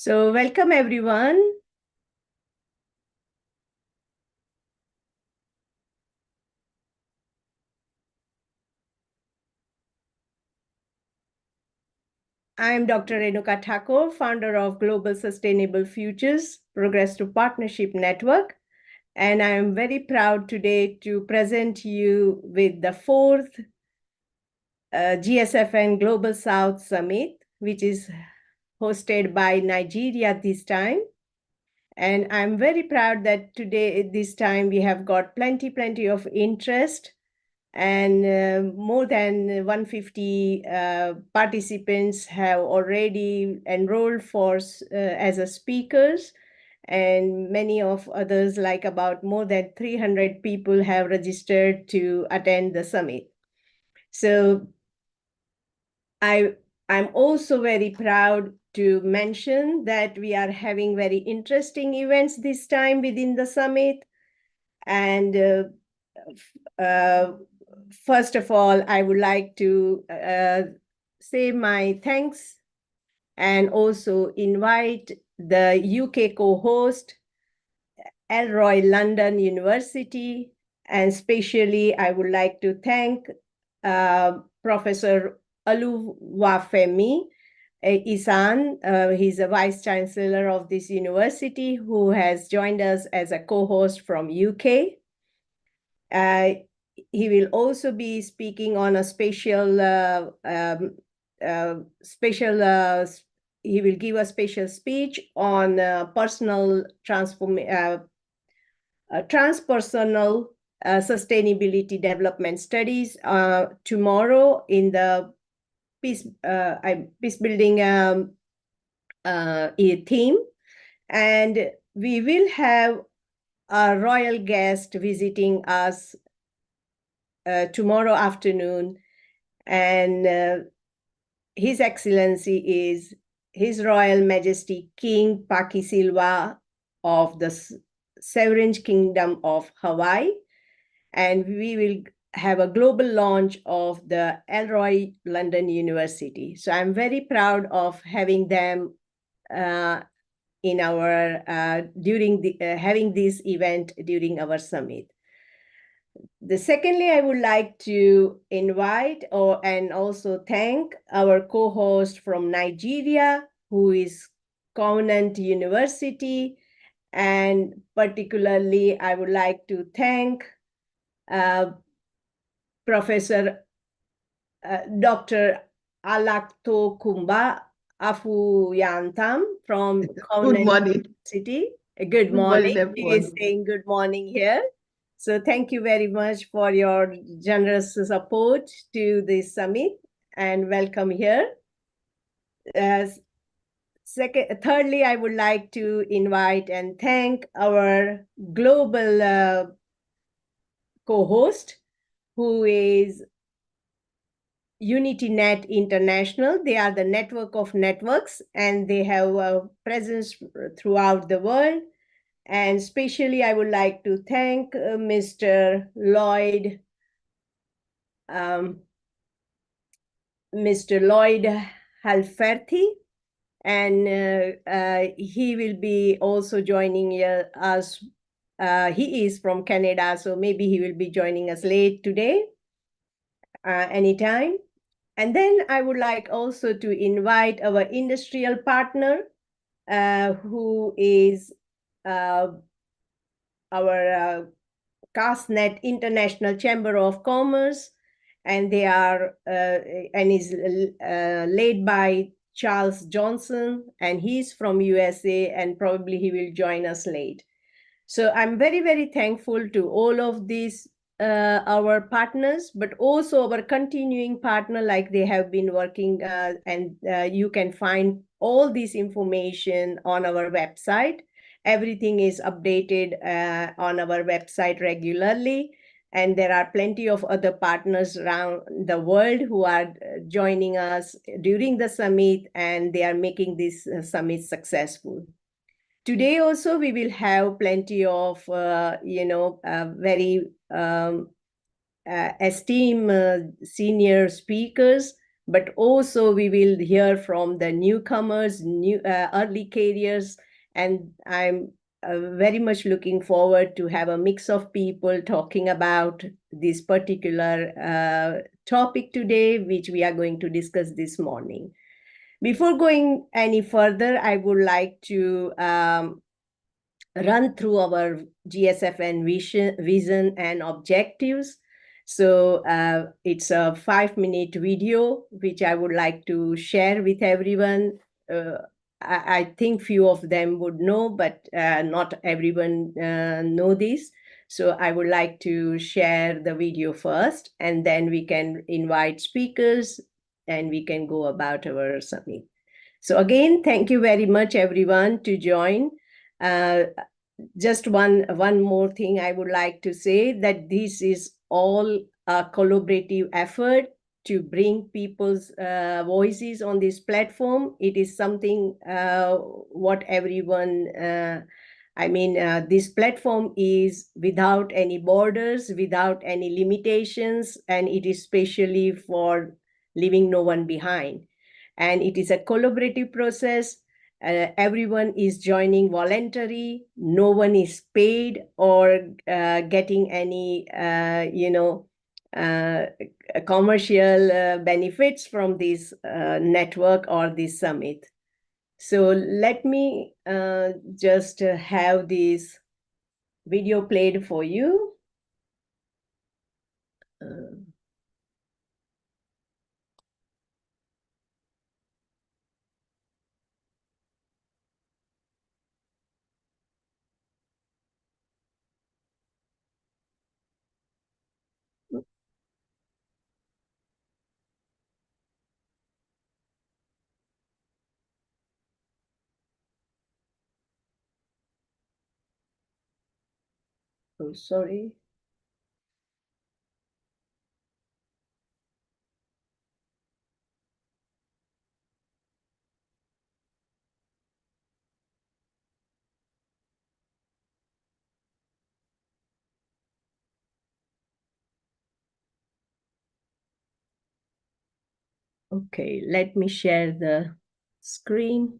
So welcome everyone. I'm Dr. Renuka Thakur, founder of Global Sustainable Futures Progressive Partnership Network. And I'm very proud today to present you with the fourth GSFN Global South Summit, which is hosted by Nigeria this time. And I'm very proud that today, this time, we have got plenty of interest, and more than 150 participants have already enrolled for as a speakers, and many of others, like about more than 300 people, have registered to attend the summit. So I'm also very proud to mention that we are having very interesting events this time within the summit. And first of all, I would like to say my thanks and also invite the UK co-host, Elroy London University, and especially I would like to thank Professor Oluwafemi Isan. He's a Vice Chancellor of this university who has joined us as a co-host from UK. He will also be speaking on a he will give a special speech on transpersonal sustainability development studies tomorrow in the peace building theme. And we will have a royal guest visiting us tomorrow afternoon, and His Excellency is His Royal Majesty King Paki Silva of the Sovereign Kingdom of Hawaii, and we will have a global launch of the Elroy London University. So I'm very proud of having them in our having this event during our summit. Secondly, I would like to invite and also thank our co-host from Nigeria, who is Covenant University, and particularly I would like to thank Professor Dr. Alakto Kumba Afuyantam from Covenant University. Good morning. He is saying good morning here. So thank you very much for your generous support to this summit, and welcome here. Thirdly, I would like to invite and thank our global co-host, who is UnityNet International. They are the network of networks, and they have a presence throughout the world. And especially, I would like to thank Mr. Lloyd Halferty, and he will be also joining us. He is from Canada, so maybe he will be joining us late today, anytime. And then I would like also to invite our industrial partner, who is our CastNet International Chamber of Commerce, and they are and is led by Charles Johnson, and he's from USA, and probably he will join us late. So I'm very thankful to all of these our partners, but also our continuing partner, like they have been working, and you can find all this information on our website. Everything is updated on our website regularly, and there are plenty of other partners around the world who are joining us during the summit, and they are making this summit successful. Today also we will have plenty of very esteemed senior speakers but also we will hear from the newcomers, new early careers, and I'm very much looking forward to have a mix of people talking about this particular topic today, which we are going to discuss this morning. Before going any further, I would like to run through our GSFN vision and objectives. So it's a 5-minute video, which I would like to share with everyone. I think few of them would know, but not everyone know this. So I would like to share the video first, and then we can invite speakers and we can go about our summit. So again, thank you very much, everyone, to join. Just one more thing I would like to say, that this is all a collaborative effort to bring people's voices on this platform. It is something what everyone this platform is without any borders, without any limitations, and it is specially for leaving no one behind. And it is a collaborative process. Everyone is joining voluntary. No one is paid or getting any, commercial benefits from this network or this summit. So let me just have this video played for you. Oh, sorry. Okay, let me share the screen.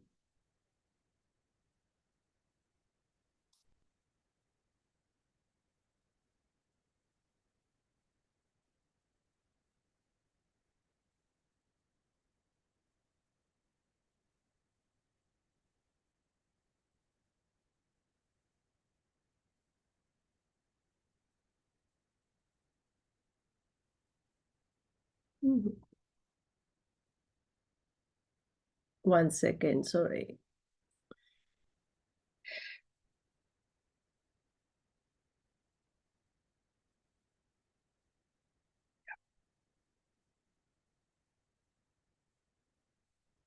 One second, sorry.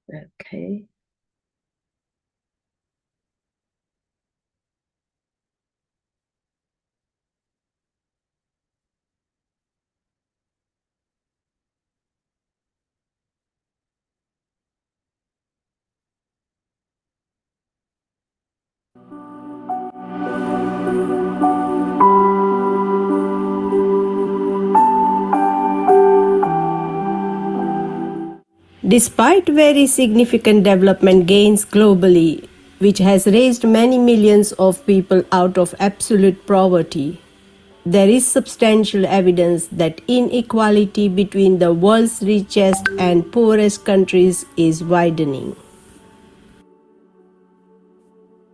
Okay. Despite very significant development gains globally, which has raised many millions of people out of absolute poverty, there is substantial evidence that inequality between the world's richest and poorest countries is widening.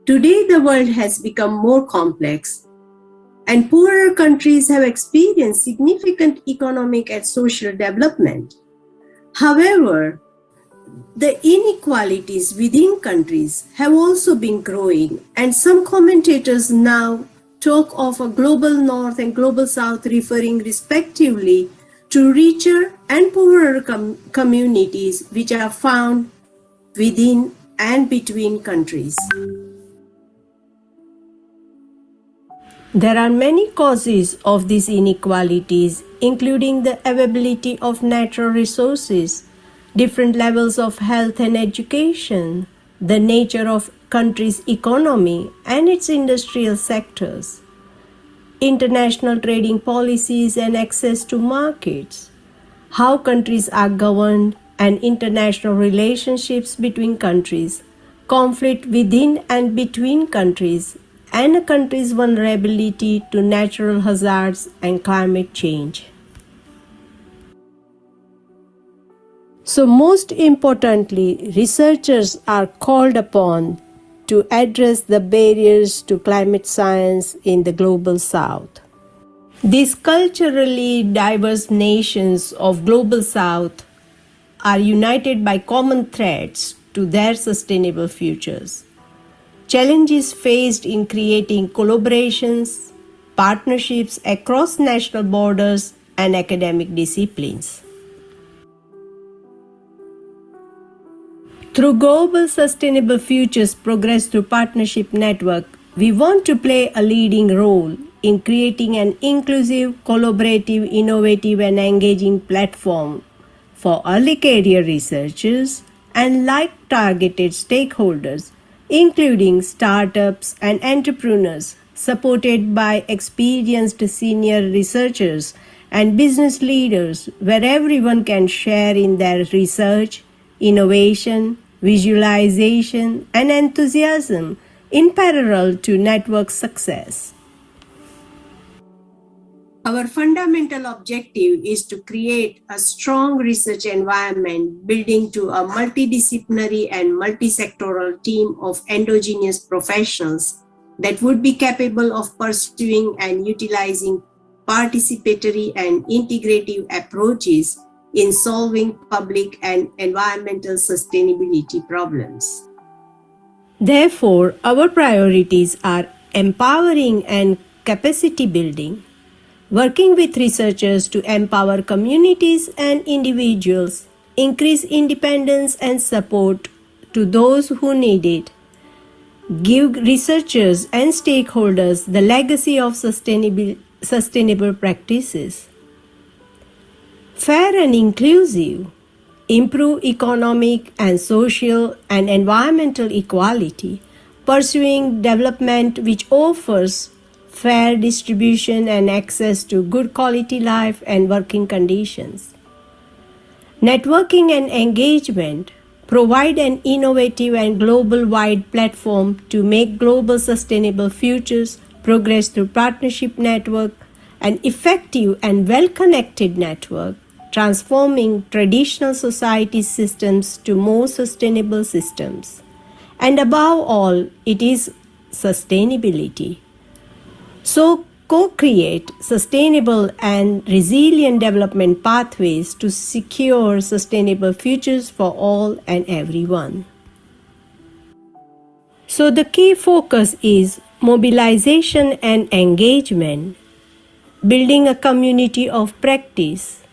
Today, the world has become more complex, and poorer countries have experienced significant economic and social development. However, the inequalities within countries have also been growing, and some commentators now talk of a global north and global south, referring respectively to richer and poorer communities which are found within and between countries. There are many causes of these inequalities, including the availability of natural resources, different levels of health and education, the nature of country's economy and its industrial sectors, international trading policies and access to markets, how countries are governed, and international relationships between countries, conflict within and between countries, and a country's vulnerability to natural hazards and climate change. So, most importantly, researchers are called upon to address the barriers to climate science in the global south. These culturally diverse nations of global south are united by common threats to their sustainable futures. Challenges faced in creating collaborations, partnerships across national borders and academic disciplines. Through Global Sustainable Futures Progress Through Partnership Network, we want to play a leading role in creating an inclusive, collaborative, innovative, and engaging platform for early career researchers and like targeted stakeholders, including startups and entrepreneurs, supported by experienced senior researchers and business leaders, where everyone can share in their research, innovation, visualization, and enthusiasm in parallel to network success. Our fundamental objective is to create a strong research environment, building to a multidisciplinary and multisectoral team of endogenous professionals that would be capable of pursuing and utilizing participatory and integrative approaches in solving public and environmental sustainability problems. Therefore, our priorities are empowering and capacity building, working with researchers to empower communities and individuals, increase independence and support to those who need it, give researchers and stakeholders the legacy of sustainable practices, fair and inclusive, improve economic and social and environmental equality, pursuing development which offers fair distribution and access to good quality life and working conditions. Networking and engagement provide an innovative and global-wide platform to make global sustainable futures progress through partnership network, an effective and well-connected network, transforming traditional society systems to more sustainable systems. And above all, it is sustainability. So, co-create sustainable and resilient development pathways to secure sustainable futures for all and everyone. So, the key focus is mobilization and engagement, building a community of practice,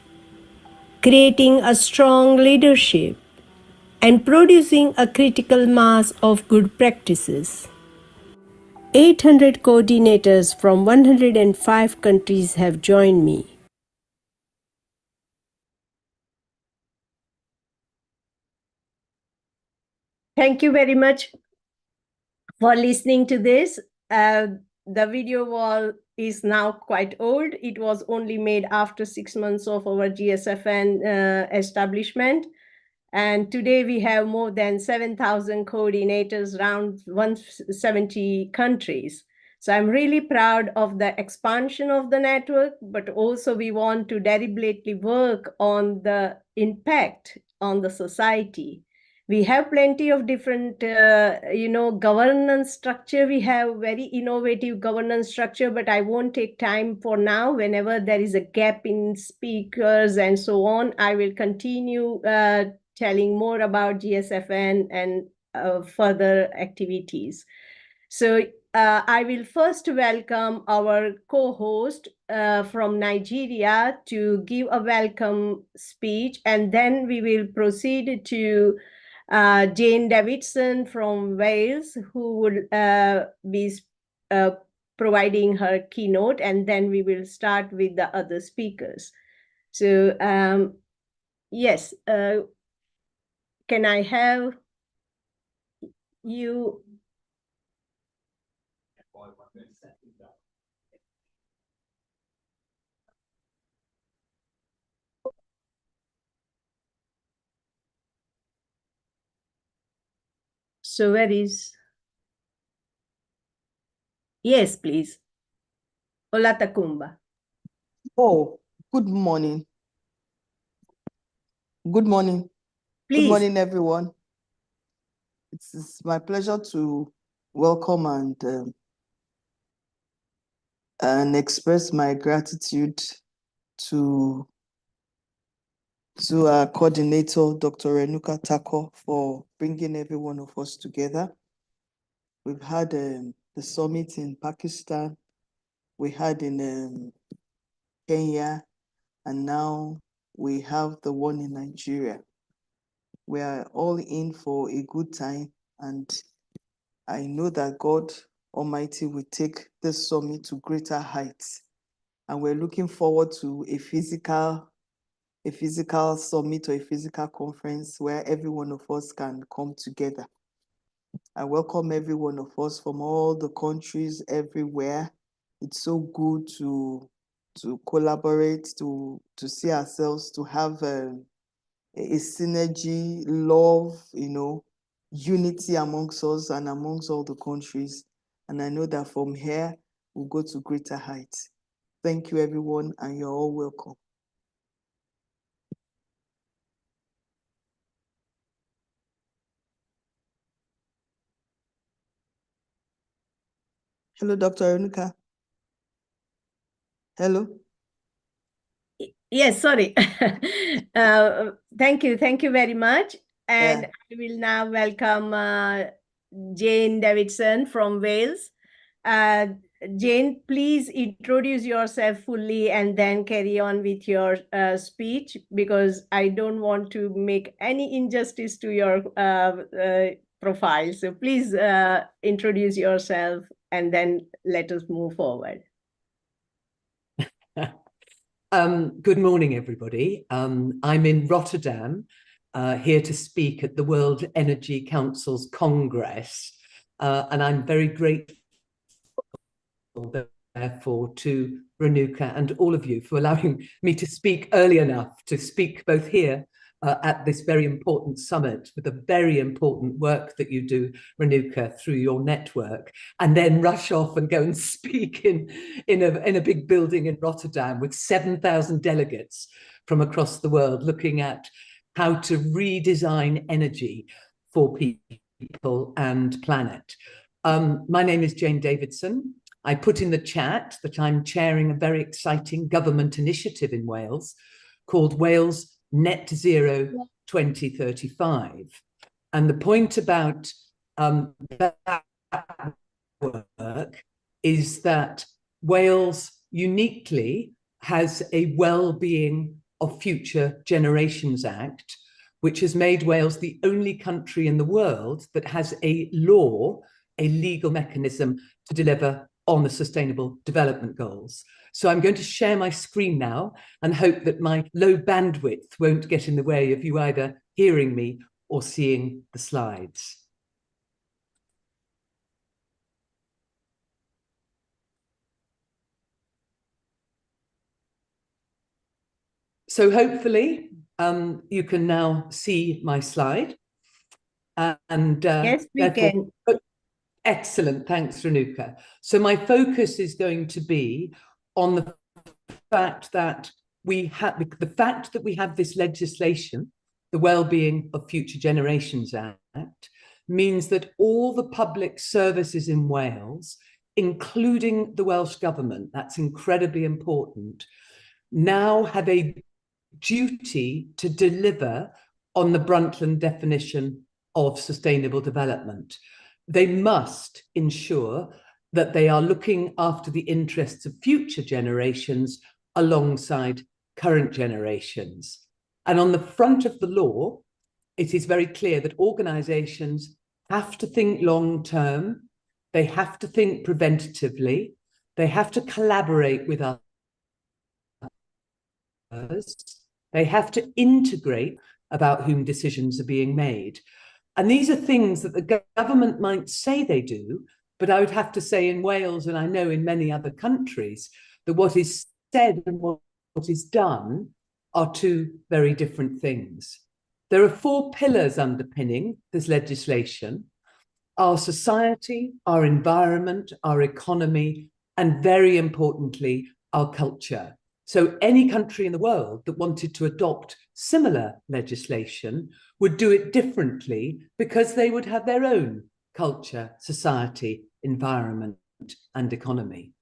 creating a strong leadership, and producing a critical mass of good practices. 800 coordinators from 105 countries have joined me. Thank you very much for listening to this. The video wall is now quite old. It was only made after 6 months of our GSFN establishment. And today we have more than 7,000 coordinators around 170 countries. So I'm really proud of the expansion of the network, but also we want to deliberately work on the impact on the society. We have plenty of different, governance structure. We have very innovative governance structure, but I won't take time for now. Whenever there is a gap in speakers and so on, I will continue telling more about GSFN and further activities. So I will first welcome our co-host from Nigeria to give a welcome speech, and then we will proceed to Jane Davidson from Wales, who would be providing her keynote, and then we will start with the other speakers. So yes, can I have you? So where is? Yes, please. Olatakumba. Oh, good morning. Good morning. Please. Good morning, everyone. It's my pleasure to welcome and express my gratitude to our coordinator, Dr. Renuka Tako, for bringing every one of us together. We've had the summit in Pakistan, we had in Kenya, and now we have the one in Nigeria. We are all in for a good time, and I know that God Almighty will take this summit to greater heights. And we're looking forward to a physical summit or a physical conference where every one of us can come together. I welcome every one of us from all the countries everywhere. It's so good to collaborate, to see ourselves, to have a synergy, love, unity amongst us and amongst all the countries. And I know that from here, we'll go to greater heights. Thank you, everyone, and you're all welcome. Hello, Dr. Renuka. Hello. Yes, sorry. Thank you very much. And Yeah. I will now welcome Jane Davidson from Wales. Jane, please introduce yourself fully and then carry on with your speech, because I don't want to make any injustice to your profile. So please introduce yourself and then let us move forward. Good morning, everybody. I'm in Rotterdam, here to speak at the World Energy Council's Congress, and I'm very grateful, therefore, to Renuka and all of you for allowing me to speak early enough to speak both here at this very important summit with the very important work that you do, Renuka, through your network, and then rush off and go and speak in a big building in Rotterdam with 7,000 delegates from across the world, looking at how to redesign energy for people and planet. My name is Jane Davidson. I put in the chat that I'm chairing a very exciting government initiative in Wales called Wales Net Zero 2035. And the point about that work is that Wales uniquely has a Well-being of Future Generations Act, which has made Wales the only country in the world that has a law, a legal mechanism to deliver on the Sustainable Development Goals. So I'm going to share my screen now and hope that my low bandwidth won't get in the way of you either hearing me or seeing the slides. So hopefully you can now see my slide. And yes, we can. Excellent, thanks, Renuka. So my focus is going to be on the fact that we have this legislation, the Wellbeing of Future Generations Act, means that all the public services in Wales, including the Welsh Government, that's incredibly important, now have a duty to deliver on the Brundtland definition of sustainable development. They must ensure that they are looking after the interests of future generations alongside current generations. And on the front of the law, it is very clear that organizations have to think long term, they have to think preventatively, they have to collaborate with others, they have to integrate about whom decisions are being made. And these are things that the government might say they do, but I would have to say in Wales, and I know in many other countries, that what is said and what is done are two very different things. There are 4 pillars underpinning this legislation. our society, our environment, our economy, and very importantly, our culture. So any country in the world that wanted to adopt similar legislation would do it differently because they would have their own culture, society, environment, and economy.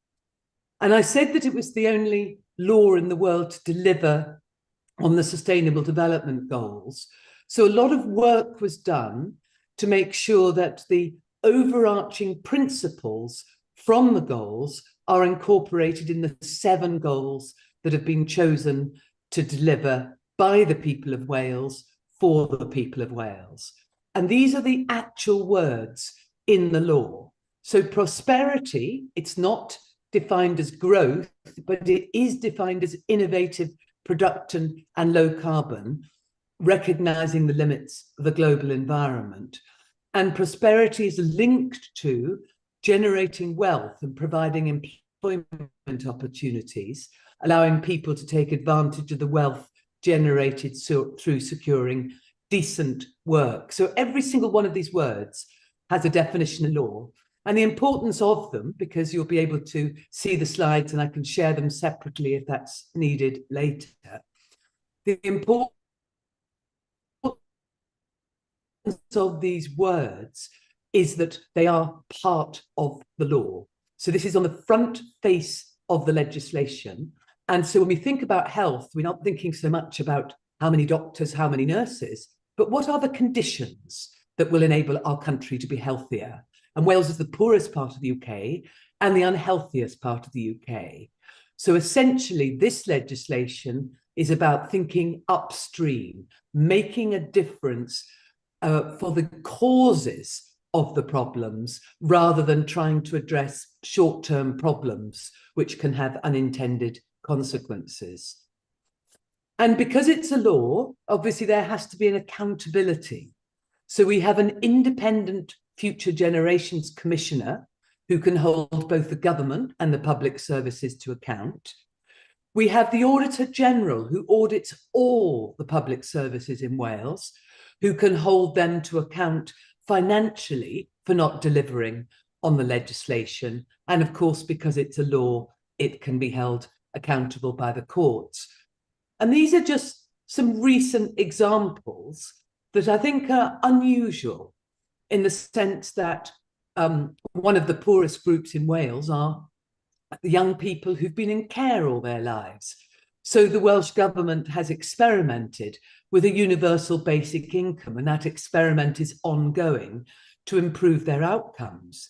And I said that it was the only law in the world to deliver on the Sustainable Development Goals. So a lot of work was done to make sure that the overarching principles from the goals are incorporated in the 7 goals that have been chosen to deliver by the people of Wales for the people of Wales. And these are the actual words in the law. So prosperity, it's not defined as growth, but it is defined as innovative production and low carbon, recognizing the limits of the global environment. And prosperity is linked to generating wealth and providing employment opportunities, allowing people to take advantage of the wealth generated through securing decent work. So every single one of these words has a definition in law, and the importance of them, because you'll be able to see the slides and I can share them separately if that's needed later. The importance of these words is that they are part of the law. So this is on the front face of the legislation. And so when we think about health, we're not thinking so much about how many doctors, how many nurses, but what are the conditions that will enable our country to be healthier? And Wales is the poorest part of the UK and the unhealthiest part of the UK. So essentially, this legislation is about thinking upstream, making a difference for the causes of the problems, rather than trying to address short-term problems, which can have unintended consequences. And because it's a law, obviously there has to be an accountability. So we have an independent Future Generations Commissioner who can hold both the government and the public services to account. We have the Auditor General who audits all the public services in Wales, who can hold them to account financially for not delivering on the legislation. And of course, because it's a law, it can be held accountable by the courts. And these are just some recent examples that I think are unusual, in the sense that one of the poorest groups in Wales are the young people who've been in care all their lives. So the Welsh government has experimented with a universal basic income, and that experiment is ongoing to improve their outcomes.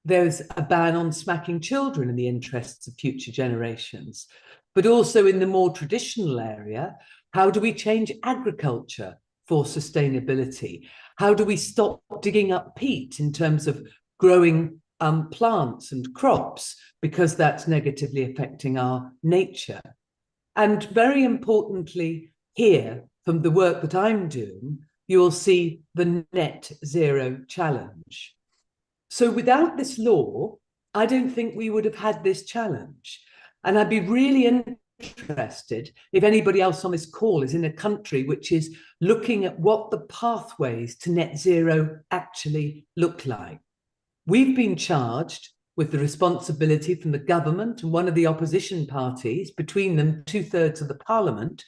There's a ban on smacking children in the interests of future generations. But also in the more traditional area, how do we change agriculture for sustainability? How do we stop digging up peat in terms of growing plants and crops, because that's negatively affecting our nature? And very importantly here, from the work that I'm doing, you'll see the net zero challenge. So without this law, I don't think we would have had this challenge. And I'd be really interested if anybody else on this call is in a country which is looking at what the pathways to net zero actually look like. We've been charged with the responsibility from the government and one of the opposition parties, between them 2/3 of the parliament,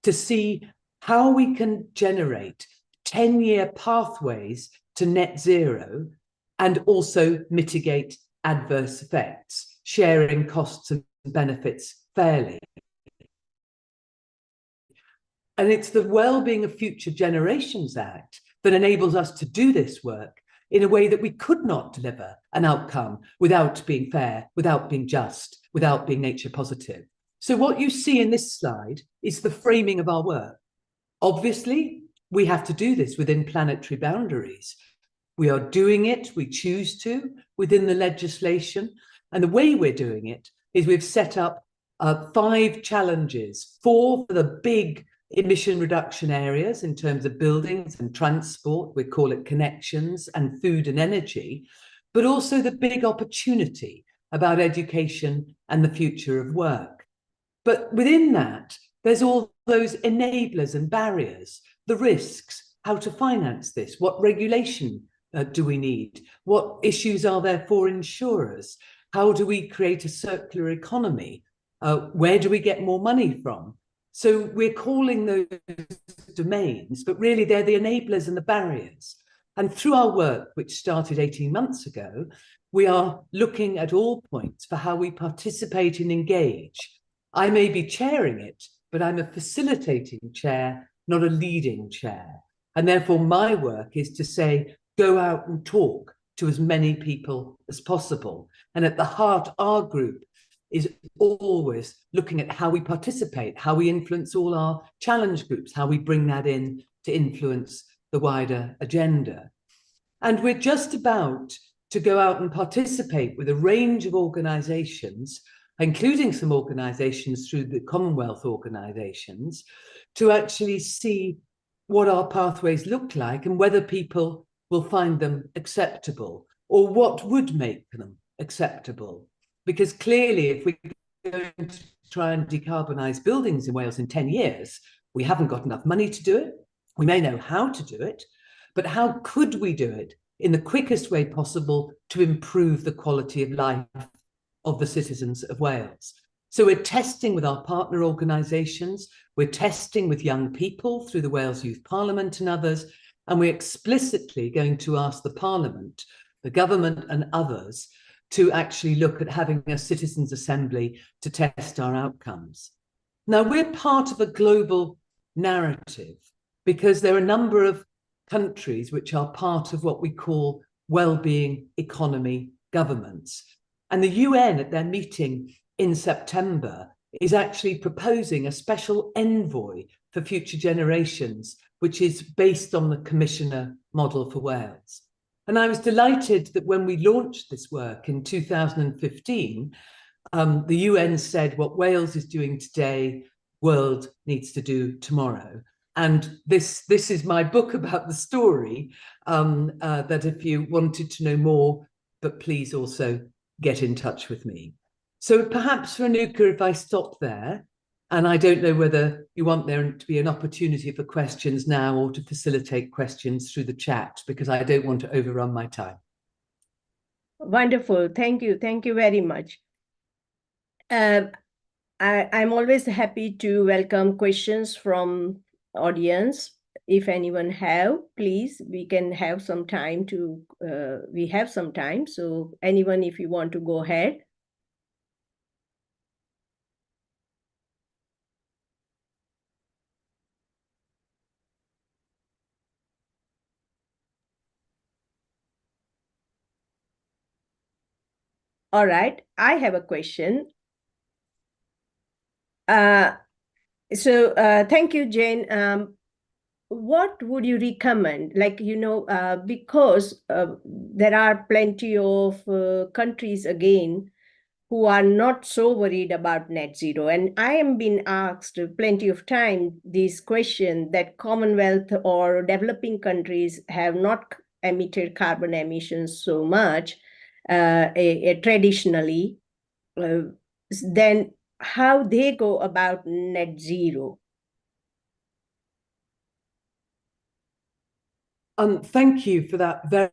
to see how we can generate 10-year pathways to net zero and also mitigate adverse effects, sharing costs and benefits fairly. And it's the Wellbeing of Future Generations Act that enables us to do this work in a way that we could not deliver an outcome without being fair, without being just, without being nature positive. So what you see in this slide is the framing of our work. Obviously, we have to do this within planetary boundaries. We are doing it, we choose to, within the legislation. And the way we're doing it is we've set up 5 challenges, 4 for the big emission reduction areas in terms of buildings and transport, we call it connections, and food and energy, but also the big opportunity about education and the future of work. But within that, there's all those enablers and barriers, the risks, how to finance this, what regulation do we need? What issues are there for insurers? How do we create a circular economy? Where do we get more money from? So we're calling those domains, but really they're the enablers and the barriers. And through our work, which started 18 months ago, we are looking at all points for how we participate and engage. I may be chairing it, but I'm a facilitating chair, not a leading chair. And therefore my work is to say, go out and talk to as many people as possible. And at the heart, our group is always looking at how we participate, how we influence all our challenge groups, how we bring that in to influence the wider agenda. And we're just about to go out and participate with a range of organizations, including some organizations through the Commonwealth organizations, to actually see what our pathways look like and whether people will find them acceptable, or what would make them acceptable. Because clearly, if we're going to try and decarbonise buildings in Wales in 10 years, we haven't got enough money to do it. We may know how to do it, but how could we do it in the quickest way possible to improve the quality of life of the citizens of Wales? So we're testing with our partner organisations, we're testing with young people through the Wales Youth Parliament and others, and we're explicitly going to ask the Parliament, the government and others to actually look at having a citizens' assembly to test our outcomes. Now, we're part of a global narrative because there are a number of countries which are part of what we call well-being economy governments. And the UN at their meeting in September is actually proposing a special envoy for future generations, which is based on the Commissioner model for Wales. And I was delighted that when we launched this work in 2015, the UN said what Wales is doing today, world needs to do tomorrow. And this is my book about the story, that if you wanted to know more, but please also get in touch with me. So perhaps, Renuka, if I stop there, and I don't know whether you want there to be an opportunity for questions now or to facilitate questions through the chat, because I don't want to overrun my time. Wonderful. Thank you. Thank you very much. I'm always happy to welcome questions from audience. If anyone have, please, we can have some time to, we have some time. So anyone, if you want to go ahead. All right, I have a question. Thank you, Jane. What would you recommend? Like, because there are plenty of countries, again, who are not so worried about net zero. And I am being asked plenty of time this question that Commonwealth or developing countries have not emitted carbon emissions so much traditionally, then how they go about net zero? Thank you for that very,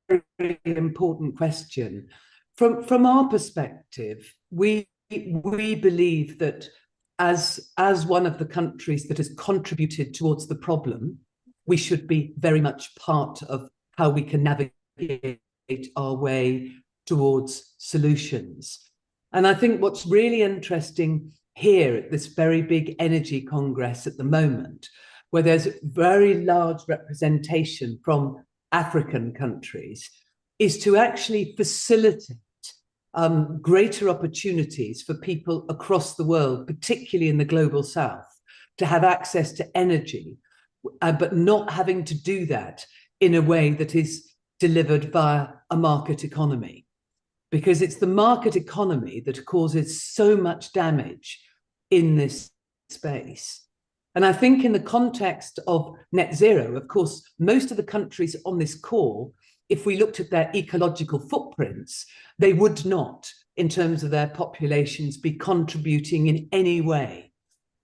very important question. From our perspective, we believe that as one of the countries that has contributed towards the problem, we should be very much part of how we can navigate our way towards solutions. And I think what's really interesting here at this very big energy congress at the moment, where there's very large representation from African countries, is to actually facilitate greater opportunities for people across the world, particularly in the global south, to have access to energy, but not having to do that in a way that is delivered via a market economy. Because it's the market economy that causes so much damage in this space. And I think in the context of net zero, of course, most of the countries on this call, if we looked at their ecological footprints, they would not, in terms of their populations, be contributing in any way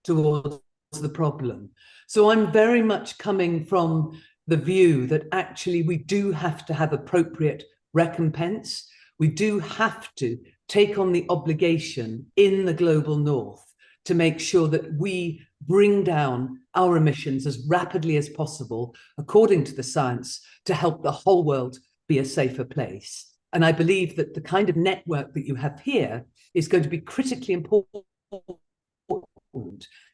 towards the problem. So I'm very much coming from the view that actually we do have to have appropriate recompense. We do have to take on the obligation in the global north to make sure that we bring down our emissions as rapidly as possible, according to the science, to help the whole world be a safer place. And I believe that the kind of network that you have here is going to be critically important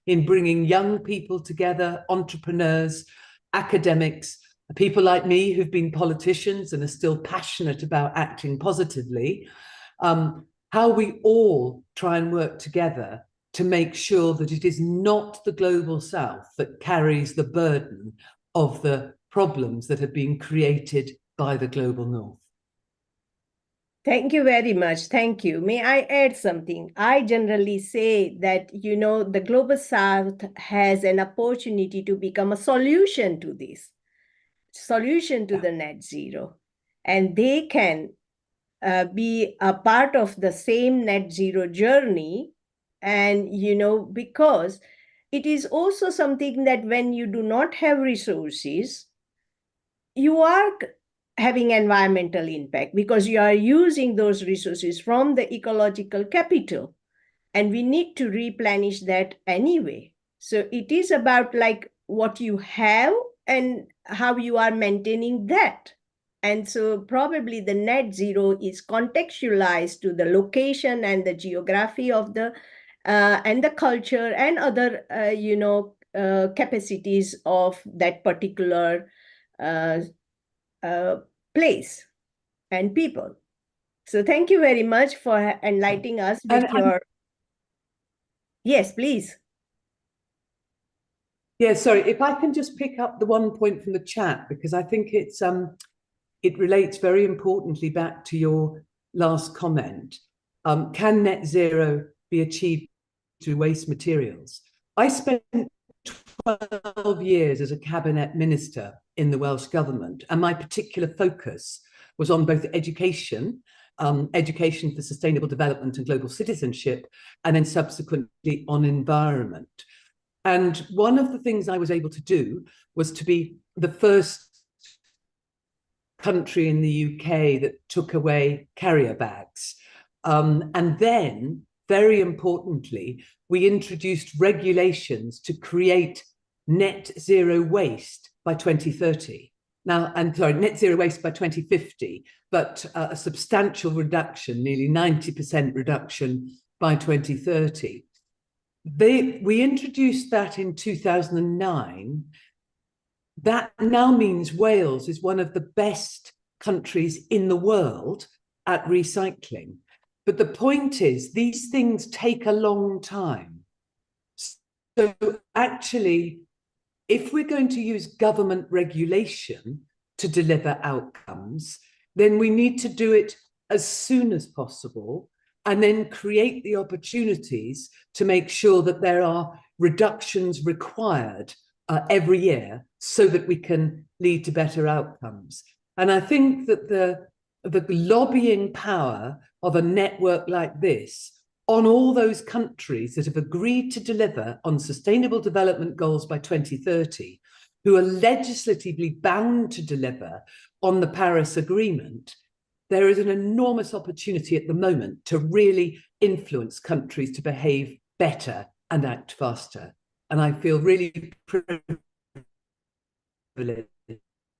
in bringing young people together, entrepreneurs, academics, people like me who've been politicians and are still passionate about acting positively, how we all try and work together to make sure that it is not the global south that carries the burden of the problems that have been created by the global north. Thank you very much. Thank you. May I add something? I generally say that, the global south has an opportunity to become a solution to this, solution to the net zero. And they can be a part of the same net zero journey. And, because it is also something that when you do not have resources, you are having environmental impact because you are using those resources from the ecological capital, and we need to replenish that anyway. So it is about like what you have and how you are maintaining that. And so probably the net zero is contextualized to the location and the geography of the and the culture and other capacities of that particular place and people. So thank you very much for enlightening us with your... Yes, please. Yeah, sorry, if I can just pick up the one point from the chat, because I think it relates very importantly back to your last comment. Can net zero be achieved through waste materials? I spent 12 years as a cabinet minister in the Welsh government, and my particular focus was on both education, education for sustainable development and global citizenship, and then subsequently on environment. And one of the things I was able to do was to be the first country in the UK that took away carrier bags. And then, very importantly, we introduced regulations to create net zero waste by 2030. Now, and sorry, net zero waste by 2050, but a substantial reduction, nearly 90% reduction by 2030. We introduced that in 2009. That now means Wales is one of the best countries in the world at recycling. But the point is, these things take a long time. So actually, if we're going to use government regulation to deliver outcomes, then we need to do it as soon as possible and then create the opportunities to make sure that there are reductions required every year so that we can lead to better outcomes. And I think that the lobbying power of a network like this on all those countries that have agreed to deliver on sustainable development goals by 2030, who are legislatively bound to deliver on the Paris Agreement, there is an enormous opportunity at the moment to really influence countries to behave better and act faster. And I feel really privileged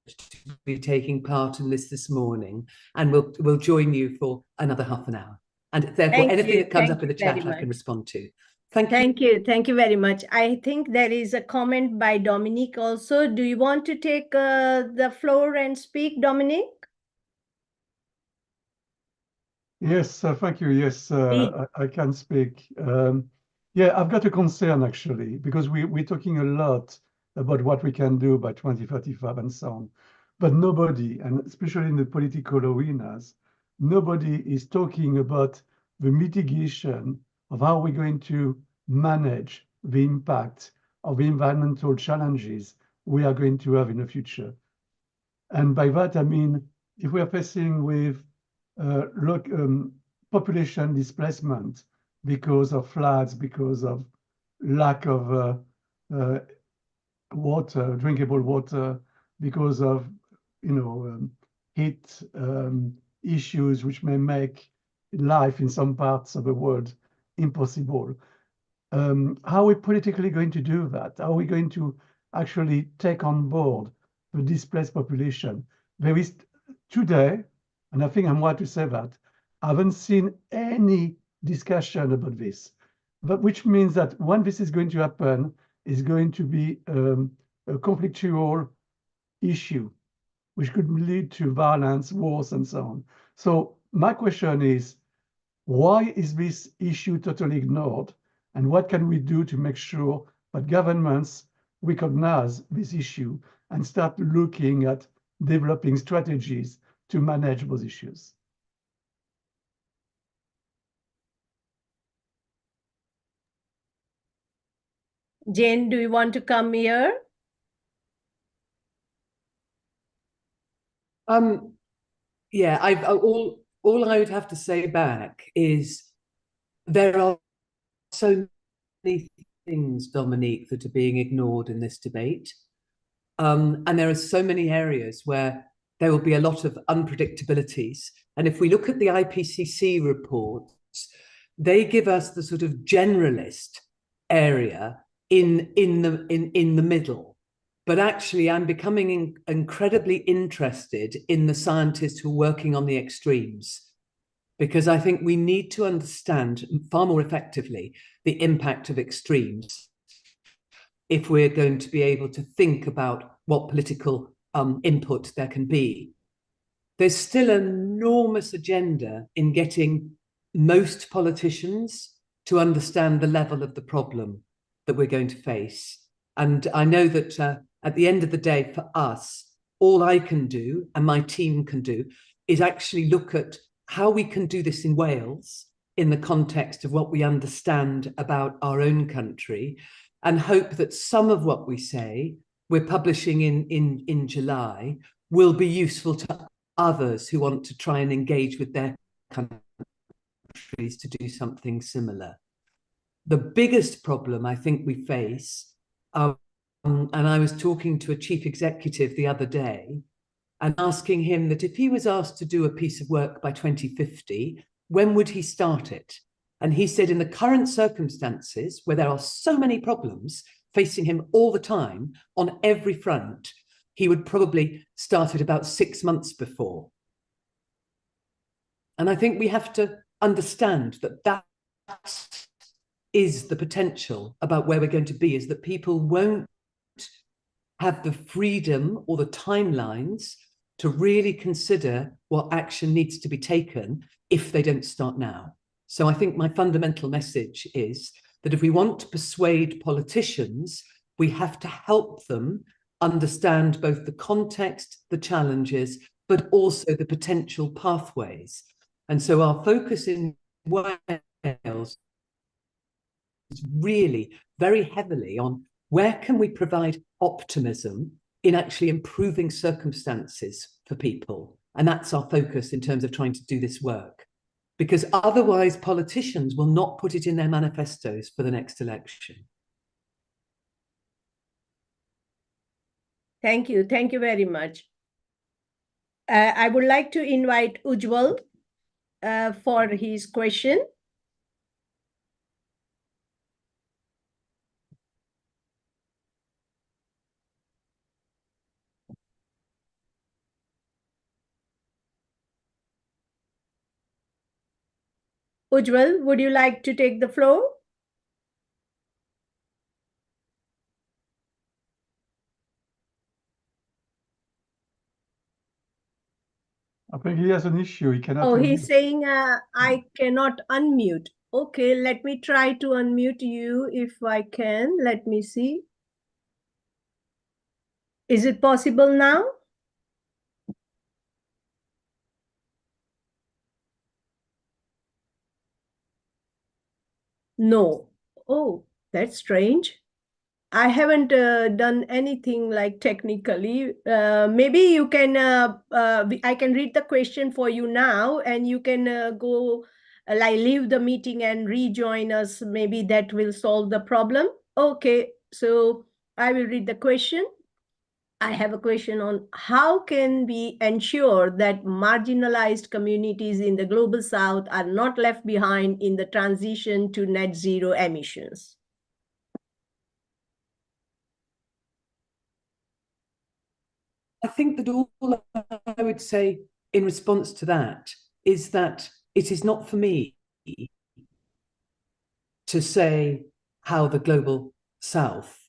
to be taking part in this morning, and we'll join you for another half an hour. And therefore, anything that comes up in the chat, I can respond to. Thank you. Thank you very much. I think there is a comment by Dominique also. Do you want to take the floor and speak, Dominique? Yes, thank you. Yes, I can speak. Yeah, I've got a concern actually, because we're talking a lot about what we can do by 2035 and so on. But nobody, and especially in the political arenas, nobody is talking about the mitigation of how we're going to manage the impact of the environmental challenges we are going to have in the future. And by that, I mean, if we are facing with population displacement because of floods, because of lack of water, drinkable water, because of, heat issues, which may make life in some parts of the world impossible. How are we politically going to do that? Are we going to actually take on board the displaced population? There is today, and I think I'm right to say that, I haven't seen any discussion about this, but which means that when this is going to happen, is going to be a conflictual issue, which could lead to violence, wars, and so on. So my question is, why is this issue totally ignored? And what can we do to make sure that governments recognize this issue and start looking at developing strategies to manage those issues? Jane, do you want to come here? Yeah, all I would have to say back is there are so many things, Dominique, that are being ignored in this debate. And there are so many areas where there will be a lot of unpredictabilities. And if we look at the IPCC reports, they give us the sort of generalist area in the middle. But actually, I'm becoming incredibly interested in the scientists who are working on the extremes, because I think we need to understand far more effectively the impact of extremes if we're going to be able to think about what political input there can be. There's still an enormous agenda in getting most politicians to understand the level of the problem that we're going to face. And I know that at the end of the day, for us, all I can do and my team can do is actually look at how we can do this in Wales in the context of what we understand about our own country, and hope that some of what we say, we're publishing in July, will be useful to others who want to try and engage with their countries to do something similar. The biggest problem I think we face, and I was talking to a chief executive the other day and asking him that if he was asked to do a piece of work by 2050, when would he start it? And he said in the current circumstances, where there are so many problems facing him all the time on every front, he would probably start it about 6 months before. And I think we have to understand that that is the potential about where we're going to be, is that people won't have the freedom or the timelines to really consider what action needs to be taken if they don't start now. So I think my fundamental message is that if we want to persuade politicians, we have to help them understand both the context, the challenges, but also the potential pathways. And so our focus in Wales is really very heavily on where can we provide optimism in actually improving circumstances for people. And that's our focus in terms of trying to do this work, because otherwise politicians will not put it in their manifestos for the next election. Thank you. Thank you very much. I would like to invite Ujjwal for his question. Ujjwal, would you like to take the floor? I think he has an issue. He cannot. Oh, unmute. he's saying I cannot unmute. Okay, let me try to unmute you if I can. Let me see. Is it possible now? No. Oh, that's strange. I haven't done anything like technically. Maybe you can, I can read the question for you now, and you can go, like, leave the meeting and rejoin us. Maybe that will solve the problem. Okay, so I will read the question. I have a question on how can we ensure that marginalized communities in the global south are not left behind in the transition to net zero emissions? I think that all I would say in response to that is that it is not for me to say how the global south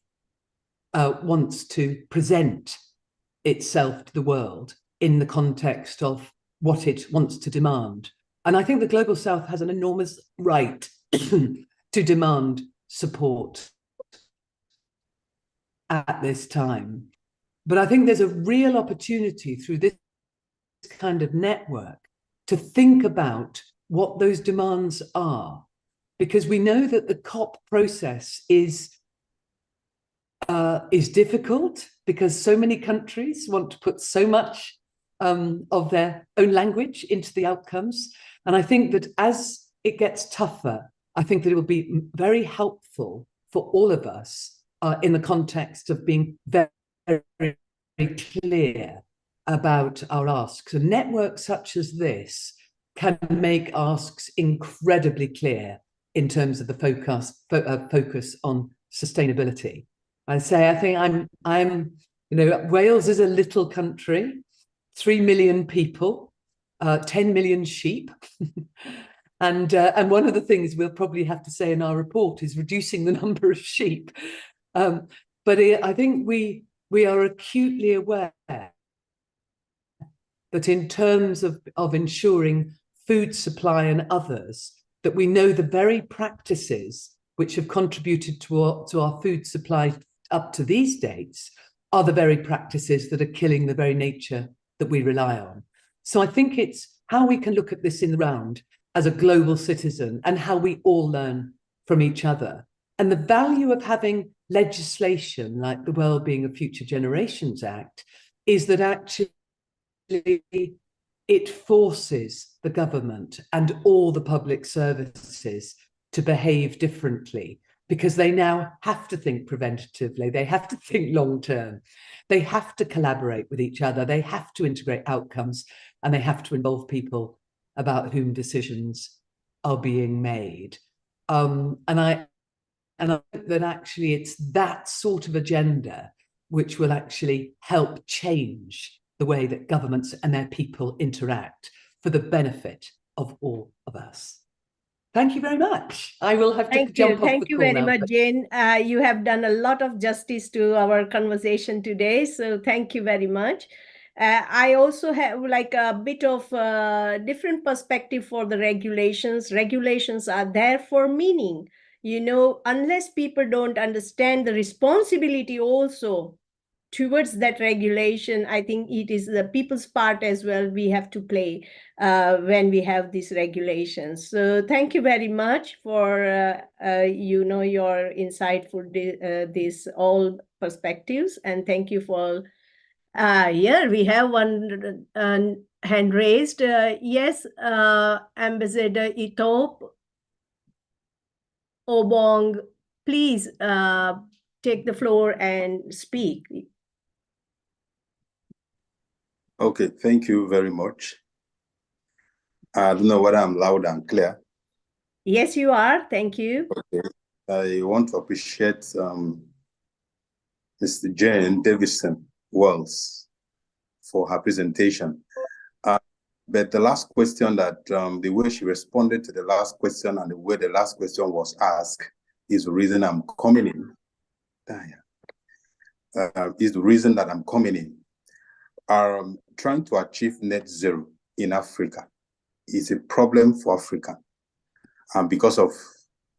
wants to present itself to the world in the context of what it wants to demand. And I think the global south has an enormous right to demand support at this time. But I think there's a real opportunity through this kind of network to think about what those demands are, because we know that the COP process is difficult because so many countries want to put so much of their own language into the outcomes. And I think that as it gets tougher, I think that it will be very helpful for all of us in the context of being very, very clear about our asks. A network such as this can make asks incredibly clear in terms of the focus on sustainability. I think I'm, Wales is a little country, 3 million people, 10 million sheep. And one of the things we'll probably have to say in our report is reducing the number of sheep. But I think we are acutely aware that in terms of ensuring food supply and others, that we know the very practices which have contributed to our food supply up to these dates are the very practices that are killing the very nature that we rely on. So I think it's how we can look at this in the round as a global citizen and how we all learn from each other. And the value of having legislation like the Wellbeing of Future Generations Act is that actually it forces the government and all the public services to behave differently, because they now have to think preventatively, they have to think long-term, they have to collaborate with each other, they have to integrate outcomes, and they have to involve people about whom decisions are being made. And I think that actually it's that sort of agenda which will actually help change the way that governments and their people interact for the benefit of all of us. Thank you very much. I will have to jump off the call now. Thank you very much, Jane. You have done a lot of justice to our conversation today, so thank you very much. I also have like a bit of different perspective for the regulations. Regulations are there for meaning. Unless people don't understand the responsibility also towards that regulation, I think it is the people's part as well we have to play when we have these regulations. So thank you very much for your insightful these all perspectives, and thank you for here we have one hand raised. Yes, Ambassador Itop Obong, please take the floor and speak. Okay, thank you very much. I don't know whether I'm loud and clear. Yes, you are. Thank you. Okay. I want to appreciate Mr. Jane Davison Wells for her presentation. But the last question that the way she responded to the last question and the way the last question was asked is the reason I'm coming in. Is the reason that I'm coming in. Trying to achieve net zero in Africa is a problem for Africa, and because of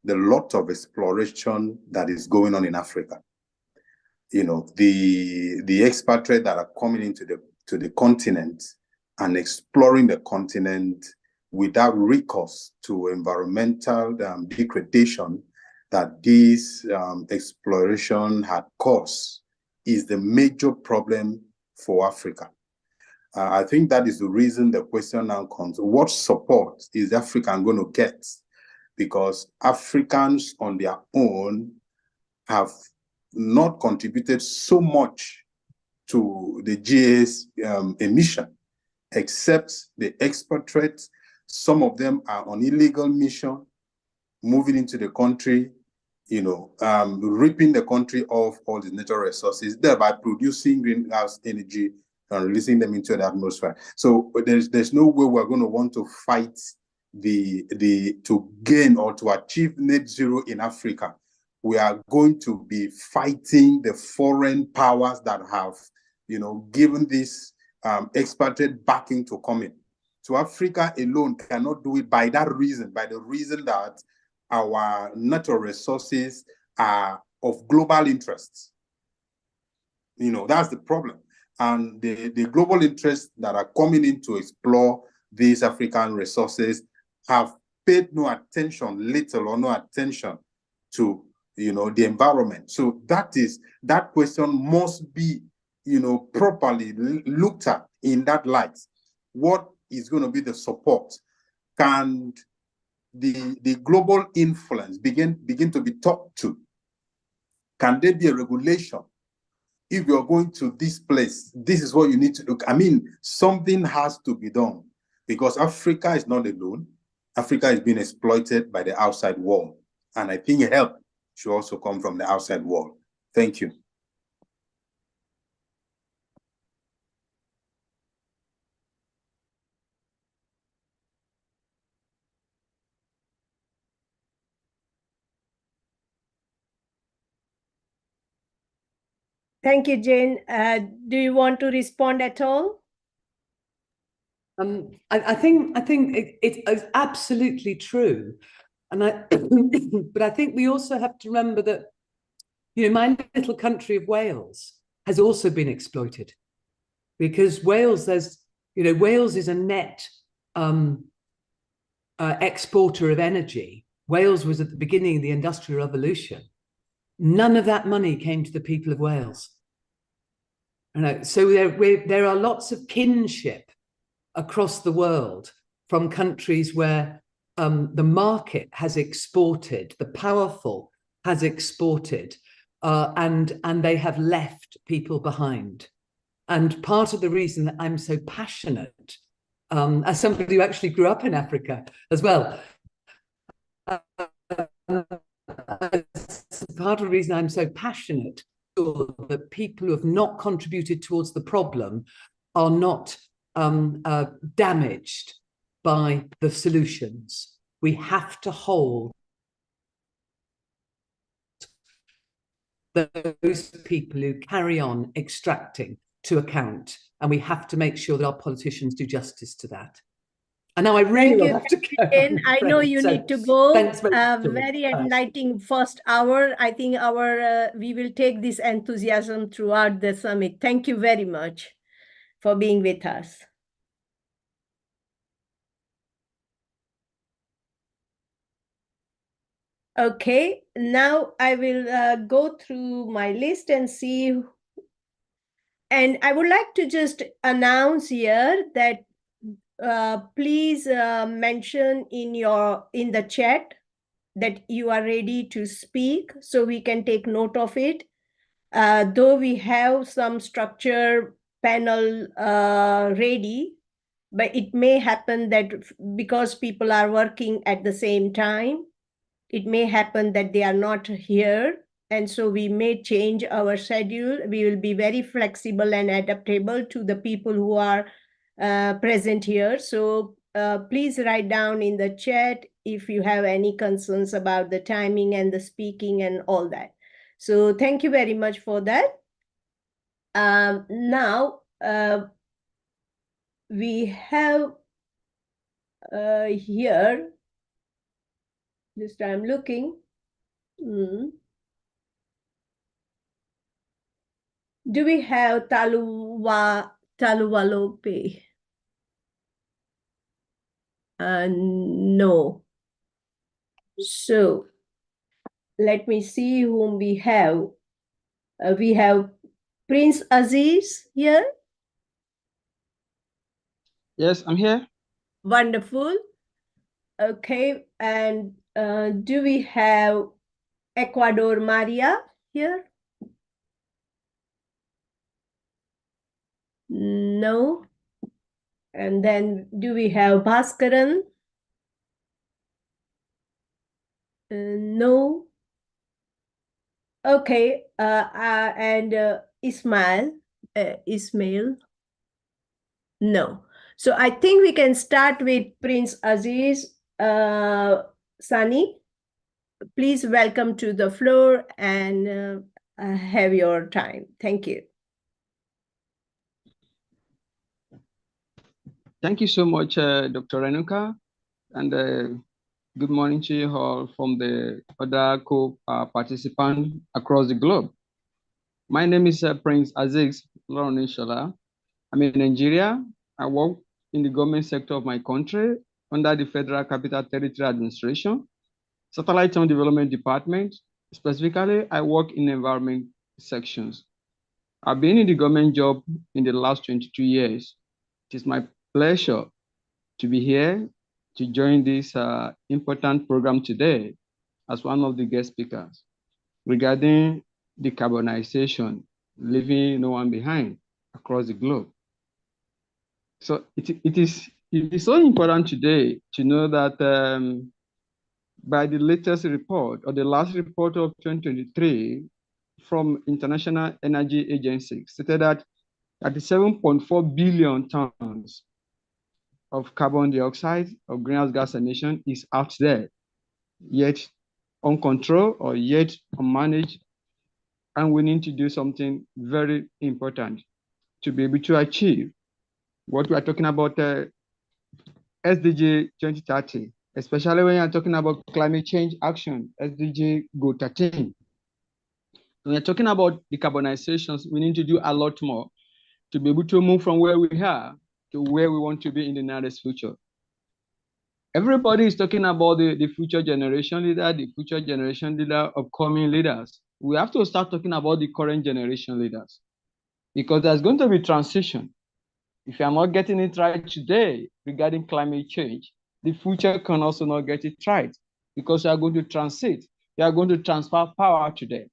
the lot of exploration that is going on in Africa. The expatriates that are coming into the continent and exploring the continent without recourse to environmental degradation that this exploration had caused is the major problem for Africa. I think that is the reason the question now comes, what support is Africa going to get? Because Africans on their own have not contributed so much to the GA's emission, except the expatriates. Some of them are on illegal mission, moving into the country, ripping the country of all the natural resources, thereby producing greenhouse energy and releasing them into the atmosphere. So there's no way we're going to want to fight to gain or to achieve net zero in Africa. We are going to be fighting the foreign powers that have, given this expatriate backing to come in. So Africa alone cannot do it by the reason that our natural resources are of global interests. That's the problem. And the global interests that are coming in to explore these African resources have paid no attention, little or no attention to, the environment. So that question must be, properly looked at in that light. What is going to be the support? Can the global influence begin to be talked to? Can there be a regulation? If you're going to this place, this is what you need to do. I mean, something has to be done, because Africa is not alone. Africa is being exploited by the outside world. And I think help should also come from the outside world. Thank you. Thank you, Jane. Do you want to respond at all? I think it's absolutely true, and but I think we also have to remember that, my little country of Wales has also been exploited, because Wales is a net exporter of energy. Wales was at the beginning of the Industrial Revolution. None of that money came to the people of Wales. So there are lots of kinship across the world from countries where the market has exported, the powerful has exported, and they have left people behind. And part of the reason that I'm so passionate, as somebody who actually grew up in Africa as well, part of the reason I'm so passionate that people who have not contributed towards the problem are not damaged by the solutions. We have to hold those people who carry on extracting to account, and we have to make sure that our politicians do justice to that. And now I really will have to go. And I know you need to go. Thanks very much. Very enlightening first hour. I think we will take this enthusiasm throughout the summit. Thank you very much for being with us. Okay, now I will go through my list and see. And I would like to just announce here that please mention in the chat that you are ready to speak, so we can take note of it. Though we have some structure panel ready, but it may happen that because people are working at the same time, it may happen that they are not here. And so we may change our schedule. We will be very flexible and adaptable to the people who are present here. So please write down in the chat if you have any concerns about the timing and the speaking and all that. So thank you very much for that. Now we have here, just I'm looking. Do we have Taluwalope? No. So let me see whom we have. We have Prince Aziz here. Yes, I'm here. Wonderful. Okay, and do we have Ecuador Maria here? No. And then do we have Bhaskaran? No. Okay. And Ismail? Ismail? No. So I think we can start with Prince Aziz. Sunny, please welcome to the floor and have your time. Thank you. Thank you so much, Dr. Renuka, and good morning to you all from the other co-participants across the globe. My name is Prince Aziz Loronishola. I'm in Nigeria. I work in the government sector of my country under the Federal Capital Territory Administration, Satellite Town Development Department. Specifically, I work in environment sections. I've been in the government job in the last 22 years. It is my pleasure to be here to join this important program today as one of the guest speakers regarding decarbonization, leaving no one behind across the globe. So it is so important today to know that by the latest report or the last report of 2023 from International Energy Agency stated that 37.4 billion tons of carbon dioxide or greenhouse gas emission is out there, yet uncontrolled or yet unmanaged, and we need to do something very important to be able to achieve what we are talking about SDG 2030, especially when you're talking about climate change action, SDG Go 13. When you're talking about decarbonizations, we need to do a lot more to be able to move from where we are to where we want to be in the nearest future. Everybody is talking about the future generation leader, upcoming leaders. We have to start talking about the current generation leaders because there's going to be transition. If you are not getting it right today regarding climate change, the future can also not get it right because you are going to transit, you are going to transfer power today.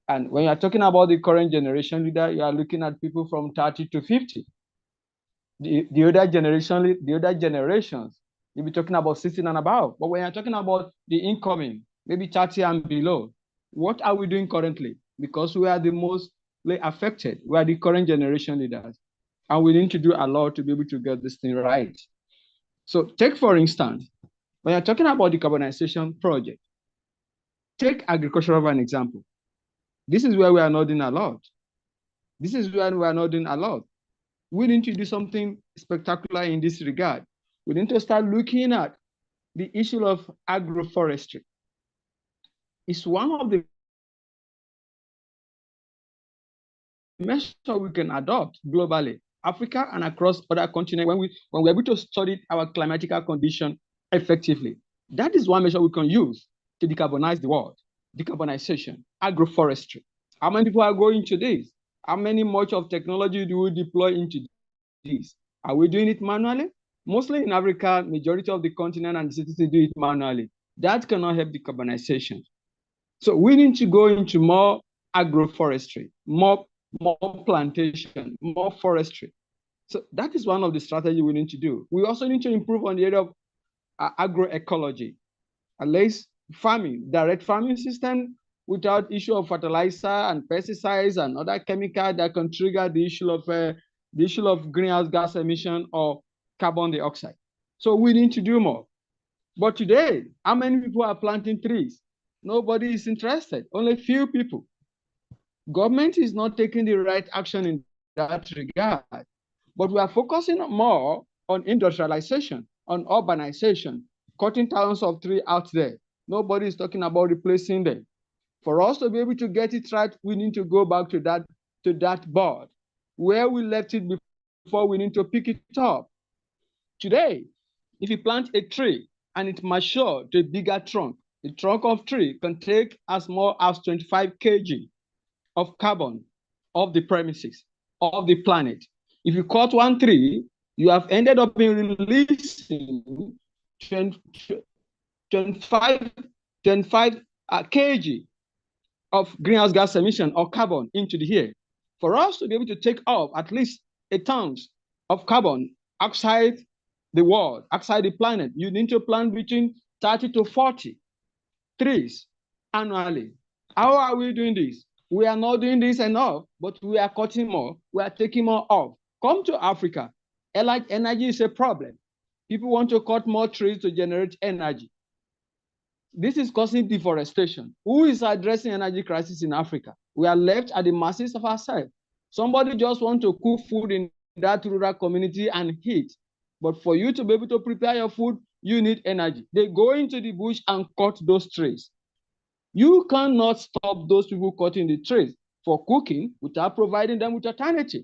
And when you are talking about the current generation leader, you are looking at people from 30 to 50. The other generations, you'll be talking about 16 and above. But when you're talking about the incoming, maybe 30 and below, what are we doing currently? Because we are the most affected. We are the current generation leaders. And we need to do a lot to be able to get this thing right. So take, for instance, when you're talking about the decarbonization project, take agriculture as an example. This is where we are not doing a lot. This is where we are not doing a lot. We need to do something spectacular in this regard. We need to start looking at the issue of agroforestry. It's one of the measures we can adopt globally, Africa and across other continents when we're able to study our climatical condition effectively. That is one measure we can use to decarbonize the world. Decarbonization, agroforestry. How many people are going to this? How much of technology do we deploy into this? Are we doing it manually? Mostly in Africa, majority of the continent and the citizens do it manually. That cannot help decarbonization. So we need to go into more agroforestry, more plantation, more forestry. So that is one of the strategies we need to do. We also need to improve on the area of agroecology, at least farming, direct farming system without issue of fertilizer and pesticides and other chemicals that can trigger the issue of greenhouse gas emission or carbon dioxide. So we need to do more. But today, how many people are planting trees? Nobody is interested, only few people. Government is not taking the right action in that regard, but we are focusing more on industrialization, on urbanization, cutting thousands of trees out there. Nobody is talking about replacing them. For us to be able to get it right, we need to go back to that board where we left it before. We need to pick it up. Today, if you plant a tree and it matures to a bigger trunk, the trunk of tree can take as more as 25 kg of carbon of the premises, of the planet. If you cut one tree, you have ended up in releasing 25 kg of greenhouse gas emission or carbon into the air. For us to be able to take off at least tons of carbon outside the world, outside the planet. You need to plant between 30 to 40 trees annually. How are we doing this? We are not doing this enough, but we are cutting more. We are taking more off. Come to Africa. Energy is a problem. People want to cut more trees to generate energy. This is causing deforestation. Who is addressing energy crisis in Africa? We are left at the masses of ourselves. Somebody just wants to cook food in that rural community and heat. But for you to be able to prepare your food, you need energy. They go into the bush and cut those trees. You cannot stop those people cutting the trees for cooking without providing them with alternative.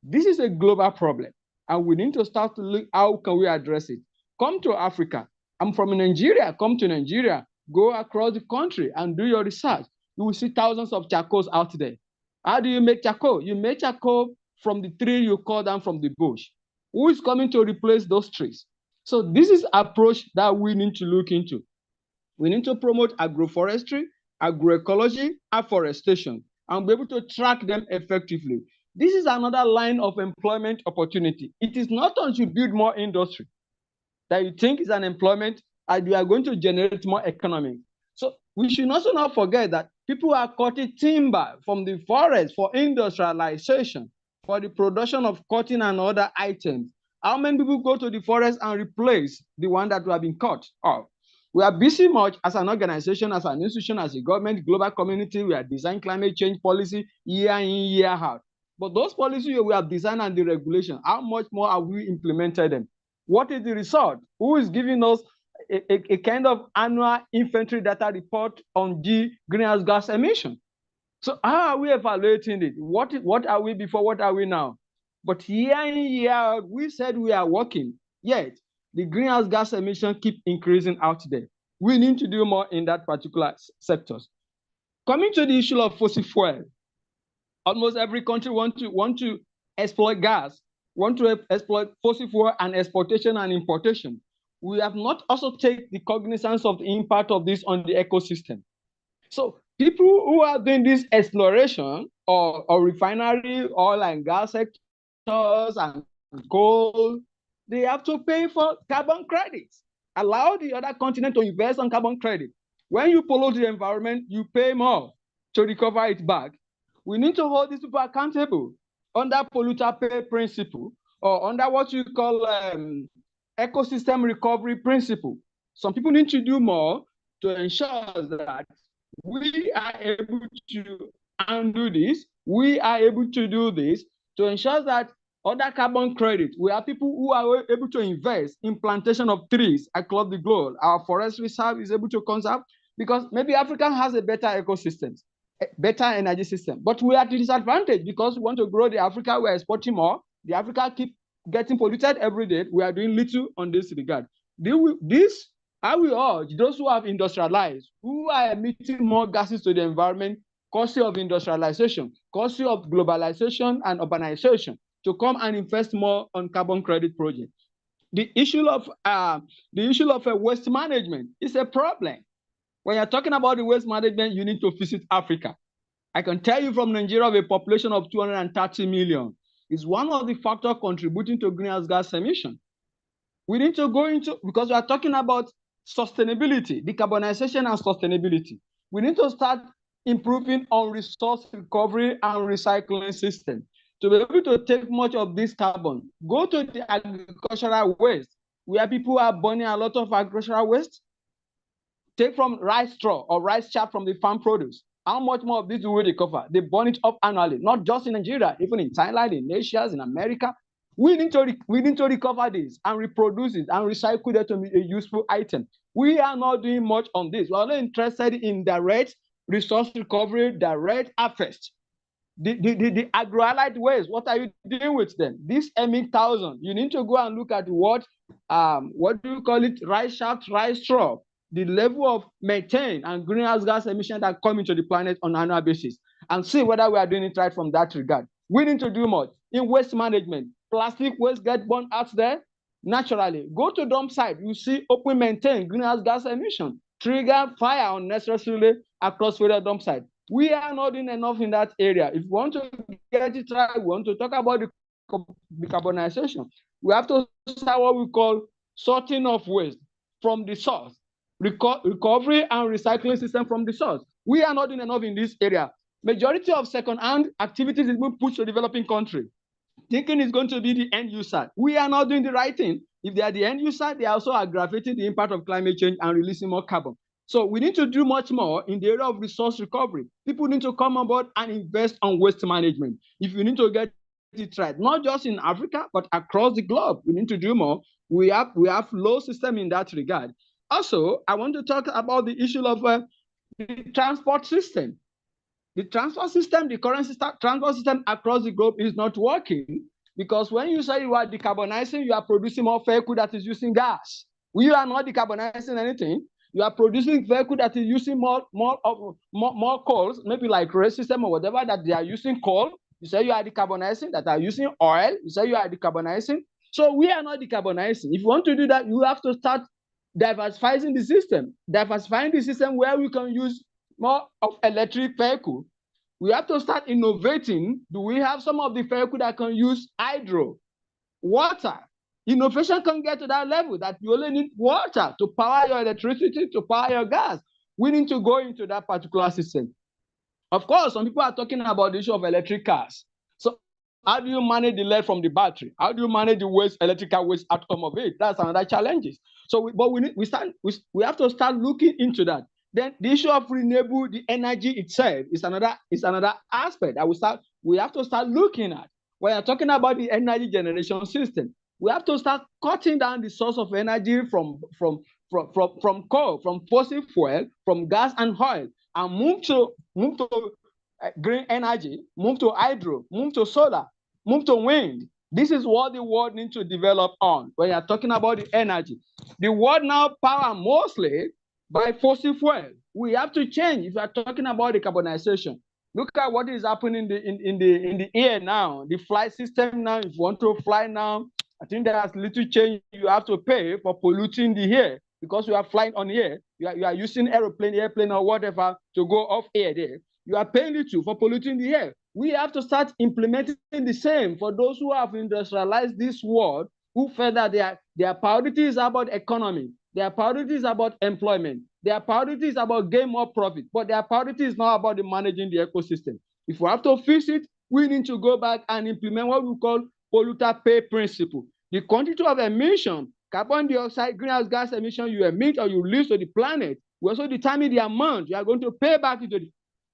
This is a global problem, and we need to start to look how can we address it. Come to Africa. I'm from Nigeria. Come to Nigeria. Go across the country and do your research. You will see thousands of charcoals out there. How do you make charcoal? You make charcoal from the tree you cut down from the bush. Who is coming to replace those trees? So this is approach that we need to look into. We need to promote agroforestry, agroecology, afforestation, and be able to track them effectively. This is another line of employment opportunity. It is not until you build more industry that you think is an employment and you are going to generate more economy. So we should also not forget that people are cutting timber from the forest for industrialization, for the production of cotton and other items. How many people go to the forest and replace the one that have been cut off? We are busy much as an organization, as an institution, as a government, global community. We are designing climate change policy year in, year out. But those policies we have designed and the regulation, how much more have we implemented them? What is the result? Who is giving us a kind of annual inventory data report on greenhouse gas emission? So how are we evaluating it? What are we before? What are we now? But year in, year out, we said we are working, yet the greenhouse gas emission keep increasing out there. We need to do more in that particular sectors. Coming to the issue of fossil fuel, almost every country want to exploit gas, want to exploit fossil fuel and exportation and importation. We have not also taken the cognizance of the impact of this on the ecosystem. So people who are doing this exploration or refinery, oil and gas sectors and coal, they have to pay for carbon credits. Allow the other continent to invest on carbon credit. When you pollute the environment, you pay more to recover it back. We need to hold these people accountable under polluter pay principle or under what you call ecosystem recovery principle. Some people need to do more to ensure that we are able to undo this. We are able to do this to ensure that other carbon credits, we have people who are able to invest in plantation of trees across the globe. Our forest reserve is able to conserve because maybe Africa has a better ecosystem, a better energy system, but we are at a disadvantage because we want to grow the Africa, we're exporting more. The Africa keep getting polluted every day. We are doing little on this regard. This, I will urge those who have industrialized, who are emitting more gases to the environment, courtesy of industrialization, courtesy of globalization and urbanization, to come and invest more on carbon credit projects. The issue of waste management is a problem. When you're talking about the waste management, you need to visit Africa. I can tell you from Nigeria, with a population of 230 million, is one of the factors contributing to greenhouse gas emission. We need to go into, because we are talking about sustainability, decarbonization and sustainability. We need to start improving on resource recovery and recycling system to be able to take much of this carbon. Go to the agricultural waste, where people are burning a lot of agricultural waste. Take from rice straw or rice chaff from the farm produce. How much more of this do we recover? They burn it up annually, not just in Nigeria, even in Thailand, in Asia, in America. We need to recover this and reproduce it and recycle it to be a useful item. We are not doing much on this. We are not interested in direct resource recovery, direct harvest. The agro-allied waste, what are you doing with them? This M1000, you need to go and look at what do you call it? Rice shaft, rice straw. The level of methane and greenhouse gas emission that come into the planet on an annual basis, and see whether we are doing it right from that regard. We need to do more in waste management. Plastic waste get burned out there naturally. Go to dump site, you see open methane, greenhouse gas emission, trigger fire unnecessarily across further dump site. We are not doing enough in that area. If we want to get it right, we want to talk about the decarbonization. We have to start what we call sorting of waste from the source, recovery and recycling system from the source. We are not doing enough in this area. Majority of second-hand activities is being pushed to developing countries, thinking it's going to be the end user. We are not doing the right thing. If they are the end user, they are also aggravating the impact of climate change and releasing more carbon. So we need to do much more in the area of resource recovery. People need to come on board and invest on waste management. If you need to get it right, not just in Africa, but across the globe, we need to do more. We have low system in that regard. Also, I want to talk about the issue of the transport system. The transport system, the current transport system across the globe is not working, because when you say you are decarbonizing, you are producing more vehicle that is using gas. We are not decarbonizing anything. You are producing vehicle that is using more coals, maybe like rail system or whatever, that they are using coal. You say you are decarbonizing, that are using oil. You say you are decarbonizing. So we are not decarbonizing. If you want to do that, you have to start diversifying the system. Diversifying the system where we can use more of electric vehicle. We have to start innovating. Do we have some of the vehicle that can use hydro, water? Innovation can get to that level that you only need water to power your electricity, to power your gas. We need to go into that particular system. Of course, some people are talking about the issue of electric cars. So how do you manage the lead from the battery? How do you manage the waste, electrical waste outcome of it? That's another challenge. So we have to start looking into that. Then the issue of renewable, the energy itself is another aspect that we have to start looking at. When you're talking about the energy generation system, we have to start cutting down the source of energy from coal, from fossil fuel, from gas and oil, and move to green energy, move to hydro, move to solar, move to wind. This is what the world needs to develop on. When you're talking about the energy, the world now power mostly by fossil fuel. We have to change if you are talking about decarbonization. Look at what is happening in the air now. The flight system now, if you want to fly now, I think there's little change you have to pay for polluting the air, because you are flying on air. You are using airplane or whatever to go off air there. You are paying little for polluting the air. We have to start implementing the same for those who have industrialized this world, who feel that their priority is about economy. Their priority is about employment. Their priority is about gain more profit, but their priority is not about managing the ecosystem. If we have to fix it, we need to go back and implement what we call polluter pay principle. The quantity of emission, carbon dioxide, greenhouse gas emission you emit or you release to the planet, we also determine the amount you are going to pay back into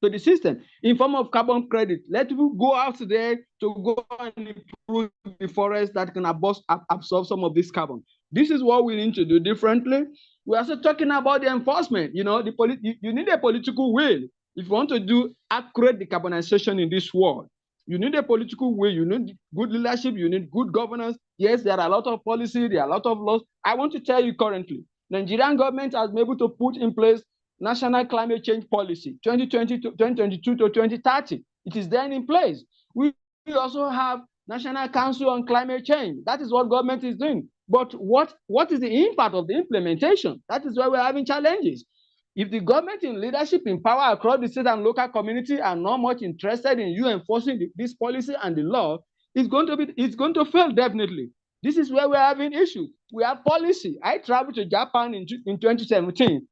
the system in form of carbon credit. Let people go out there to go and improve the forest that can absorb some of this carbon. This is what we need to do differently. We're also talking about the enforcement. You know, you need a political will if you want to do accurate decarbonization in this world. You need a political will, you need good leadership, you need good governance. Yes, there are a lot of policy, there are a lot of laws. I want to tell you currently, Nigerian government has been able to put in place National Climate Change Policy, 2022 to 2030. It is then in place. We also have National Council on Climate Change. That is what government is doing. But what is the impact of the implementation? That is why we're having challenges. If the government in leadership in power across the state and local community are not much interested in you enforcing this policy and the law, it's going to fail definitely. This is where we're having issues. We have policy. I traveled to Japan in 2017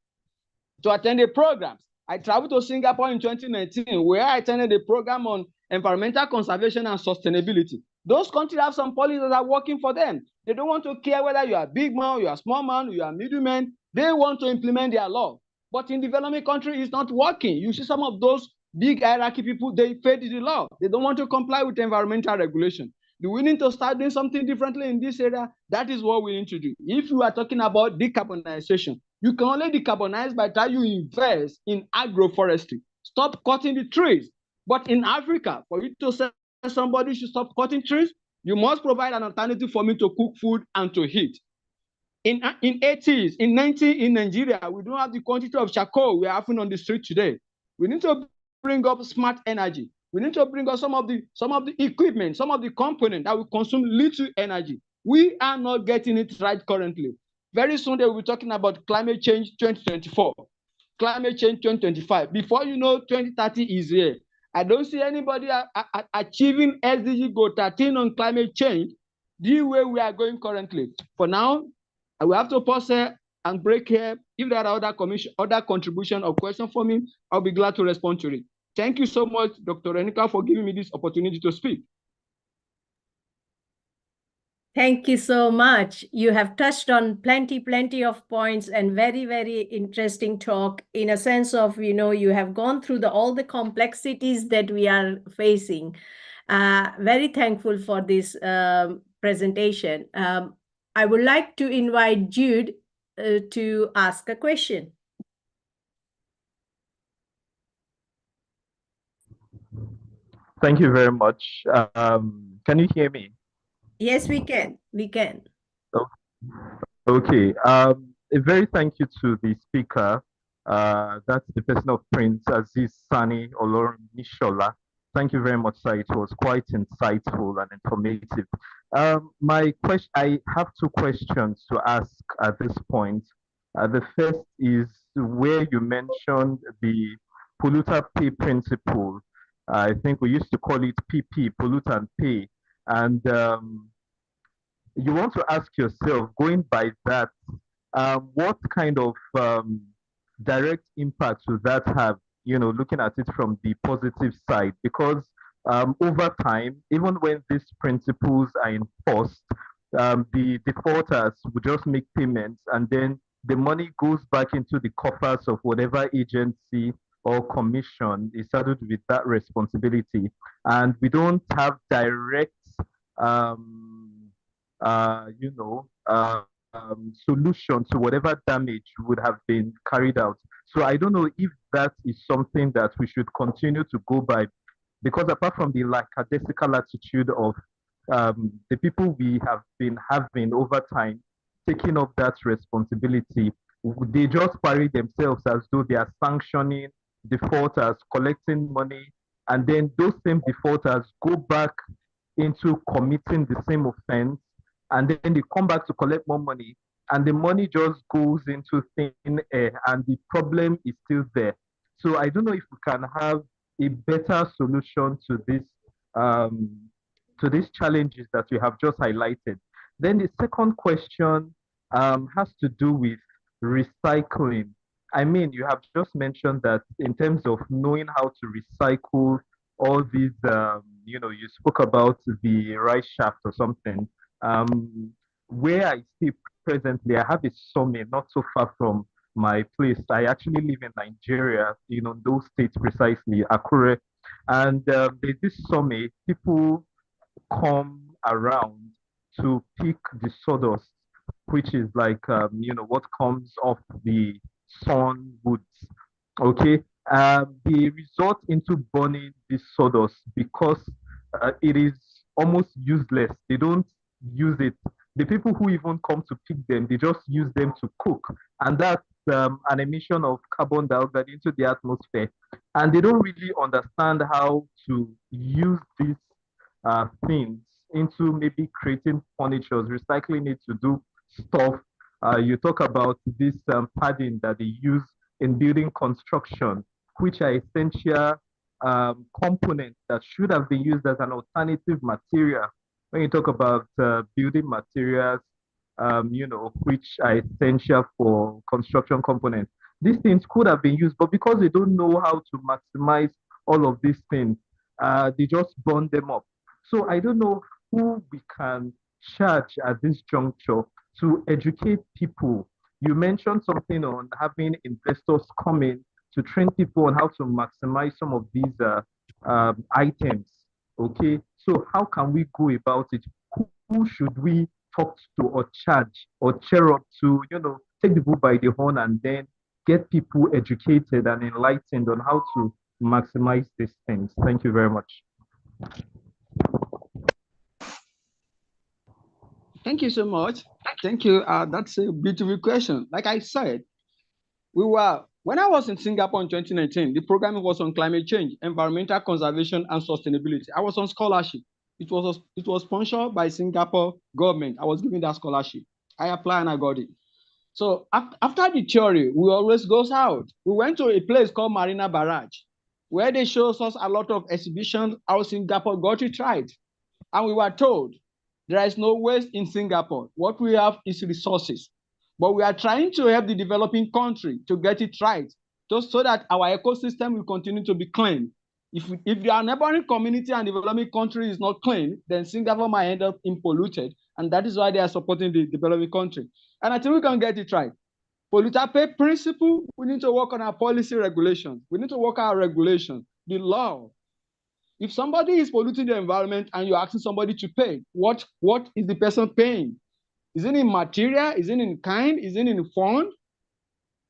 to attend a program. I traveled to Singapore in 2019, where I attended a program on environmental conservation and sustainability. Those countries have some policies that are working for them. They don't want to care whether you are a big man, you are a small man, you are a middleman. They want to implement their law. But in developing countries, it's not working. You see some of those big hierarchy people, they fail the law. They don't want to comply with environmental regulation. Do we need to start doing something differently in this area? That is what we need to do. If you are talking about decarbonization, you can only decarbonize by the time you invest in agroforestry. Stop cutting the trees. But in Africa, for you to say somebody should stop cutting trees, you must provide an alternative for me to cook food and to heat. In 80s, in 90s, in Nigeria, we don't have the quantity of charcoal we are having on the street today. We need to bring up smart energy. We need to bring up some of the equipment, some of the components that will consume little energy. We are not getting it right currently. Very soon they will be talking about climate change 2024, climate change 2025. Before you know, 2030 is here. I don't see anybody achieving SDG goal 13 on climate change the way we are going currently. For now, I will have to pause here and break here. If there are other contribution or question for me, I'll be glad to respond to it. Thank you so much, Dr. Renuka, for giving me this opportunity to speak. Thank you so much. You have touched on plenty of points and very interesting talk in a sense of, you have gone through all the complexities that we are facing. Very thankful for this presentation. I would like to invite Jude to ask a question. Thank you very much. Can you hear me? Yes, we can. We can. Okay. A very thank you to the speaker. That's the person of Prince Aziz Sani Olorunishola. Thank you very much, sir. It was quite insightful and informative. I have two questions to ask at this point. The first is where you mentioned the polluter pay principle. I think we used to call it PP, pollutant pay. And you want to ask yourself, going by that, what kind of direct impact will that have, looking at it from the positive side? Because over time, even when these principles are enforced, the defaulters will just make payments and then the money goes back into the coffers of whatever agency or commission is saddled with that responsibility. And we don't have direct solution to whatever damage would have been carried out. So I don't know if that is something that we should continue to go by, because apart from the lackadaisical attitude of the people we have been having over time, taking up that responsibility, they just parry themselves as though they are sanctioning defaulters, collecting money, and then those same defaulters go back into committing the same offense, and then they come back to collect more money, and the money just goes into thin air, and the problem is still there. So I don't know if we can have a better solution to these challenges that we have just highlighted. Then the second question has to do with recycling. I mean, you have just mentioned that in terms of knowing how to recycle all these, you spoke about the rice shaft or something. Where I see presently, I have a summit not so far from my place. I actually live in Nigeria, those states precisely, Akure. And there's this summit, people come around to pick the sawdust, which is like, what comes off the sun woods. Okay. They resort into burning this sawdust because it is almost useless. They don't use it. The people who even come to pick them, they just use them to cook. And that's an emission of carbon dioxide into the atmosphere. And they don't really understand how to use these things into maybe creating furniture, recycling it to do stuff. You talk about this padding that they use in building construction, which are essential components that should have been used as an alternative material. When you talk about building materials, which are essential for construction components, these things could have been used, but because they don't know how to maximize all of these things, they just burn them up. So I don't know who we can charge at this juncture to educate people. You mentioned something on having investors come in to train people on how to maximize some of these items. Okay, so how can we go about it? Who should we talk to or charge or cheer up to, take the bull by the horn and then get people educated and enlightened on how to maximize these things? Thank you very much. Thank you so much. Thank you. That's a beautiful question. Like I said, when I was in Singapore in 2019, the program was on climate change, environmental conservation, and sustainability. I was on scholarship. It was sponsored by Singapore government. I was given that scholarship. I applied and I got it. So after the theory, we always goes out. We went to a place called Marina Barrage. where they show us a lot of exhibitions how Singapore got it right. And we were told there is no waste in Singapore. What we have is resources. But we are trying to help the developing country to get it right, just so that our ecosystem will continue to be clean. If the neighboring community and developing country is not clean, then Singapore might end up in polluted. And that is why they are supporting the developing country. And I think we can get it right. Polluter pay principle, we need to work on our policy regulations. We need to work on our regulations, the law. If somebody is polluting the environment and you're asking somebody to pay, what is the person paying? Is it in material? Is it in kind? Is it in fund?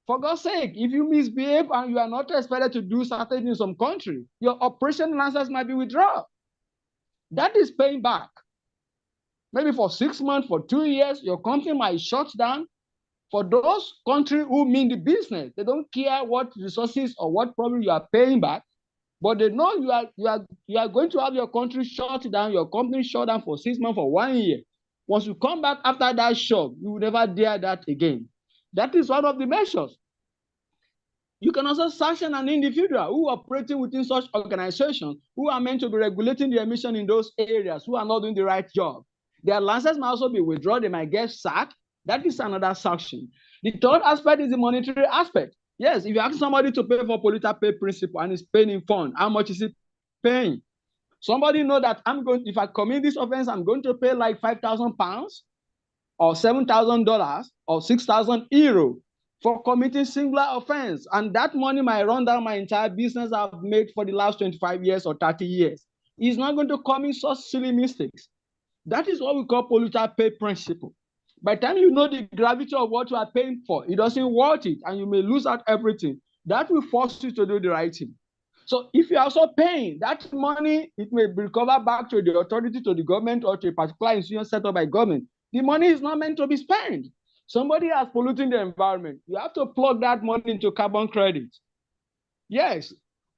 For God's sake, if you misbehave and you are not expected to do something in some country, your operation license might be withdrawn. That is paying back. Maybe for 6 months, for 2 years, your company might shut down. For those countries who mean the business, they don't care what resources or what problem you are paying back, but they know you are going to have your country shut down, your company shut down for 6 months, for 1 year. Once you come back after that shock, you will never dare that again. That is one of the measures. You can also sanction an individual who operating within such organizations who are meant to be regulating the emission in those areas, who are not doing the right job. Their license might also be withdrawn, they might get sacked. That is another sanction. The third aspect is the monetary aspect. Yes, if you ask somebody to pay for polluter pay principle and is paying in fund, how much is he paying? Somebody know that if I commit this offense, I'm going to pay like £5,000 or $7,000 or 6,000 euro for committing singular offense. And that money might run down my entire business I've made for the last 25 years or 30 years. He's not going to commit such silly mistakes. That is what we call polluter pay principle. By the time you know the gravity of what you are paying for, it doesn't worth it, and you may lose out everything. That will force you to do the right thing. So if you're also paying, that money, it may be recovered back to the authority, to the government, or to a particular institution set up by government. The money is not meant to be spent. Somebody has polluting the environment. You have to plug that money into carbon credit. Yes,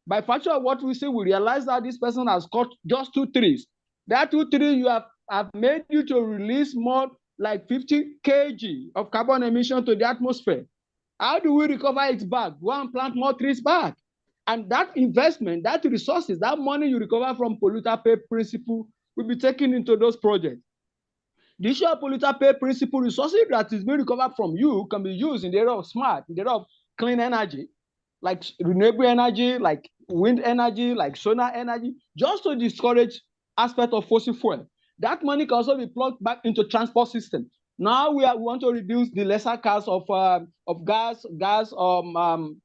by virtue of what we see, we realize that this person has cut just 2 trees. That 2 trees you have made you to release more like 50 kg of carbon emission to the atmosphere. How do we recover it back? Go and plant more trees back. And that investment, that resources, that money you recover from polluter pay principle will be taken into those projects. The issue of polluter pay principle resources that is being recovered from you can be used in the area of smart, in the area of clean energy, like renewable energy, like wind energy, like solar energy, just to discourage aspect of fossil fuel. That money can also be plugged back into transport system. Now we want to reduce the lesser cost of gas,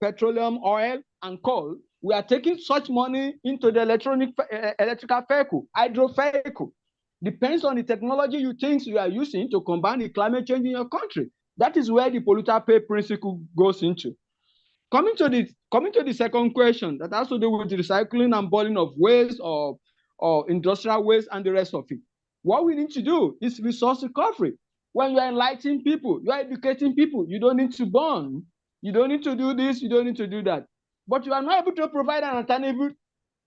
petroleum, oil, and coal. We are taking such money into the electrical vehicle, hydro vehicle. Depends on the technology you think you are using to combat the climate change in your country. That is where the polluter pay principle goes into. Coming to the second question that has to do with the recycling and burning of waste or industrial waste and the rest of it. What we need to do is resource recovery. When you are enlightening people, you are educating people, you don't need to burn, you don't need to do this, you don't need to do that. But you are not able to provide an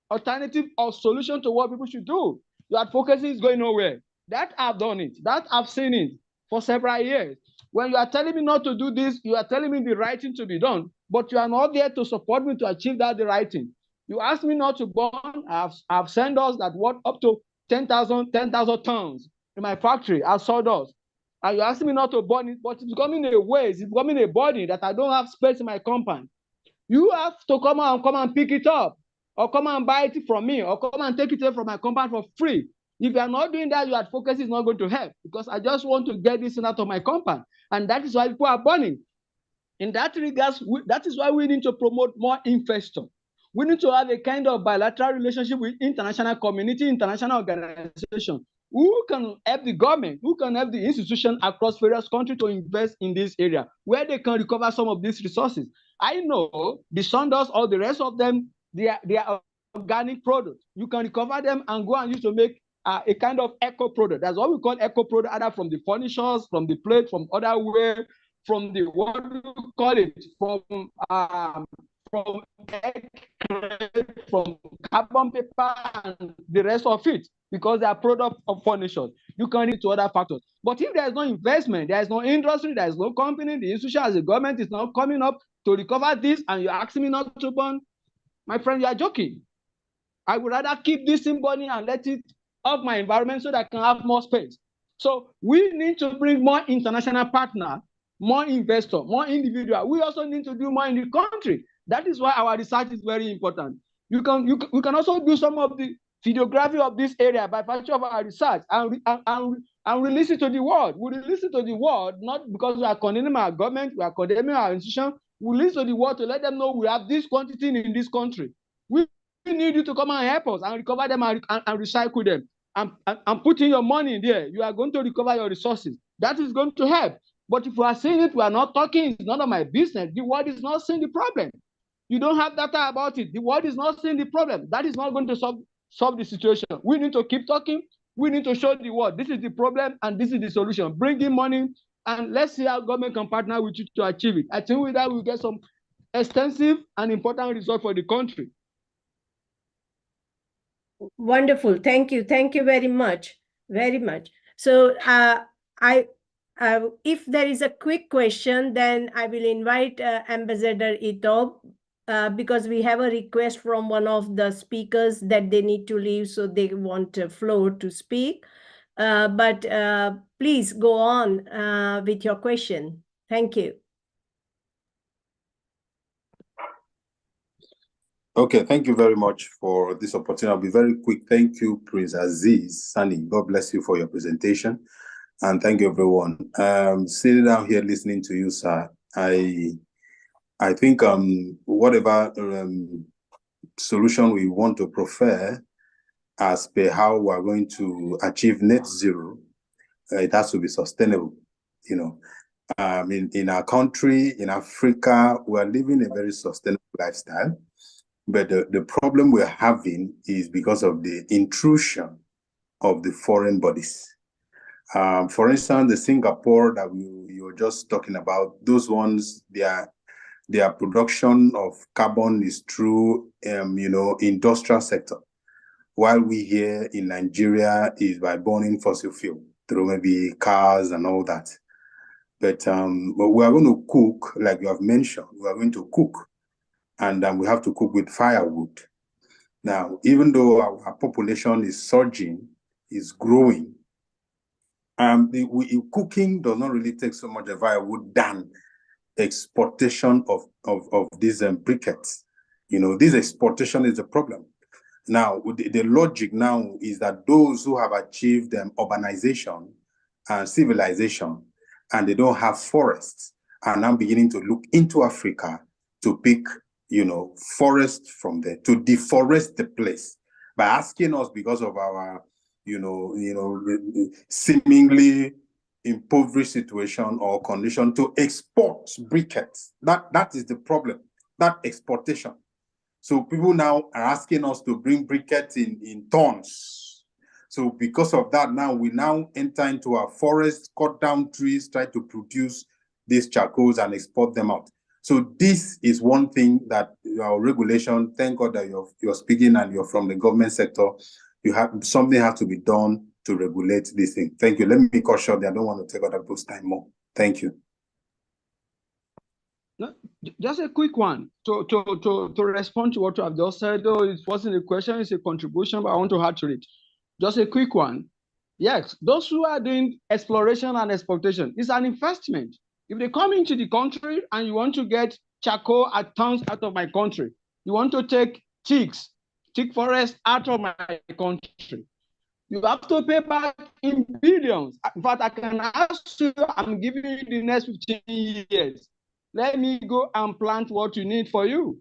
alternative or solution to what people should do. Your advocacy is going nowhere. That I've done it, that I've seen it for several years. When you are telling me not to do this, you are telling me the right thing to be done, but you are not there to support me to achieve that the right thing. You ask me not to burn, I've sent us that what up to 10,000 tons in my factory as sawdust. And you're asking me not to burn it, but it's becoming a waste, it's becoming a burden that I don't have space in my compound. You have to come and pick it up, or come and buy it from me, or come and take it away from my compound for free. If you are not doing that, your advocacy is not going to help, because I just want to get this out of my compound. And that is why people are burning. In that regards, that is why we need to promote more investors. We need to have a kind of bilateral relationship with international community, international organizations, who can help the government, who can help the institution across various countries to invest in this area, where they can recover some of these resources. I know the sawdust or the rest of them, they are organic products. You can recover them and go and use to make a kind of eco product. That's what we call eco product, either from the furnitures, from the plate, from other way, from the, what do you call it, from egg, from carbon paper and the rest of it, because they are product of furniture. You can read to other factors. But if there is no investment, there is no industry, there is no company, the institution as a government is not coming up to recover this, and you're asking me not to burn, My friend, you are joking. I would rather keep this in money and let it off my environment so that I can have more space. So we need to bring more international partners, more investors, more individuals. We also need to do more in the country. That is why our research is very important. We can also do some of the videography of this area by virtue of our research and release it to the world. We release it to the world, not because we are condemning our government, we are condemning our institution. We release to the world to let them know we have this quantity in this country. We need you to come and help us and recover them and recycle them and put in your money in there. You are going to recover your resources. That is going to help. But if we are saying it, we are not talking, it's none of my business. The world is not seeing the problem. You don't have data about it. The world is not seeing the problem. That is not going to solve the situation. We need to keep talking. We need to show the world this is the problem and this is the solution. Bring in money and let's see how government can partner with you to achieve it. I think with that, we'll get some extensive and important results for the country. Wonderful. Thank you. Thank you very much. Very much. So if there is a quick question, then I will invite Ambassador Itob because we have a request from one of the speakers that they need to leave, so they want a floor to speak. But please go on with your question. Thank you. Okay, thank you very much for this opportunity. I'll be very quick. Thank you, Prince Aziz Sani. God bless you for your presentation. And thank you, everyone. Sitting down here listening to you, sir, I think whatever solution we want to prefer as per how we are going to achieve net zero, it has to be sustainable. You know, in our country, in Africa, we are living a very sustainable lifestyle. But the problem we're having is because of the intrusion of the foreign bodies. For instance, the Singapore that you were just talking about, those ones, their production of carbon is through, industrial sector. While we here in Nigeria is by burning fossil fuel through maybe cars and all that. But we are going to cook, like you have mentioned, we are going to cook. And we have to cook with firewood. Now, even though our population is surging, is growing, cooking does not really take so much of firewood than exportation of these briquettes. You know, this exportation is a problem. Now, the logic now is that those who have achieved urbanization and civilization, and they don't have forests, are now beginning to look into Africa to pick forest from there, to deforest the place by asking us, because of our, seemingly impoverished situation or condition, to export briquettes. That is the problem, that exportation. So people now are asking us to bring briquettes in tons. So because of that, now we now enter into our forests, cut down trees, try to produce these charcoals and export them out. So this is one thing that our regulation, thank God that you're speaking and you're from the government sector, something has to be done to regulate this thing. Thank you. Let me cut short. I don't want to take other people's time more. Thank you. No, just a quick one to respond to what you have just said. Though it wasn't a question, it's a contribution, but I want to add to it. Just a quick one. Yes, those who are doing exploration and exploitation, it's an investment. If they come into the country and you want to get charcoal at tons out of my country, you want to take teak forest out of my country, you have to pay back in billions. In fact, I can ask you, I'm giving you the next 15 years. Let me go and plant what you need for you.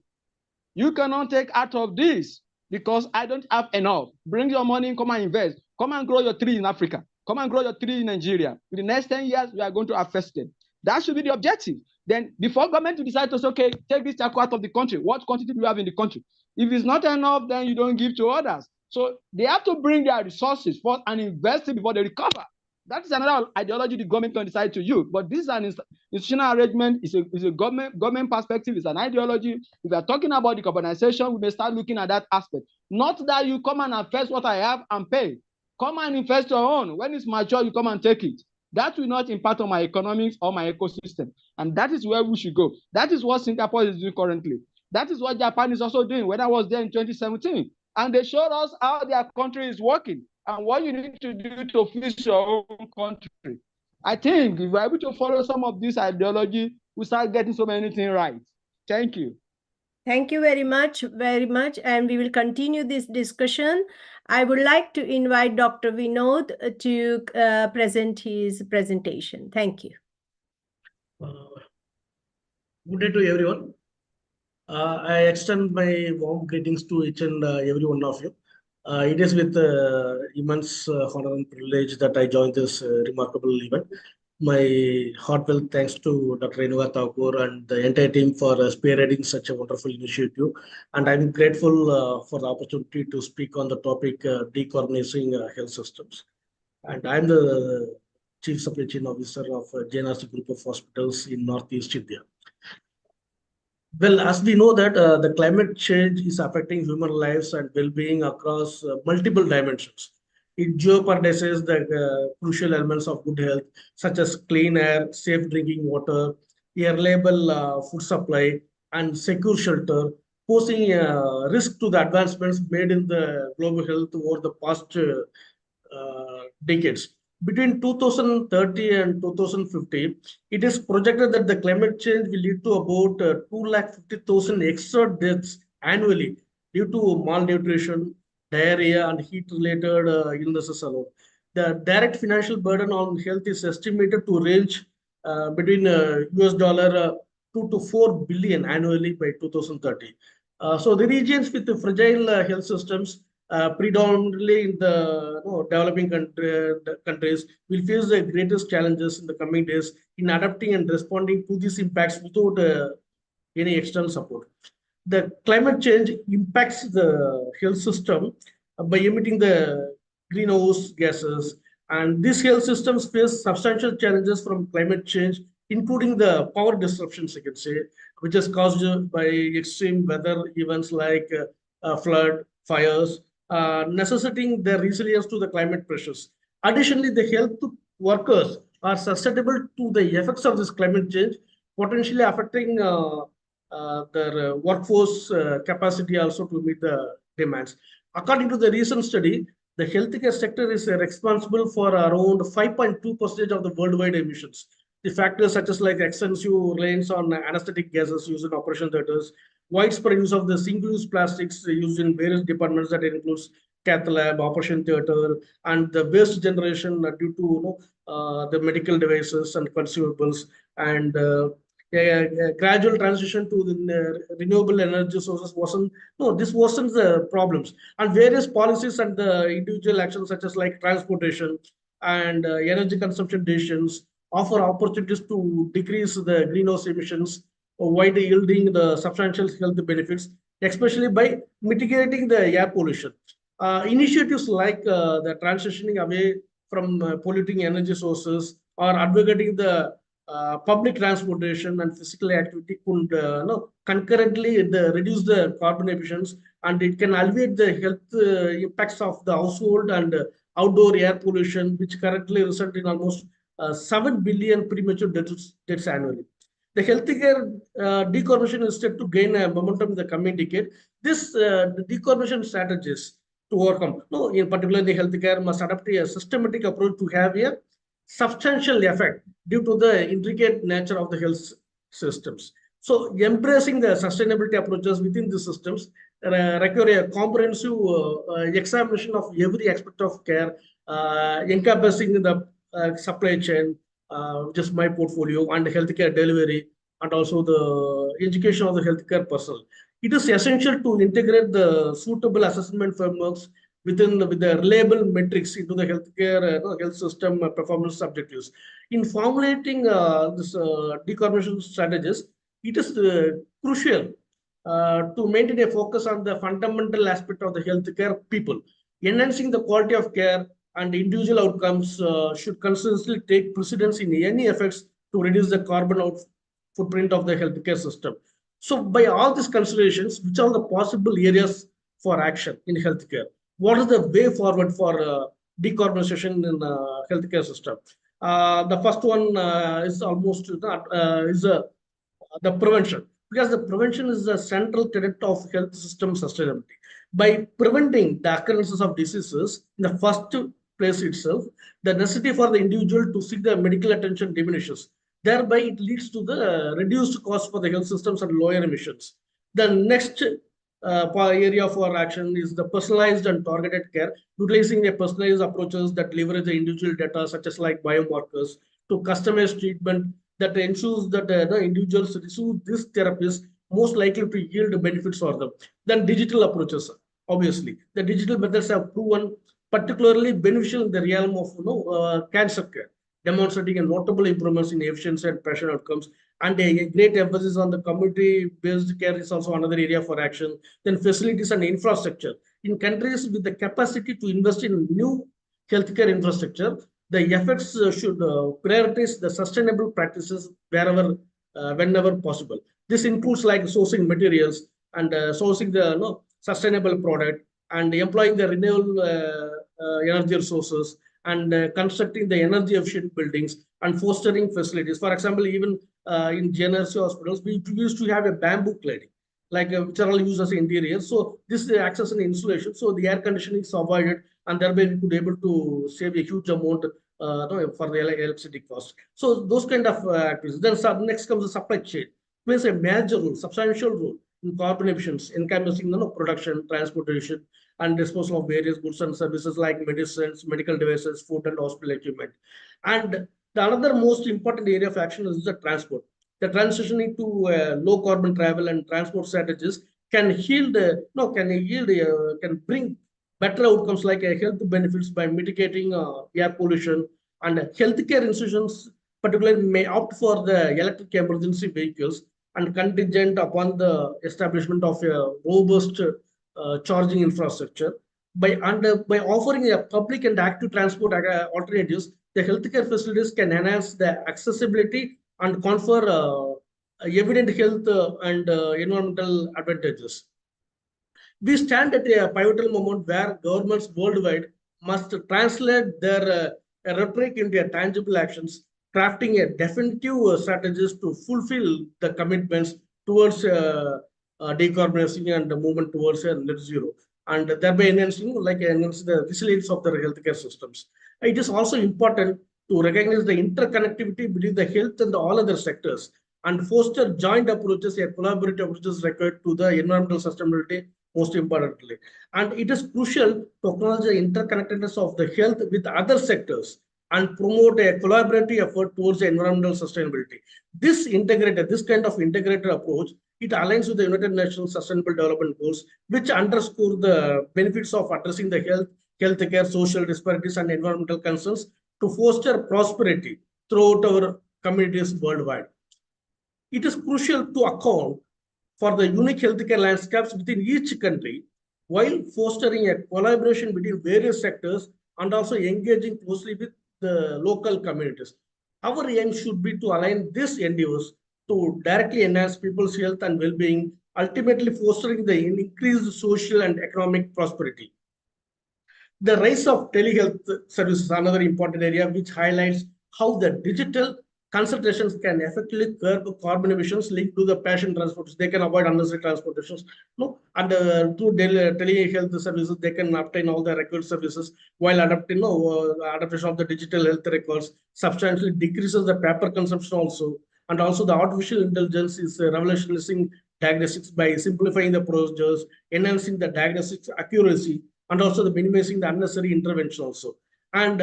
You cannot take out of this because I don't have enough. Bring your money, come and invest. Come and grow your tree in Africa. Come and grow your tree in Nigeria. In the next 10 years, we are going to harvest them. That should be the objective. Then before government to decide to say, okay, take this charcoal out of the country, what quantity do you have in the country? If it's not enough, then you don't give to others. So they have to bring their resources first and invest it before they recover. That is another ideology the government can decide to use. But this is an institutional arrangement. It's a government perspective. It's an ideology. If we are talking about decarbonization, we may start looking at that aspect. Not that you come and invest what I have and pay. Come and invest your own. When it's mature, you come and take it. That will not impact on my economics or my ecosystem. And that is where we should go. That is what Singapore is doing currently. That is what Japan is also doing. When I was there in 2017, and they showed us how their country is working and what you need to do to fix your own country. I think if we're able to follow some of this ideology, we start getting so many things right. Thank you. Thank you very much, and we will continue this discussion. I would like to invite Dr. Vinod to present his presentation. Thank you. Good day to everyone. I extend my warm greetings to each and every one of you. It is with immense honor and privilege that I join this remarkable event. My heartfelt thanks to Dr. Renuka Thakur and the entire team for spearheading such a wonderful initiative. And I'm grateful for the opportunity to speak on the topic decarbonizing health systems. And I'm the Chief Supply Chain Officer of JNRC Group of Hospitals in Northeast India. Well, as we know that the climate change is affecting human lives and well-being across multiple dimensions. It jeopardizes the crucial elements of good health, such as clean air, safe drinking water, a reliable food supply, and secure shelter, posing a risk to the advancements made in the global health over the past decades. Between 2030 and 2050, it is projected that the climate change will lead to about 250,000 extra deaths annually due to malnutrition, diarrhea, and heat-related illnesses alone. The direct financial burden on health is estimated to range between US dollar 2 to 4 billion annually by 2030. So the regions with the fragile health systems, predominantly in the developing countries, will face the greatest challenges in the coming days in adapting and responding to these impacts without any external support. The climate change impacts the health system by emitting the greenhouse gases, and these health systems face substantial challenges from climate change, including the power disruptions, I can say, which is caused by extreme weather events like flood, fires, necessitating their resilience to the climate pressures. Additionally, the health workers are susceptible to the effects of this climate change, potentially affecting their workforce capacity also to meet the demands. According to the recent study, the healthcare sector is responsible for around 5.2% of the worldwide emissions. The factors such as like extensive reliance on anesthetic gases used in operation theaters, widespread use of the single-use plastics used in various departments that includes cath lab, operation theater, and the waste generation due to the medical devices and consumables, and a gradual transition to the renewable energy sources this wasn't the problems, and various policies and the individual actions such as like transportation and energy consumption decisions offer opportunities to decrease the greenhouse emissions while yielding the substantial health benefits, especially by mitigating the air pollution. Initiatives like the transitioning away from polluting energy sources or advocating the public transportation and physical activity could concurrently reduce the carbon emissions, and it can alleviate the health impacts of the household and outdoor air pollution, which currently result in almost 7 billion premature deaths annually. The healthcare decarbonization is set to gain a momentum in the coming decade. This decarbonization strategies to overcome, in particular, the healthcare must adopt a systematic approach to have a substantial effect due to the intricate nature of the health systems. So embracing the sustainability approaches within the systems require a comprehensive examination of every aspect of care, encompassing the supply chain, which is my portfolio, and healthcare delivery, and also the education of the healthcare personnel. It is essential to integrate the suitable assessment frameworks with the reliable metrics into the healthcare health system performance objectives. In formulating this decarbonization strategies, it is crucial to maintain a focus on the fundamental aspect of the healthcare people. Enhancing the quality of care and individual outcomes should consistently take precedence in any efforts to reduce the carbon footprint of the healthcare system. So by all these considerations, which are the possible areas for action in healthcare? What is the way forward for decarbonization in the healthcare system? The first one is almost the prevention. because the prevention is the central tenet of health system sustainability. By preventing the occurrences of diseases in the first place itself, the necessity for the individual to seek the medical attention diminishes. Thereby, it leads to the reduced cost for the health systems and lower emissions. The next area for action is the personalized and targeted care, utilizing the personalized approaches that leverage the individual data, such as like biomarkers, to customize treatment that ensures that the individuals receive these therapies most likely to yield benefits for them. Then digital approaches, obviously. The digital methods have proven particularly beneficial in the realm of cancer care, demonstrating a notable improvements in efficiency and patient outcomes. And a great emphasis on the community-based care is also another area for action. Then facilities and infrastructure. In countries with the capacity to invest in new healthcare infrastructure, the efforts should prioritize the sustainable practices whenever possible. This includes like sourcing materials and sourcing the sustainable product and employing the renewable energy resources and constructing the energy efficient buildings and fostering facilities. For example, even in GNRC hospitals, we used to have a bamboo cladding, like which are all used as interiors. So this acts as an insulation. So the air conditioning is avoided, and thereby we could be able to save a huge amount for the electricity cost. So those kind of activities. Then next comes the supply chain. Plays a major role, substantial role in carbon emissions, encompassing production, transportation, and disposal of various goods and services like medicines, medical devices, food, and hospital equipment. And the another most important area of action is the transport. The transitioning to low carbon travel and transport strategies can can bring better outcomes like health benefits by mitigating air pollution, and healthcare institutions particularly may opt for the electric emergency vehicles and contingent upon the establishment of a robust charging infrastructure. By offering a public and active transport alternatives, the healthcare facilities can enhance the accessibility and confer evident health and environmental advantages. We stand at a pivotal moment where governments worldwide must translate their rhetoric into tangible actions, crafting a definitive strategies to fulfill the commitments towards decarbonizing and the movement towards net zero, and thereby enhance the resilience of the healthcare systems. It is also important to recognize the interconnectivity between the health and all other sectors and foster joint approaches, a collaborative approaches required to the environmental sustainability, most importantly. And it is crucial to acknowledge the interconnectedness of the health with other sectors and promote a collaborative effort towards environmental sustainability. This kind of integrated approach, it aligns with the United Nations Sustainable Development Goals, which underscore the benefits of addressing the healthcare, social disparities, and environmental concerns to foster prosperity throughout our communities worldwide. It is crucial to account for the unique healthcare landscapes within each country while fostering a collaboration between various sectors and also engaging closely with the local communities. Our aim should be to align these endeavors to directly enhance people's health and well-being, ultimately fostering the increased social and economic prosperity. The rise of telehealth services is another important area which highlights how the digital consultations can effectively curb carbon emissions linked to the patient transports. They can avoid unnecessary transportations. And through telehealth services, they can obtain all the required services while adaptation of the digital health records substantially decreases the paper consumption also. And also the artificial intelligence is revolutionizing diagnostics by simplifying the procedures, enhancing the diagnostics accuracy, and also the minimizing the unnecessary intervention also. And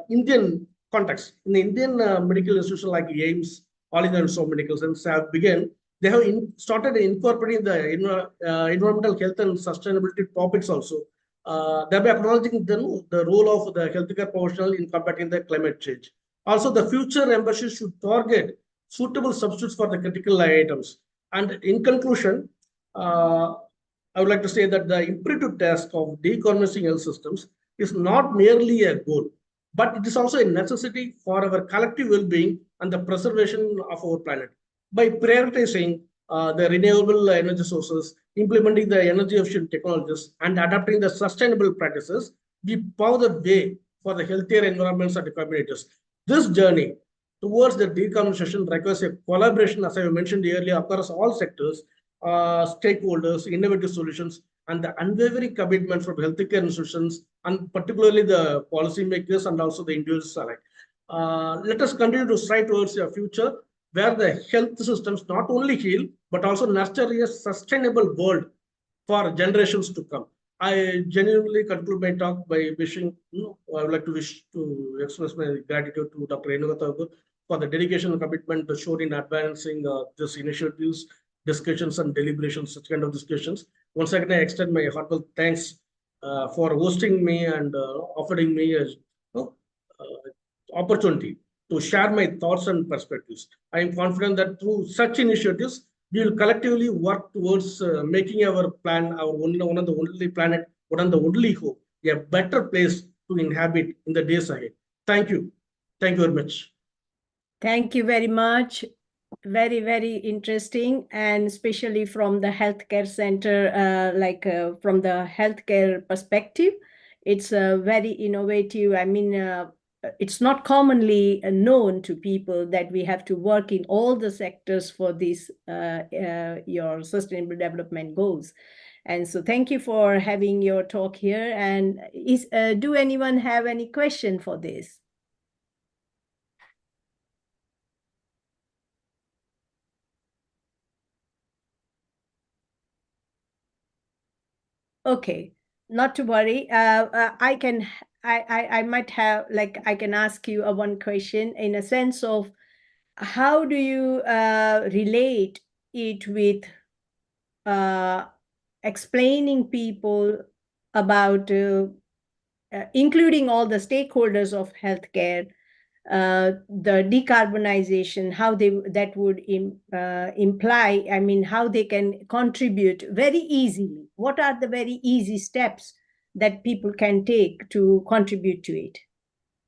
Indian context, in the Indian medical institution like AIMS, All India Institute of Medical Science they have started incorporating the environmental health and sustainability topics also, thereby acknowledging the role of the healthcare professional in combating the climate change. Also, the future embassies should target suitable substitutes for the critical items. And in conclusion, I would like to say that the imperative task of decarbonizing health systems is not merely a goal, but it is also a necessity for our collective well-being and the preservation of our planet. By prioritizing the renewable energy sources, implementing the energy efficient technologies, and adapting the sustainable practices, we pave the way for the healthier environments and communities. This journey towards the decarbonization requires a collaboration, as I mentioned earlier, across all sectors, stakeholders, innovative solutions, and the unwavering commitment from healthcare institutions, and particularly the policymakers and also the individuals alike. Let us continue to strive towards a future where the health systems not only heal, but also nurture a sustainable world for generations to come. I genuinely conclude my talk by wishing, I would like to express my gratitude to Dr. Renuka for the dedication and commitment shown in advancing this initiatives, discussions, and deliberations, such kind of discussions. Once again, I extend my heartfelt thanks for hosting me and offering me a opportunity to share my thoughts and perspectives. I am confident that through such initiatives, we will collectively work towards making our plan, one of the only planet, one of the only hope, a better place to inhabit in the days ahead. Thank you. Thank you very much. Thank you very much. Very, very interesting, and especially from the healthcare center, from the healthcare perspective, it's very innovative. I mean, it's not commonly known to people that we have to work in all the sectors for this, your sustainable development goals. And so thank you for having your talk here. And do anyone have any question for this? Okay, not to worry. I might have, I can ask you one question in a sense of how do you relate it with explaining people about, including all the stakeholders of healthcare, the decarbonization, how that would imply, I mean, how they can contribute very easily. What are the very easy steps that people can take to contribute to it?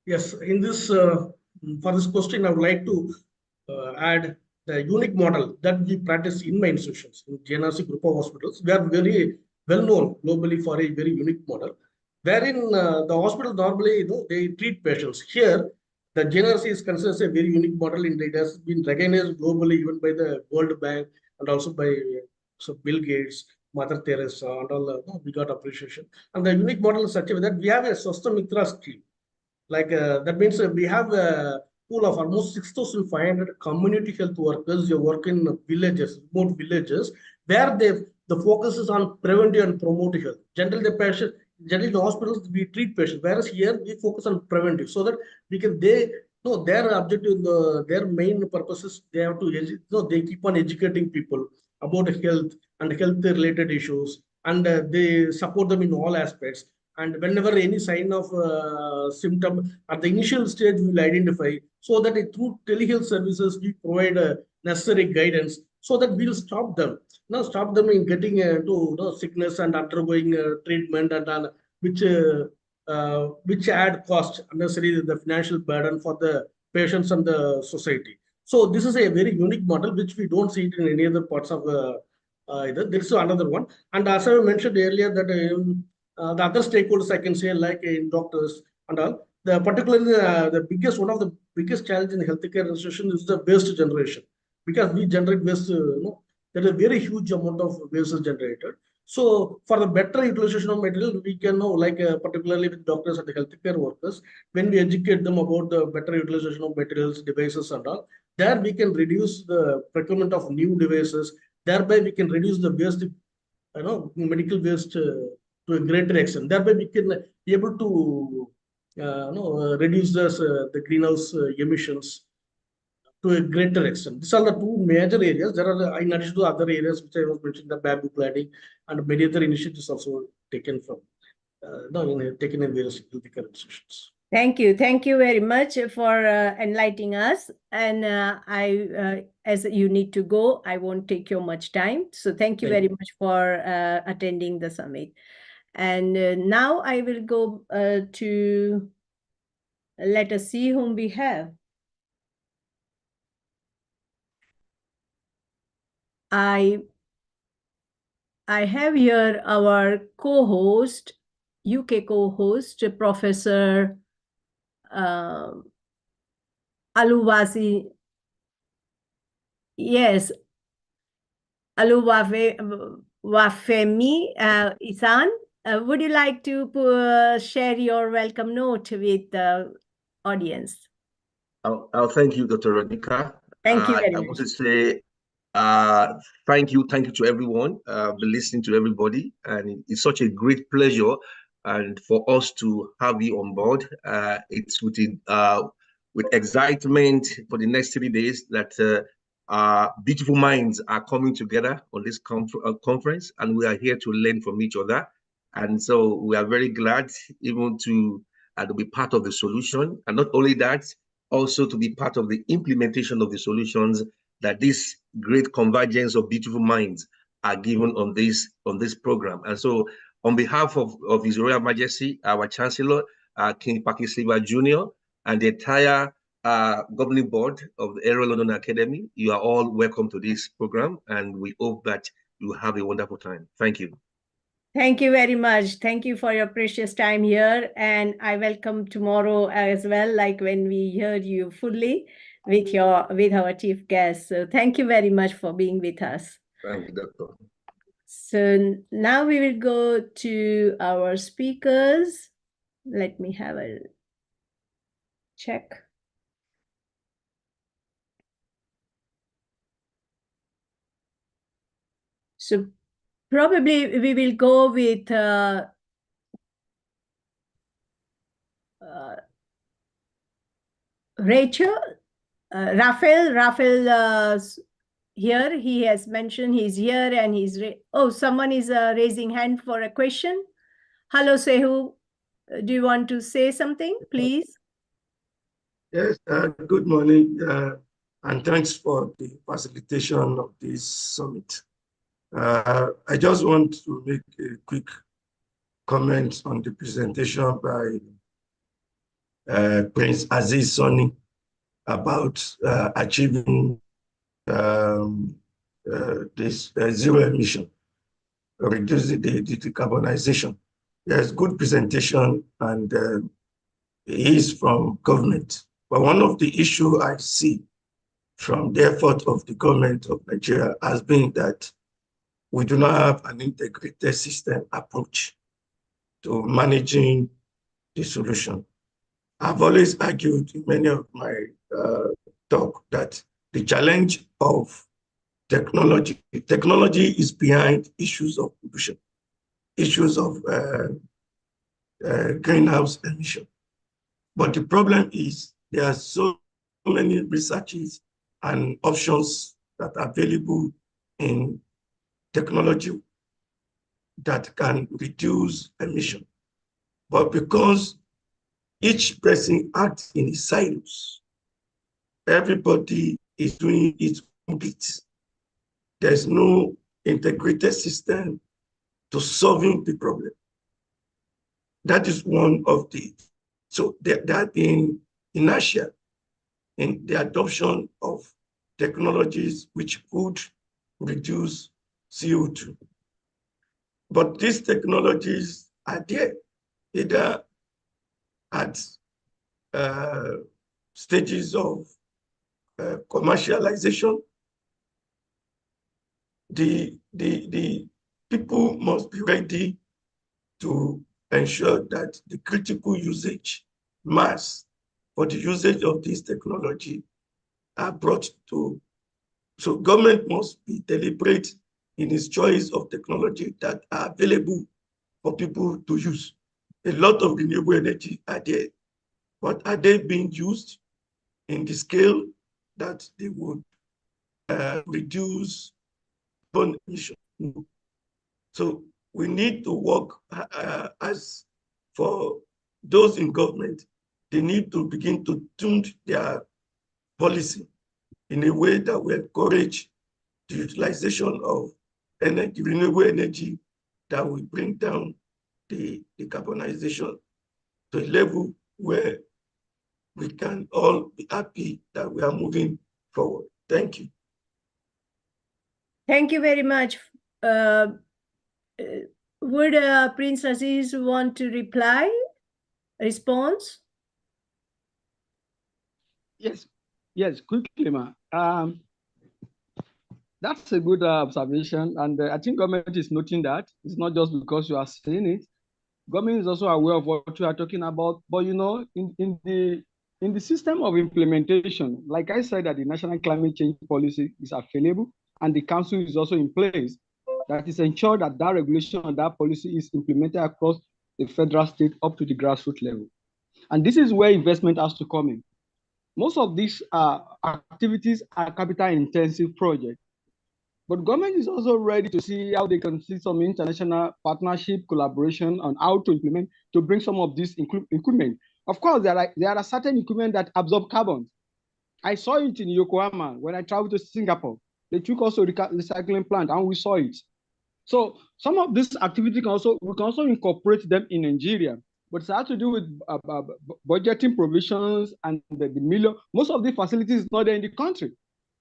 Yes, in this, for this question, I would like to add the unique model that we practice in my institutions, in GNRC group of hospitals. We are very well known globally for a very unique model, wherein the hospital normally, they treat patients. Here, the GNRC is considered as a very unique model, and it has been recognized globally even by the World Bank and also by Bill Gates, Mother Teresa, and all. We got appreciation. And the unique model is such a way that we have a Swasthya Mitra scheme. That means we have a pool of almost 6,500 community health workers who work in villages, remote villages, where the focus is on preventive and promotive health. Generally, in the hospitals, we treat patients, whereas here we focus on preventive, so that their objective, their main purpose is they have to, they keep on educating people about health and health related issues, and they support them in all aspects. And whenever any sign of symptom at the initial stage, we will identify, so that through telehealth services, we provide necessary guidance so that we'll stop them. Now, stop them in getting into sickness and undergoing treatment, and which add cost, unnecessary the financial burden for the patients and the society. So this is a very unique model which we don't see it in any other parts of either. There is another one, and as I mentioned earlier, that the other stakeholders, I can say, like in doctors and all, particularly one of the biggest challenge in healthcare institution is the waste generation, because we generate waste. There is a very huge amount of waste is generated. So for the better utilization of material, we can know, particularly with doctors and the healthcare workers, when we educate them about the better utilization of materials, devices, and all, there we can reduce the procurement of new devices. Thereby, we can reduce the waste, medical waste to a greater extent. Thereby, we can be able to reduce the greenhouse emissions to a greater extent. These are the two major areas. There are, in addition to other areas which I was mentioning, the bamboo cladding and many other initiatives also taken from taken in various healthcare institutions. Thank you. Thank you very much for enlightening us. And as you need to go, I won't take you much time. So thank you very much for attending the summit. And now I will go to, let us see whom we have. I have here our co-host, UK co-host, Professor Aluwasi. Yes, Aluwafemi Isan. Would you like to share your welcome note with the audience? I'll thank you, Dr. Radhika. Thank you very I much. want to say thank you to everyone, listening to everybody, and it's such a great pleasure and for us to have you on board. It's with excitement for the next 3 days that beautiful minds are coming together on this conference, and we are here to learn from each other. And so we are very glad even to be part of the solution, and not only that, also to be part of the implementation of the solutions that this great convergence of beautiful minds are given on this program. And so on behalf of His Royal Majesty, our Chancellor, King Pakisliva Jr., and the entire governing board of the Aero London Academy, you are all welcome to this program, and we hope that you have a wonderful time. Thank you. Thank you very much. Thank you for your precious time here. And I welcome tomorrow as well, like when we hear you fully with our chief guest. So thank you very much for being with us. Thank you, Doctor. So now we will go to our speakers. Let me have a check. So probably we will go with Rachel, Raphael here. He has mentioned he's here and he's someone is raising hand for a question. Hello, Sehu. Do you want to say something, please? Yes, good morning, and thanks for the facilitation of this summit. I just want to make a quick comment on the presentation by Prince Aziz Soni about achieving this zero emission, reducing the decarbonization. Yes, good presentation, and he is from government. But one of the issues I see from the effort of the government of Nigeria has been that we do not have an integrated system approach to managing the solution. I've always argued in many of my talk that the challenge of technology is behind issues of pollution, issues of greenhouse emission. But the problem is there are so many researches and options that are available in technology that can reduce emission. But because each person acts in his silos, everybody is doing its own bit. There's no integrated system to solving the problem. That is one of the, so there have been inertia in the adoption of technologies which could reduce CO2. But these technologies are there, either at stages of commercialization. The people must be ready to ensure that the critical usage mass for the usage of this technology are brought to, so government must be deliberate in its choice of technology that are available for people to use. A lot of renewable energy are there, but are they being used in the scale that they would reduce carbon emission? So we need to work as for those in government, they need to begin to tune their policy in a way that will encourage the utilization of energy, renewable energy, that will bring down the decarbonization to a level where we can all be happy that we are moving forward. Thank you. Thank you very much. Would Prince Aziz want to reply, response? Yes, Yes, quickly, ma. That's a good observation, and I think government is noting that. It's not just because you are saying it. Government is also aware of what you are talking about. But you know, in the system of implementation, like I said, that the National Climate Change Policy is available, and the council is also in place. That is ensure that that regulation and that policy is implemented across the federal, state, up to the grassroots level. And this is where investment has to come in. Most of these activities are capital-intensive projects. But government is also ready to see how they can see some international partnership, collaboration on how to implement, to bring some of this equipment. Of course, there are certain equipment that absorb carbon. I saw it in Yokohama when I traveled to Singapore. They took also recycling plant and we saw it. So some of this activity we can also incorporate them in Nigeria, but it has to do with budgeting provisions and the million. Most of the facilities is not there in the country.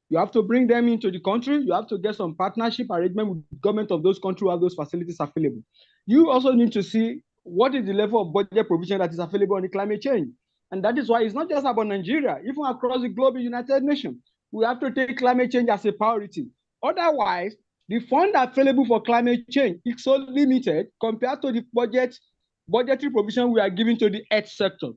You have to bring them into the country. You have to get some partnership arrangement with the government of those countries who have those facilities available. You also need to see what is the level of budget provision that is available on the climate change. And that is why it's not just about Nigeria, even across the globe, United Nations, we have to take climate change as a priority. Otherwise, the fund available for climate change is so limited compared to the budgetary provision we are giving to the earth sector.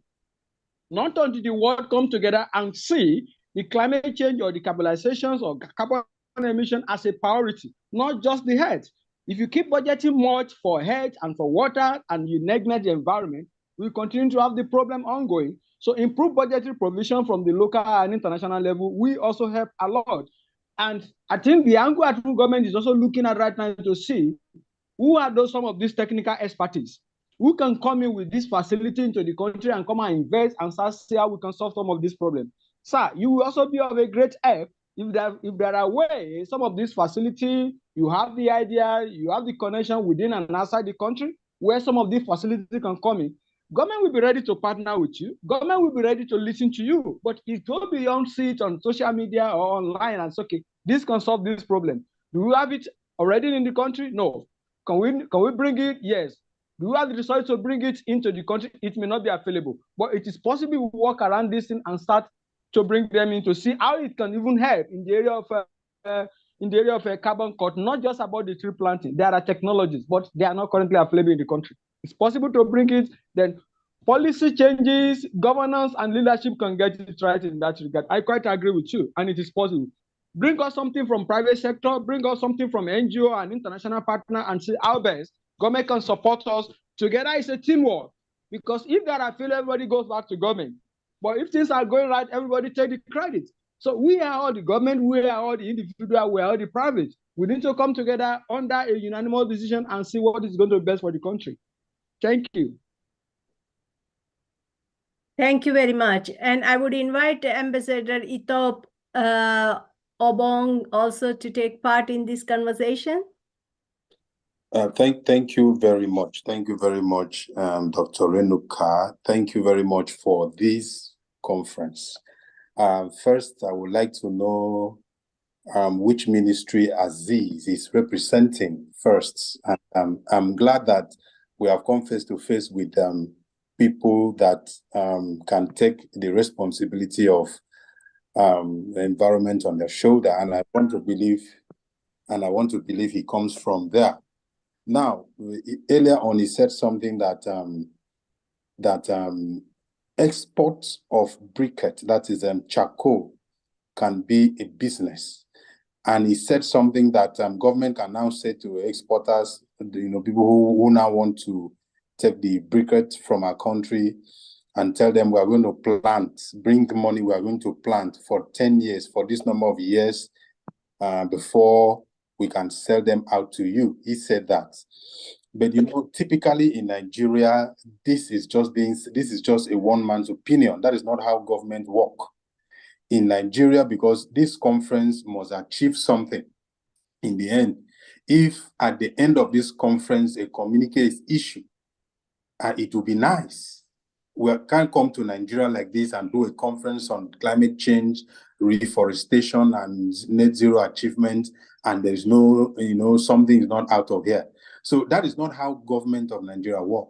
Not until the world come together and see the climate change or the carbonizations or carbon emission as a priority, not just the health. If you keep budgeting much for health and for water and you neglect the environment, we continue to have the problem ongoing. So improve budgetary provision from the local and international level, we also help a lot. And I think the angle at government is also looking at right now to see who are those some of these technical expertise who can come in with this facility into the country and come and invest and start see how we can solve some of these problems. Sir, you will also be of a great help if there are ways, some of these facilities, you have the idea, you have the connection within and outside the country, where some of these facilities can come in. Government will be ready to partner with you. Government will be ready to listen to you. But it go beyond see it on social media or online and say, okay, this can solve this problem. Do we have it already in the country? No. Can we bring it? Yes. Do we have the resources to bring it into the country? It may not be available, but it is possible to work around this thing and start to bring them in to see how it can even help in the area of carbon cut, not just about the tree planting. There are technologies, but they are not currently available in the country. It's possible to bring it, then policy changes, governance, and leadership can get it right in that regard. I quite agree with you, and it is possible. Bring us something from private sector, bring us something from NGO and international partner and see how best government can support us. Together is a teamwork. Because if there are failures, everybody goes back to government. But if things are going right, everybody take the credit. So we are all the government, we are all the individual, we are all the private. We need to come together under a unanimous decision and see what is going to be best for the country. Thank you. Thank you very much. And I would invite Ambassador Itop Obong also to take part in this conversation. Thank you very much. Thank you very much, Dr. Renuka. Thank you very much for this conference. First, I would like to know which ministry Aziz is representing first. I'm glad that we have come face to face with people that can take the responsibility of the environment on their shoulder, and I want to believe he comes from there. Now, earlier on, he said something that exports of briquette, that is charcoal, can be a business. And he said something that government can now say to exporters, people who now want to take the briquette from our country and tell them we are going to plant, bring the money, we are going to plant for 10 years, for this number of years, before we can sell them out to you. He said that. But typically in Nigeria, this is just a one man's opinion. That is not how government work in Nigeria, because this conference must achieve something in the end. If at the end of this conference a communique is issued, it will be nice. We can't come to Nigeria like this and do a conference on climate change, reforestation, and net zero achievement, and there's no, something is not out of here. So that is not how government of Nigeria work.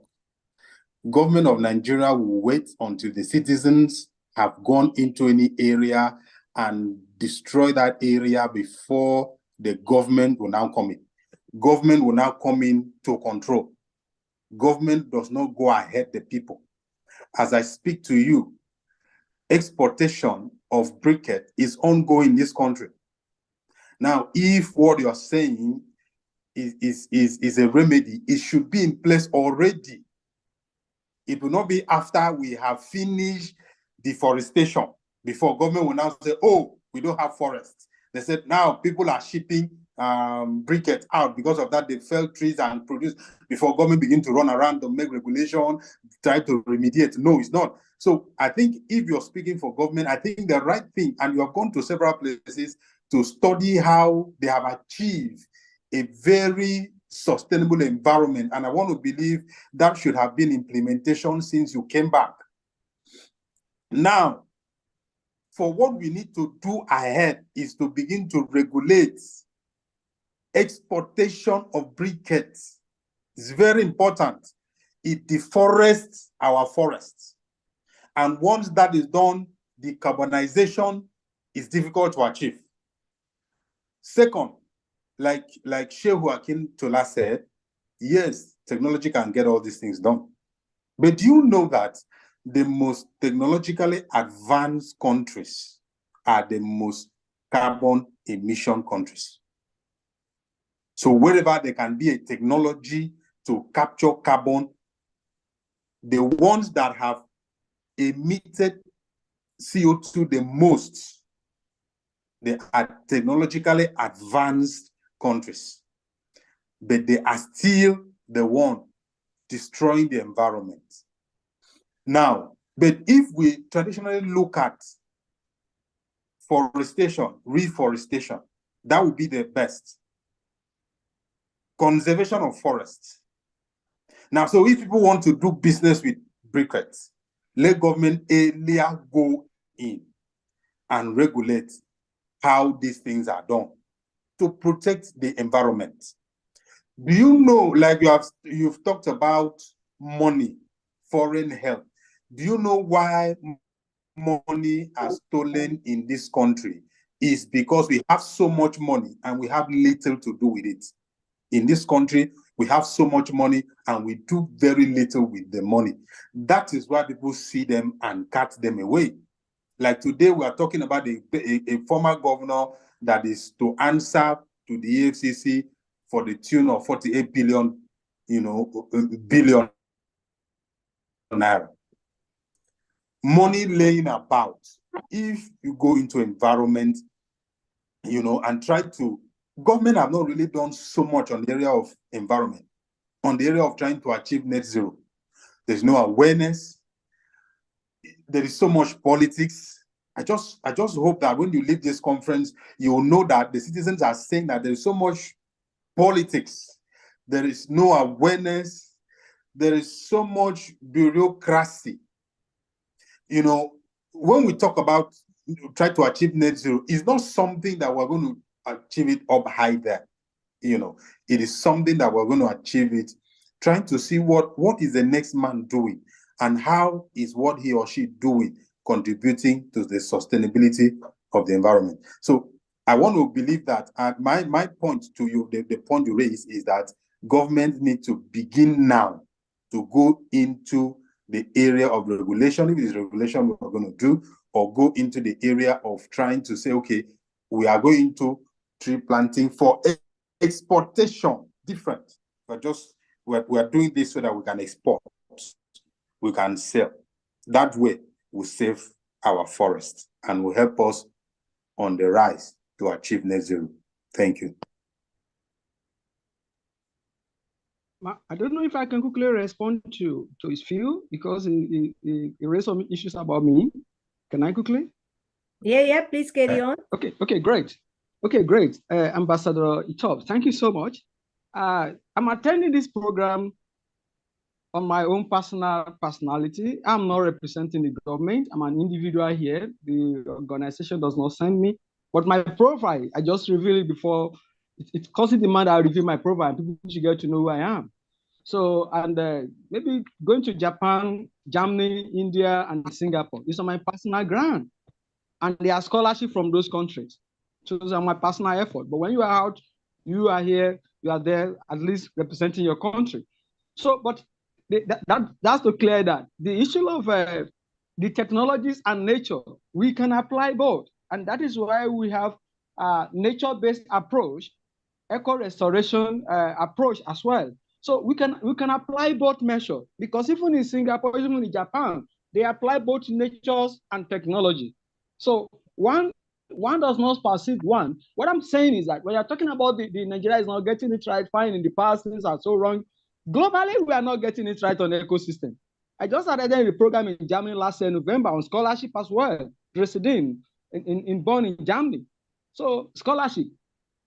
Government of Nigeria will wait until the citizens have gone into any area and destroy that area before the government will now come in. Government will now come in to control. Government does not go ahead the people. As I speak to you, exportation of briquette is ongoing in this country. Now, if what you're saying is a remedy, it should be in place already. It will not be after we have finished deforestation before government will now say, oh, we don't have forests. They said now people are shipping briquettes out because of that. They fell trees and produce before government begin to run around to make regulation, try to remediate. No, it's not. So I think if you're speaking for government, I think the right thing, and you have gone to several places to study how they have achieved a very sustainable environment. And I want to believe that should have been implementation since you came back. Now, for what we need to do ahead is to begin to regulate exportation of briquettes. It's very important. It deforests our forests. And once that is done, decarbonization is difficult to achieve. Second, like Shehu Akintola said, yes, technology can get all these things done. But do you know that the most technologically advanced countries are the most carbon emission countries? So wherever there can be a technology to capture carbon, the ones that have emitted CO2 the most, they are technologically advanced countries, but they are still the one destroying the environment. Now, but if we traditionally look at forestation, reforestation, that would be the best. Conservation of forests. Now, so if people want to do business with briquettes, let government earlier go in and regulate how these things are done to protect the environment. Do you know, like you've talked about money, foreign help. Do you know why money are stolen in this country? Is because we have so much money and we have little to do with it. In this country, we have so much money and we do very little with the money. That is why people see them and cut them away. Like today, we are talking about a former governor that is to answer to the EFCC for the tune of 48 billion, billion naira. Money laying about. If you go into environment, and try to, government have not really done so much on the area of environment, on the area of trying to achieve net zero. There's no awareness. There is so much politics. I just hope that when you leave this conference, you will know that the citizens are saying that there is so much politics. There is no awareness. There is so much bureaucracy. When we talk about try to achieve net zero, it's not something that we're going to achieve it up high there. It is something that we're going to achieve it, trying to see what is the next man doing and how is what he or she doing contributing to the sustainability of the environment. So I want to believe that my point to you, the point you raise is that government need to begin now to go into the area of regulation, if it is regulation we're going to do, or go into the area of trying to say, okay, we are going to tree planting for exportation, different. We're doing this so that we can export, we can sell. That way, we save our forests and will help us on the rise to achieve net zero. Thank you. I don't know if I can quickly respond to his view because he raised some issues about me. Can I quickly? Yeah, please carry on. Okay, great. Ambassador Itop, thank you so much. I'm attending this program on my own personality. I'm not representing the government. I'm an individual here. The organization does not send me. But my profile, I just reveal it before. It causes demand I reveal my profile. People should get to know who I am. So, and maybe going to Japan, Germany, India, and Singapore. These are my personal ground. and there are scholarships from those countries. So those are my personal effort. But when you are out, you are here, you are there, at least representing your country. So, but that's to clear that. The issue of the technologies and nature, we can apply both. And that is why we have a nature-based approach, eco-restoration approach as well. So we can apply both measures, because even in Singapore, even in Japan, they apply both natures and technology. So one does not supersede one. What I'm saying is that when you're talking about the Nigeria is not getting it right, fine, in the past things are so wrong. Globally, we are not getting it right on the ecosystem. I just attended a program in Germany last year, November, on scholarship as well, Dresden, in Bonn in Germany. So scholarship.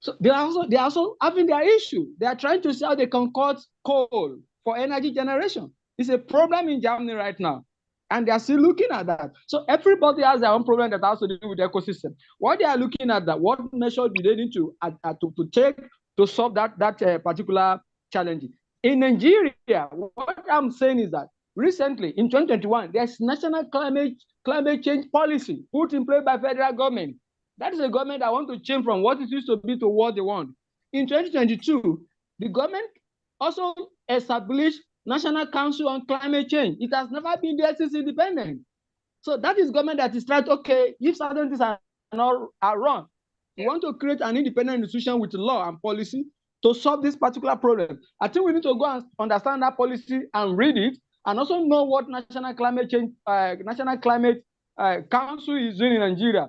So they are also having their issue. They are trying to see how they can cut coal for energy generation. It's a problem in Germany right now, and they are still looking at that. So everybody has their own problem that has to do with the ecosystem. What they are looking at, that what measure do they need to take to solve that particular challenge? In Nigeria, what I'm saying is that recently in 2021, there's national climate change policy put in place by federal government. That is a government that wants to change from what it used to be to what they want. In 2022, the government also established National Council on Climate Change. It has never been there since independence. So that is government that is trying to, okay, if certain things are wrong, we want to create an independent institution with law and policy to solve this particular problem. I think we need to go and understand that policy and read it, and also know what National Climate Council is doing in Nigeria.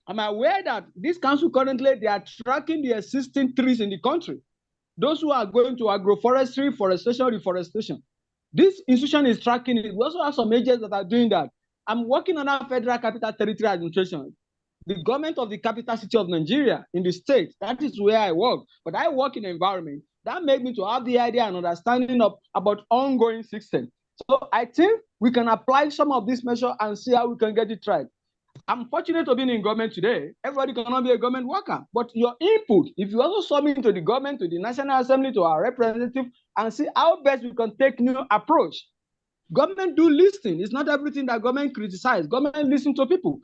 I'm aware that this council currently, they are tracking the existing trees in the country. Those who are going to agroforestry, forestation, reforestation. This institution is tracking it. We also have some agents that are doing that. I'm working on our Federal Capital Territory Administration, the government of the capital city of Nigeria in the state. That is where I work. But I work in an environment that made me to have the idea and understanding about ongoing system. So I think we can apply some of these measures and see how we can get it right. I'm fortunate to be in government today. Everybody cannot be a government worker, but your input, if you also submit to the government, to the National Assembly, to our representative, and see how best we can take new approach. Government do listen. It's not everything that government criticize. Government listen to people.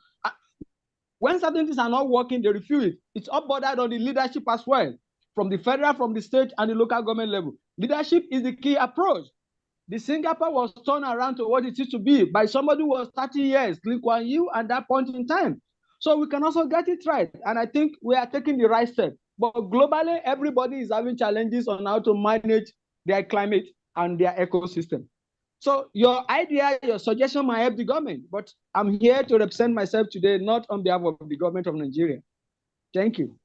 When certain things are not working, they refuse it. It's up bordered on the leadership as well, from the federal, from the state, and the local government level. Leadership is the key approach. The Singapore was turned around to what it used to be by somebody who was 30 years, Lee Kuan Yew, at that point in time. So we can also get it right. And I think we are taking the right step. But globally, everybody is having challenges on how to manage their climate and their ecosystem. So your idea, your suggestion might help the government, but I'm here to represent myself today, not on behalf of the government of Nigeria. Thank you.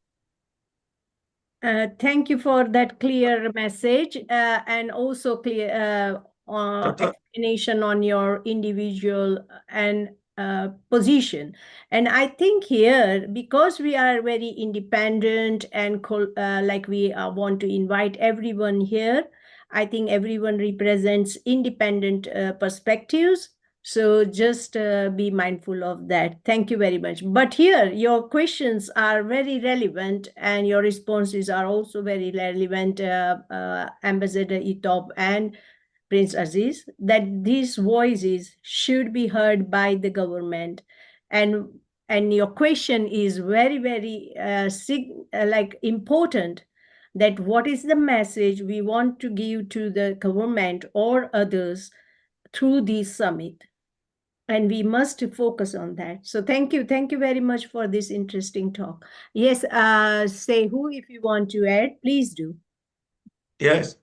Thank you for that clear message and also clear explanation on your individual and position. And I think here, because we are very independent and like we want to invite everyone here, I think everyone represents independent perspectives. So just be mindful of that. Thank you very much. But here, your questions are very relevant and your responses are also very relevant, Ambassador Itop and Prince Aziz, that these voices should be heard by the government. And your question is very, very important, that what is the message we want to give to the government or others through this summit. And we must focus on that. So thank you very much for this interesting talk. Yes, Sehu, if you want to add, please do. Yes,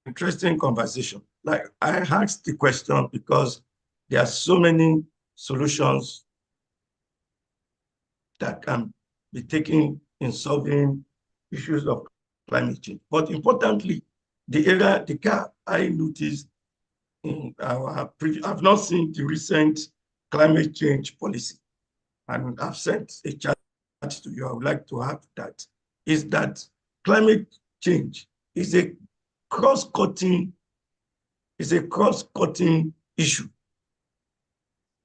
interesting conversation. Like I asked the question because there are so many solutions that can be taken in solving issues of climate change. But importantly, the gap I noticed in I've not seen the recent climate change policy, and I've sent a chat to you. I would like to have that. Is that climate change is a cross-cutting issue.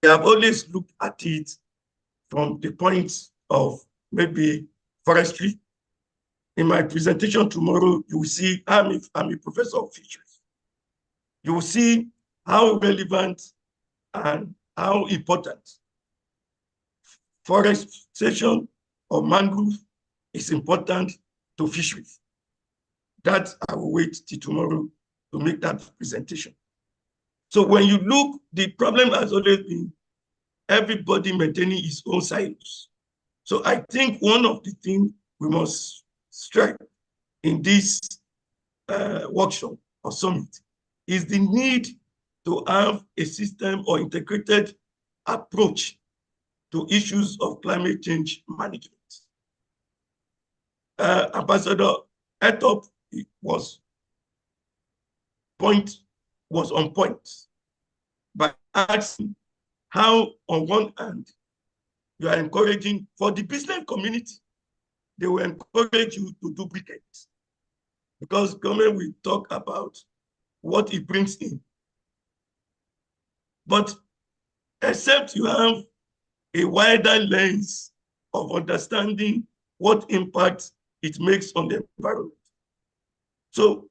We have always looked at it from the point of maybe forestry. In my presentation tomorrow, you will see I'm a professor of fisheries. You will see how relevant and how important forestation of mangrove is important to fish with. That I will wait till tomorrow to make that presentation. So when you look, the problem has always been everybody maintaining his own silos. So I think one of the things we must strike in this workshop or summit is the need to have a system or integrated approach to issues of climate change management. Ambassador Etop was on point by asking how, on one hand, you are encouraging for the business community, they will encourage you to do briquettes because government will talk about what it brings in. But except you have a wider lens of understanding what impact it makes on the environment. So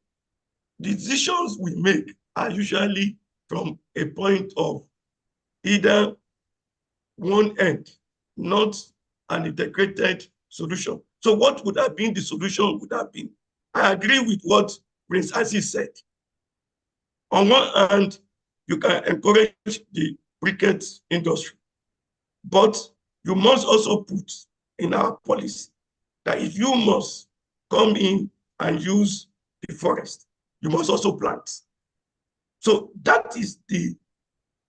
decisions we make are usually from a point of either one end, not an integrated solution. So what would have been the solution would have been, I agree with what Prince Aziz said. On one hand, you can encourage the briquette industry, but you must also put in our policy that if you must come in and use the forest, you must also plant. So that is the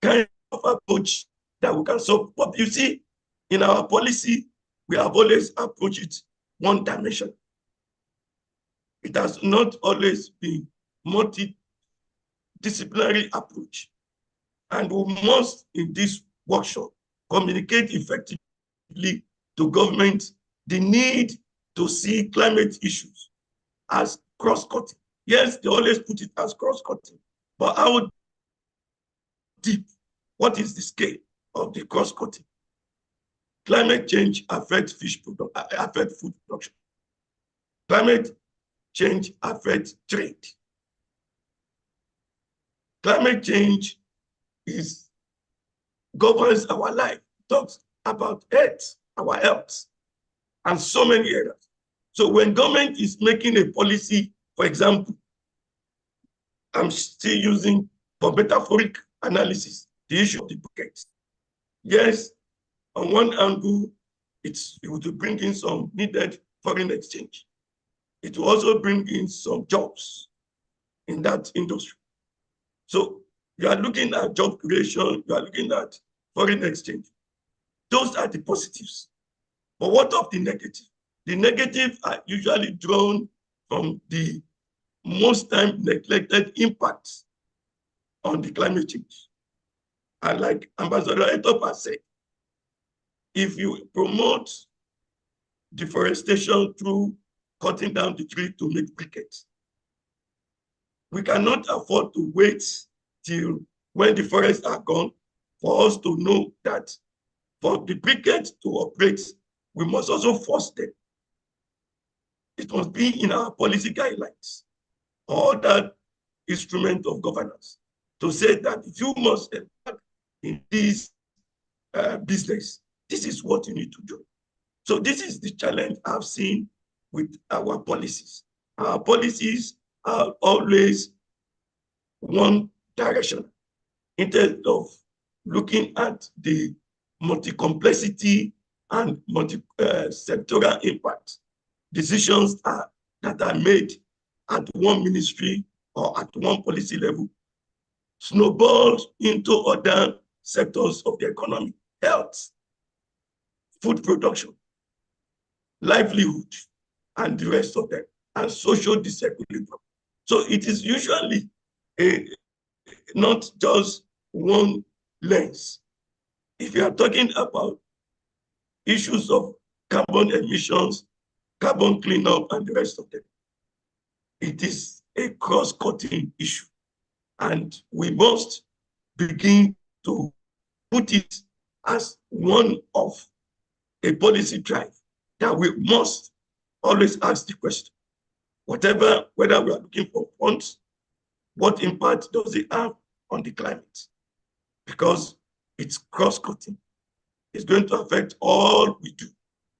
kind of approach that we can solve. But you see, in our policy, we have always approached it one dimension. It has not always been multidisciplinary approach. And we must, in this workshop, communicate effectively to government the need to see climate issues as cross-cutting. Yes, they always put it as cross-cutting, but how deep, what is the scale of the cross-cutting? Climate change affects food production. Climate change affects trade. Climate change governs our life, talks about health, our health, and so many areas. So when government is making a policy, for example, I'm still using for metaphoric analysis, the issue of the buckets. Yes, on one angle, it would bring in some needed foreign exchange. It will also bring in some jobs in that industry. So you are looking at job creation, you are looking at foreign exchange. Those are the positives. But what of the negative? The negative are usually drawn from the most time neglected impacts on the climate change. And like Ambassador Etop has said, if you promote deforestation through cutting down the tree to make briquettes, we cannot afford to wait till when the forests are gone for us to know that for the briquettes to operate, we must also force them. It must be in our policy guidelines or that instrument of governance to say that if you must embark in this business, this is what you need to do. So this is the challenge I've seen with our policies. Our policies are always one direction instead of looking at the multi-complexity and multi-sectoral impact. Decisions that are made at one ministry or at one policy level snowballs into other sectors of the economy, health, food production, livelihood, and the rest of them, and social disequilibrium. So it is usually not just one lens. If you are talking about issues of carbon emissions, carbon cleanup, and the rest of them, it is a cross-cutting issue. And we must begin to put it as one of a policy drive that we must always ask the question, whether we are looking for funds, what impact does it have on the climate? Because it's cross-cutting. is going to affect all we do.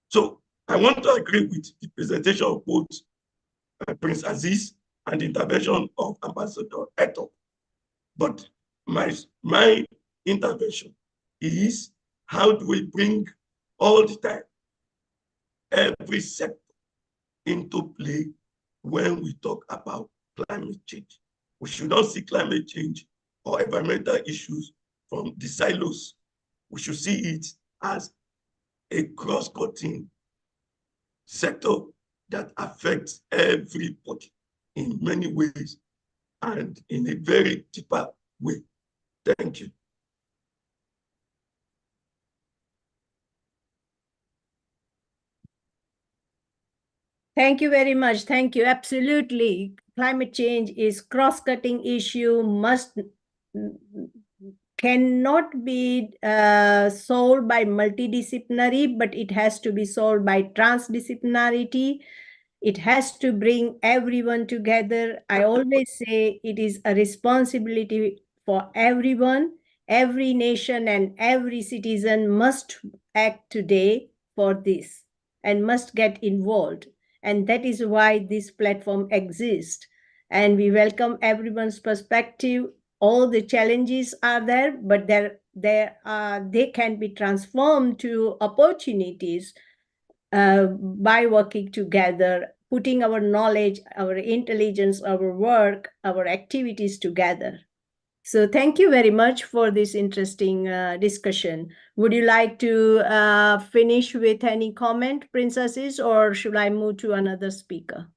So I want to agree with the presentation of both Prince Aziz and the intervention of Ambassador Eto. But my intervention is, how do we bring all the time every sector into play when we talk about climate change? We should not see climate change or environmental issues from the silos. We should see it as a cross-cutting sector that affects everybody in many ways and in a very deeper way. Thank you. Thank you very much. Thank you. Absolutely. Climate change is cross-cutting issue, cannot be solved by multidisciplinary, but it has to be solved by transdisciplinarity. It has to bring everyone together. I always say it is a responsibility for everyone. Every nation and every citizen must act today for this and must get involved. And that is why this platform exists. And we welcome everyone's perspective. All the challenges are there, but they can be transformed to opportunities by working together, putting our knowledge, our intelligence, our work, our activities together. So thank you very much for this interesting discussion. Would you like to finish with any comment, Princesses, or should I move to another speaker?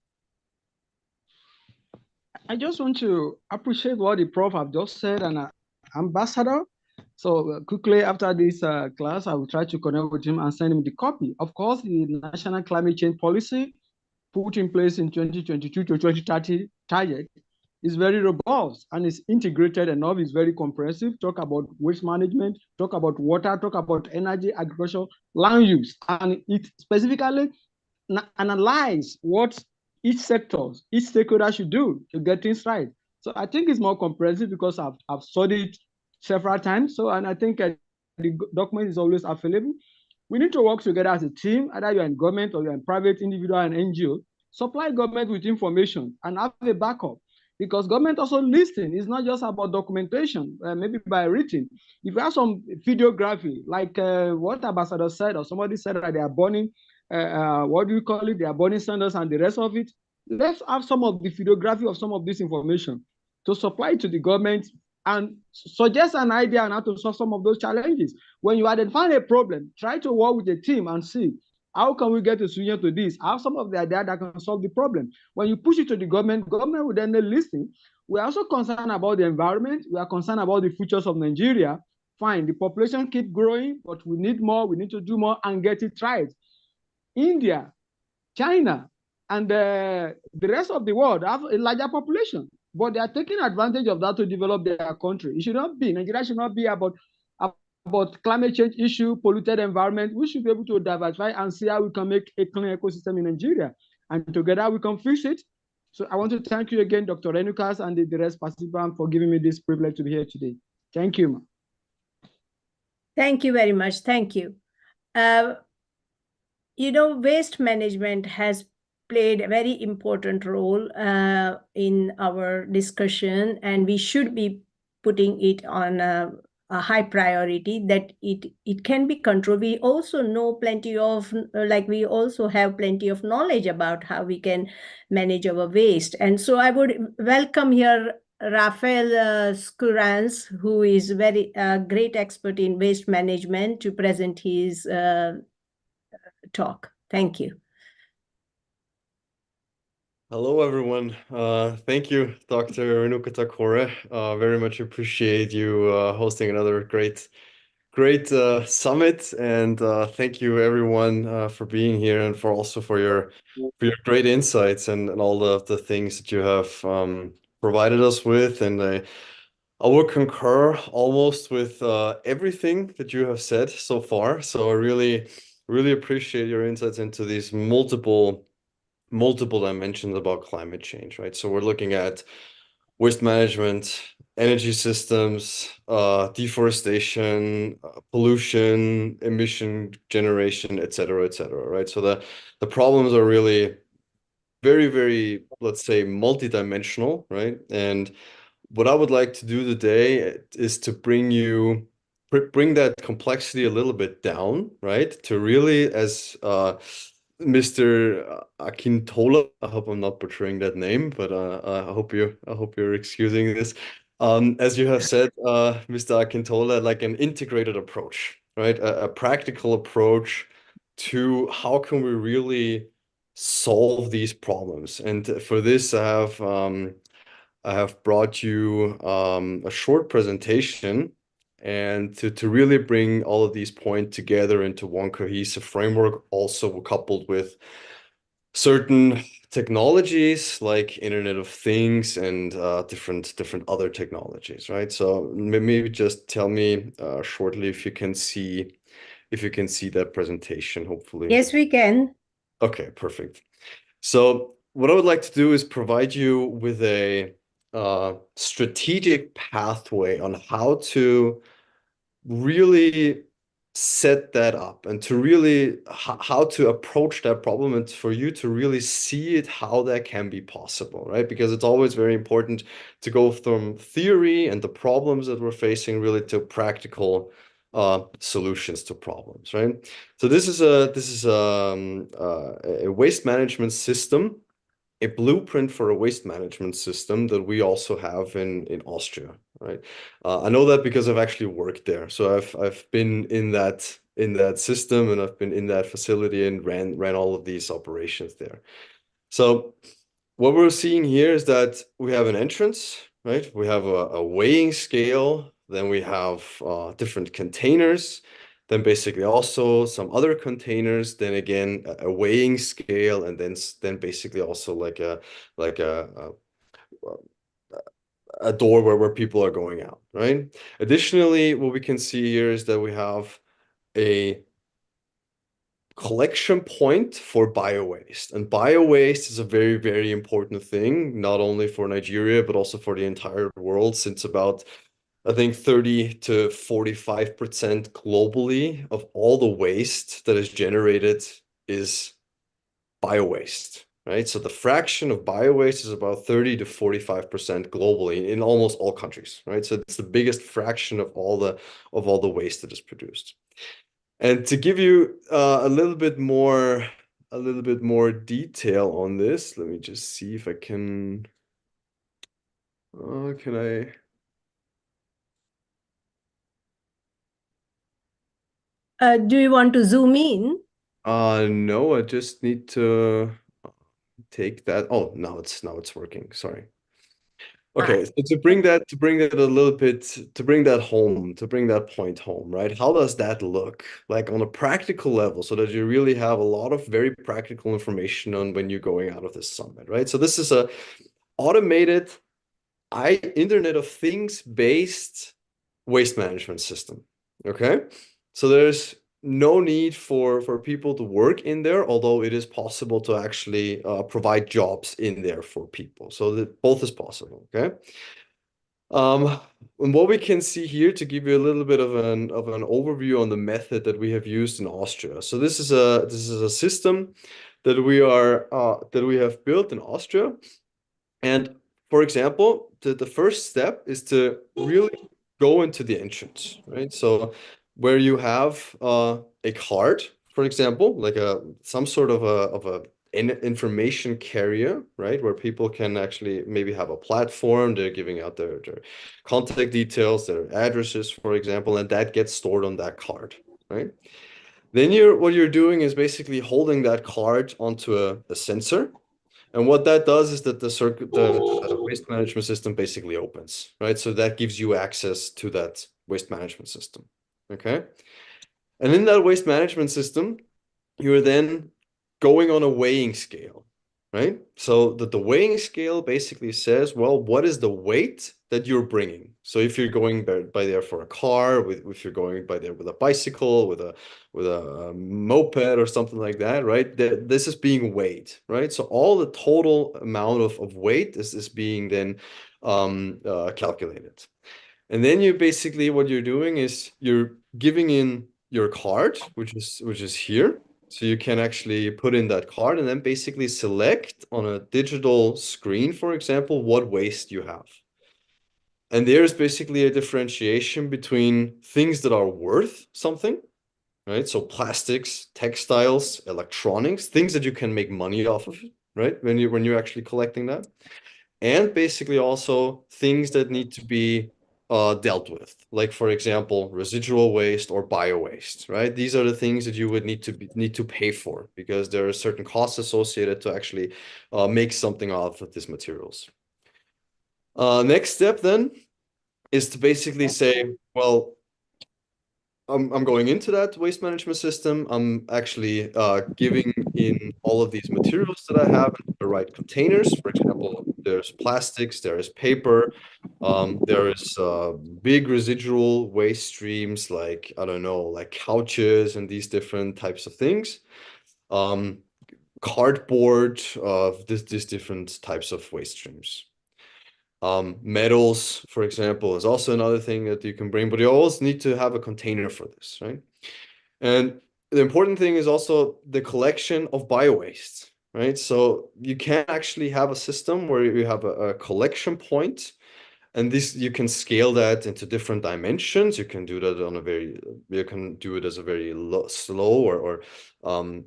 I just want to appreciate what the prof have just said, and Ambassador. So quickly after this class, I will try to connect with him and send him the copy. Of course, the National Climate Change Policy put in place in 2022 to 2030 target is very robust and is integrated enough, is very comprehensive. Talk about waste management, talk about water, talk about energy, agriculture, land use, and it specifically analyze what each sector, each stakeholder should do to get things right. So I think it's more comprehensive because I've studied several times. So, and I think the document is always available. We need to work together as a team, either you're in government or you're in private, individual, and NGO. Supply government with information and have a backup, because government also listen. It's not just about documentation, maybe by written. If you have some videography, like what Ambassador said, or somebody said that they are burning, what do you call it? They are burning sandals and the rest of it. Let's have some of the videography of some of this information to supply to the government and suggest an idea on how to solve some of those challenges. When you identify a problem, try to work with a team and see how can we get a solution to this? Have some of the idea that can solve the problem. When you push it to the government will then listen. We're also concerned about the environment. We are concerned about the futures of Nigeria. Fine, the population keep growing, but we need more. We need to do more and get it right. India, China, and the rest of the world have a larger population, but they are taking advantage of that to develop their country. It should not be. Nigeria should not be about climate change issue, polluted environment. We should be able to diversify and see how we can make a clean ecosystem in Nigeria. And together we can fix it. So I want to thank you again, Dr. Renukas, and the rest participants for giving me this privilege to be here today. Thank you, ma. Thank you very much. Thank you. You know, waste management has played a very important role in our discussion, and we should be putting it on a high priority, that it can be controlled. We also know plenty of, we also have plenty of knowledge about how we can manage our waste. And so I would welcome here Rafael Scurans, who is very great expert in waste management, to present his talk. Thank you. Hello, everyone. Thank you, Dr. Renuka Takore. Very much appreciate you hosting another great summit, and thank you everyone for being here and for your great insights and all of the things that you have provided us with. And I will concur almost with everything that you have said so far. So I really appreciate your insights into these multiple dimensions about climate change, right? So we're looking at waste management, energy systems, deforestation, pollution, emission generation, et cetera, right? So the problems are really very, very, let's say, multidimensional, right? And what I would like to do today is to bring that complexity a little bit down, right? To really, as Mr. Akintola, I hope I'm not butchering that name, but I hope you're excusing this. As you have said, Mr. Akintola, like an integrated approach, right? A practical approach to how can we really solve these problems. And for this, I have brought you a short presentation and to really bring all of these points together into one cohesive framework, also coupled with certain technologies like Internet of Things and different other technologies, right? So maybe just tell me shortly if you can see that presentation, hopefully. Yes, we can. Okay, perfect. So what I would like to do is provide you with a strategic pathway on how to really set that up and to really how to approach that problem and for you to really see it, how that can be possible, right? Because it's always very important to go from theory and the problems that we're facing really to practical solutions to problems, right? So this is a waste management system, a blueprint for a waste management system that we also have in Austria, right? I know that because I've actually worked there. So I've been in that system and I've been in that facility and ran all of these operations there. So what we're seeing here is that we have an entrance, right? We have a weighing scale, then we have different containers, then basically also some other containers, then again a weighing scale, and then basically also like a door where people are going out, right? Additionally, what we can see here is that we have a collection point for bio-waste. And bio-waste is a very, very important thing, not only for Nigeria, but also for the entire world, since about, I think, 30 to 45% globally of all the waste that is generated is bio-waste, right? So the fraction of bio-waste is about 30 to 45% globally in almost all countries, right? So it's the biggest fraction of all the waste that is produced. And to give you a little bit more detail on this, let me just see if I can. Can I? Do you want to zoom in? No, I just need to take that. Oh, now it's working. Sorry. Okay, so to bring that a little bit, to bring that point home, right? How does that look like on a practical level so that you really have a lot of very practical information on when you're going out of this summit, right? So this is a automated Internet of Things based waste management system, okay? So there's no need for people to work in there, although it is possible to actually provide jobs in there for people. So that both is possible, okay? And what we can see here to give you a little bit of an overview on the method that we have used in Austria. So this is a system that we have built in Austria. And for example, the first step is to really go into the entrance, right? So where you have a card, for example, like some sort of an information carrier, right? Where people can actually maybe have a platform, they're giving out their contact details, their addresses, for example, and that gets stored on that card, right? Then what you're doing is basically holding that card onto a sensor. And what that does is that the waste management system basically opens, right? So that gives you access to that waste management system, okay? And in that waste management system, you're then going on a weighing scale. right? So the weighing scale basically says, well, what is the weight that you're bringing? So if you're going by there for a car, if you're going by there with a bicycle, with a moped or something like that, right? This is being weighed, right? So all the total amount of weight is being then calculated. And then you basically, what you're doing is you're giving in your card, which is here. So you can actually put in that card and then basically select on a digital screen, for example, what waste you have. And there's basically a differentiation between things that are worth something, right? So plastics, textiles, electronics, things that you can make money off of, right? When you're actually collecting that. And basically also things that need to be dealt with, like for example, residual waste or bio waste, right? These are the things that you would need to pay for because there are certain costs associated to actually make something out of these materials. Next step then is to basically say, well, I'm going into that waste management system. I'm actually giving in all of these materials that I have into the right containers. For example, there's plastics, there is paper, there is big residual waste streams like, I don't know, like couches and these different types of things. Cardboard, these different types of waste streams. Metals, for example, is also another thing that you can bring, but you always need to have a container for this, right? And the important thing is also the collection of bio-waste, right? So you can actually have a system where you have a collection point, and this you can scale that into different dimensions. You can do that you can do it as a very slow or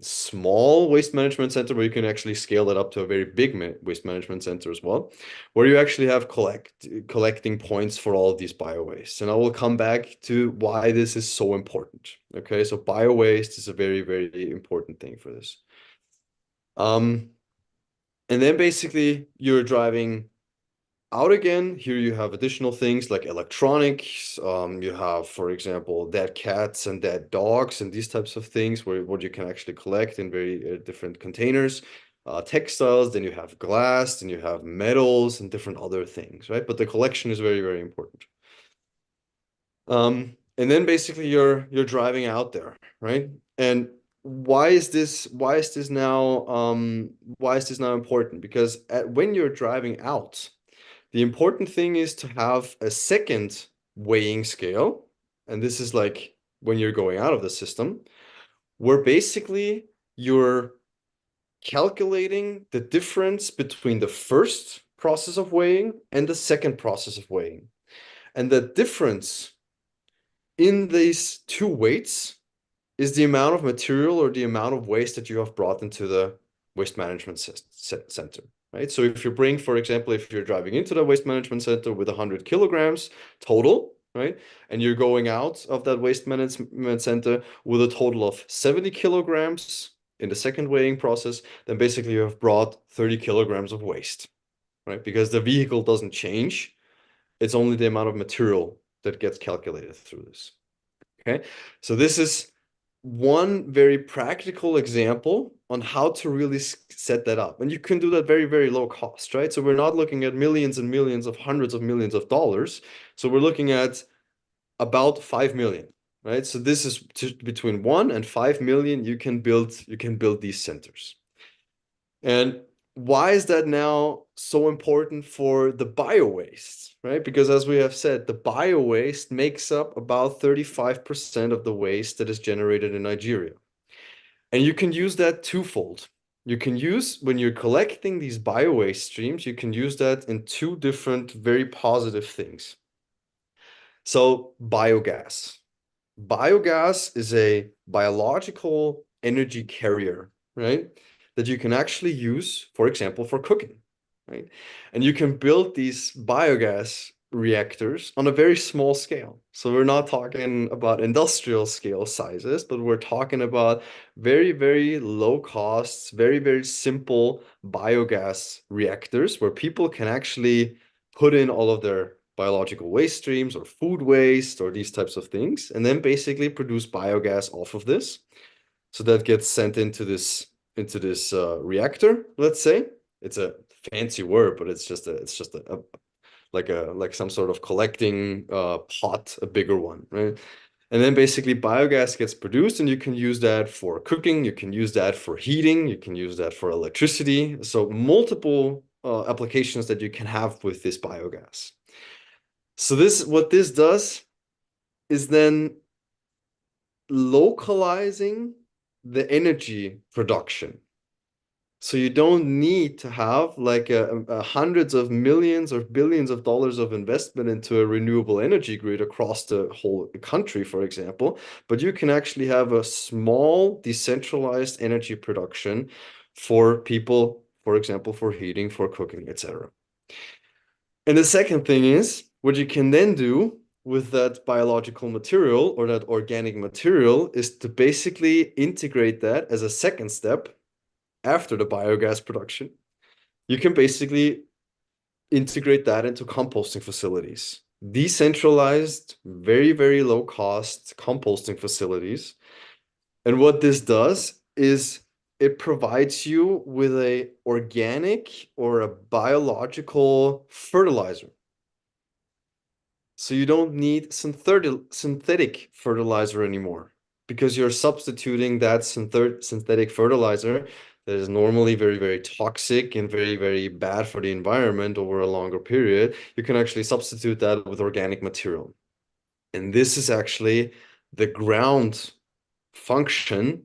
small waste management center, where you can actually scale that up to a very big waste management center as well, where you actually have collecting points for all of these bio waste. And I will come back to why this is so important. Okay, so bio waste is a very, very important thing for this. And then basically you're driving out again. Here you have additional things like electronics. You have, for example, dead cats and dead dogs and these types of things what you can actually collect in very different containers. Textiles, then you have glass, then you have metals and different other things, right? But the collection is very, very important. And then basically you're driving out there, right? And why is this now important? Because when you're driving out, the important thing is to have a second weighing scale. And this is like when you're going out of the system, where basically you're calculating the difference between the first process of weighing and the second process of weighing. And the difference in these two weights is the amount of material or the amount of waste that you have brought into the waste management center. Right? So if you bring, for example, if you're driving into the waste management center with 100 kilograms total, right? And you're going out of that waste management center with a total of 70 kilograms in the second weighing process, then basically you have brought 30 kilograms of waste, right? Because the vehicle doesn't change. It's only the amount of material that gets calculated through this. Okay, so this is one very practical example on how to really set that up. And you can do that very, very low cost, right? So we're not looking at millions and millions of hundreds of millions of dollars. So we're looking at about 5 million, right? So this is between 1 and 5 million, you can build these centers. And why is that now so important for the bio waste, right? Because as we have said, the bio waste makes up about 35% of the waste that is generated in Nigeria. And you can use that twofold. You can use, when you're collecting these bio waste streams, you can use that in two different very positive things. So biogas. Biogas is a biological energy carrier, right? That you can actually use, for example, for cooking, right? And you can build these biogas reactors on a very small scale. So we're not talking about industrial scale sizes, but we're talking about very, very low costs, very, very simple biogas reactors where people can actually put in all of their biological waste streams or food waste or these types of things, and then basically produce biogas off of this. So that gets sent into this reactor, let's say. It's a fancy word, but it's just like some sort of collecting pot, a bigger one, right? And then basically biogas gets produced, and you can use that for cooking, you can use that for heating, you can use that for electricity. So multiple applications that you can have with this biogas. So what this does is then localizing the energy production. So you don't need to have like hundreds of millions or billions of dollars of investment into a renewable energy grid across the whole country, for example, but you can actually have a small decentralized energy production for people, for example, for heating, for cooking, etc. And the second thing is what you can then do with that biological material or that organic material is to basically integrate that as a second step after the biogas production. You can basically integrate that into composting facilities, decentralized, very, very low cost composting facilities. And what this does is it provides you with a organic or a biological fertilizer. So you don't need synthetic fertilizer anymore because you're substituting that synthetic fertilizer that is normally very, very toxic and very, very bad for the environment over a longer period. You can actually substitute that with organic material. And this is actually the ground function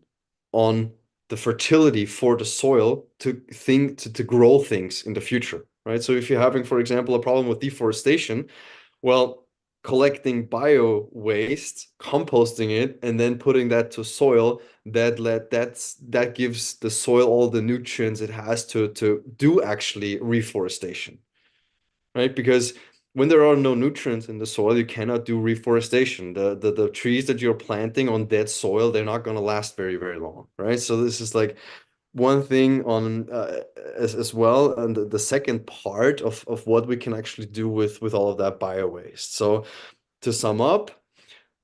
on the fertility for the soil to grow things in the future, right? So if you're having, for example, a problem with deforestation, well, collecting bio waste, composting it, and then putting that to soil, that gives the soil all the nutrients it has to do actually reforestation, right? Because when there are no nutrients in the soil, you cannot do reforestation. The trees that you're planting on dead soil, they're not going to last very, very long, right? So this is like one thing on as well, and the second part of what we can actually do with all of that bio waste. So to sum up,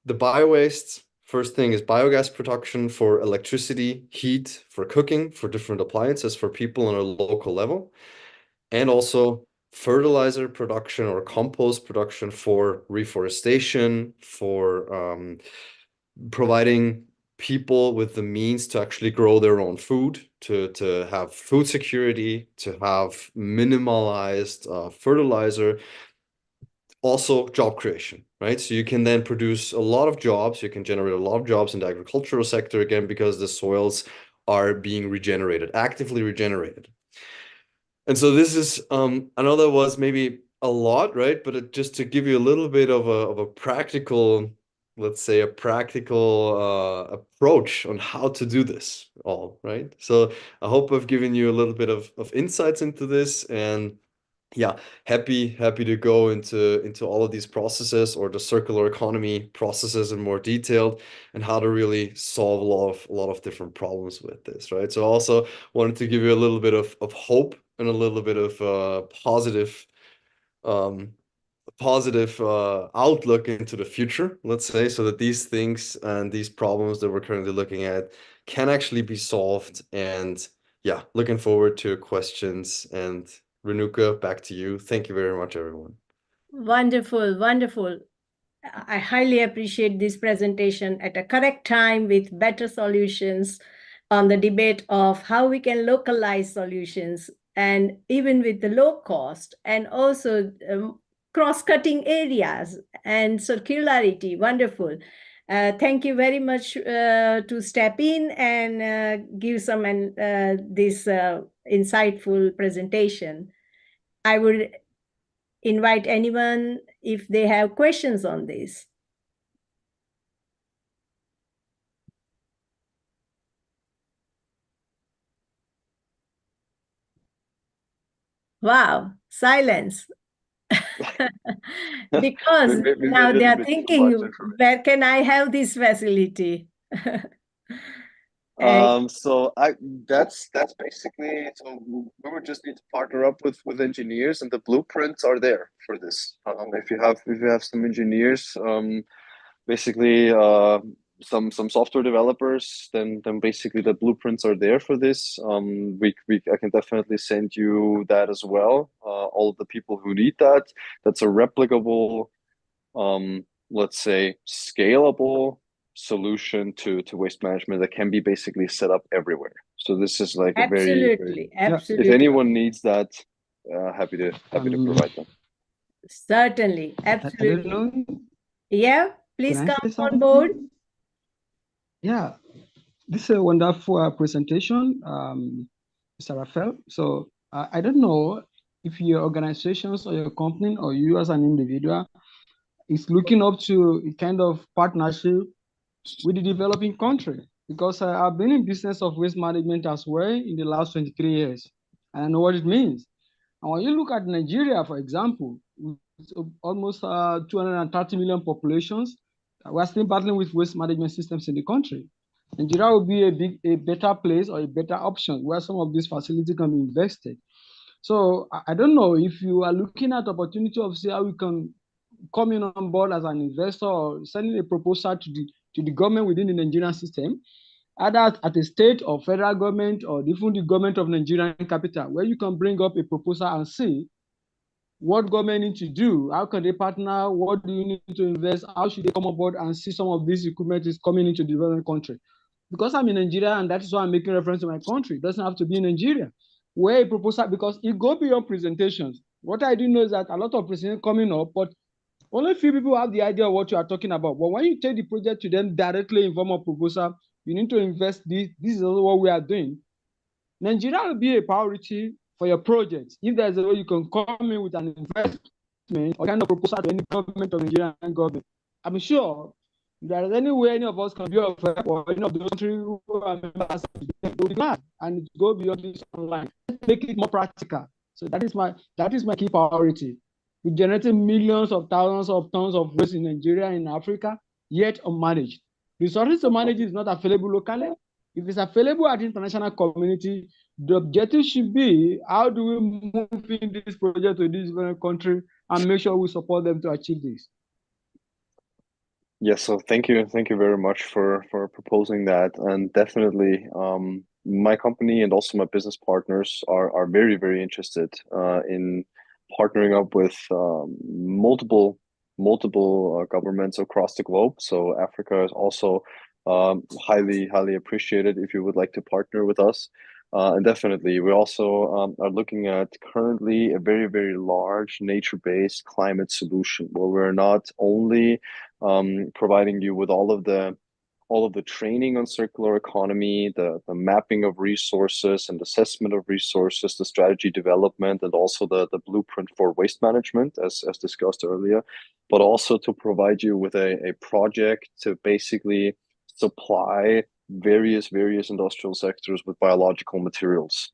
the bio waste, first thing is biogas production for electricity, heat, for cooking, for different appliances, for people on a local level, and also fertilizer production or compost production for reforestation, for providing people with the means to actually grow their own food, to have food security, to have minimalized fertilizer, also job creation, right? So you can then produce a lot of jobs, you can generate a lot of jobs in the agricultural sector again, because the soils are being regenerated, actively regenerated. And so this is, I know that was maybe a lot, right? But just to give you a little bit of a practical, let's say a practical approach on how to do this all, right? So I hope I've given you a little bit of insights into this, and yeah, happy to go into all of these processes or the circular economy processes in more detail, and how to really solve a lot of different problems with this, right? So I also wanted to give you a little bit of hope and a little bit of positive outlook into the future, let's say, so that these things and these problems that we're currently looking at can actually be solved. And yeah, looking forward to your questions. And Renuka, back to you. Thank you very much, everyone. Wonderful, wonderful. I highly appreciate this presentation at a correct time with better solutions on the debate of how we can localize solutions, and even with the low cost, and also cross-cutting areas and circularity. Wonderful. Thank you very much to step in and give some this insightful presentation. I would invite anyone if they have questions on this. Wow, silence. Because Maybe now a they little are bit too much thinking, information. where can I have this facility? So that's basically, so we would just need to partner up with engineers, and the blueprints are there for this. If you have some engineers, basically some software developers, then basically the blueprints are there for this. I can definitely send you that as well. All of the people who need that. That's a replicable, let's say, scalable solution to waste management that can be basically set up everywhere. So this is like a very, Absolutely, Yeah. absolutely. if anyone needs that, happy to provide them. Certainly, I absolutely. don't know. Yeah, please Can I come say on board. something? Yeah, this is a wonderful presentation, Mr. Raphael. So I don't know if your organizations or your company or you as an individual is looking up to a kind of partnership with the developing country, because I've been in business of waste management as well in the last 23 years, and I know what it means. And when you look at Nigeria, for example, with almost 230 million populations, we're still battling with waste management systems in the country. Nigeria will be a better place or a better option where some of these facilities can be invested. So I don't know if you are looking at opportunity of see how we can come in on board as an investor or sending a proposal to the government within the Nigerian system, either at a state or federal government or even the government of Nigerian capital, where you can bring up a proposal and see what government need to do, how can they partner, what do you need to invest, how should they come on board and see some of this equipment is coming into the developing country. Because I'm in Nigeria and that is why I'm making reference to my country. It doesn't have to be in Nigeria. Where a proposal, because it go beyond presentations. What I do know is that a lot of presentations coming up, but only few people have the idea of what you are talking about. But when you take the project to them directly in form of proposal, you need to invest this. This is also what we are doing. Nigeria will be a priority for your project. If there's a way you can come in with an investment or kind of proposal to any government of Nigerian government, I'm sure if there is any way any of us can be of help or any of the countries who are members, will be glad and go beyond this online. Make it more practical. So that is my key priority. We generated millions of thousands of tons of waste in Nigeria and Africa, yet unmanaged. Resources to manage is not available locally. If it's available at the international community, the objective should be how do we move in this project to this very country and make sure we support them to achieve this. Yes, so thank you very much for proposing that, and definitely my company and also my business partners are very, very interested in partnering up with multiple governments across the globe. So Africa is also highly appreciated if you would like to partner with us. And definitely, we also are looking at currently a very, very large nature-based climate solution where we're not only providing you with all of the training on circular economy, the mapping of resources and assessment of resources, the strategy development, and also the blueprint for waste management, as discussed earlier, but also to provide you with a project to basically supply various industrial sectors with biological materials,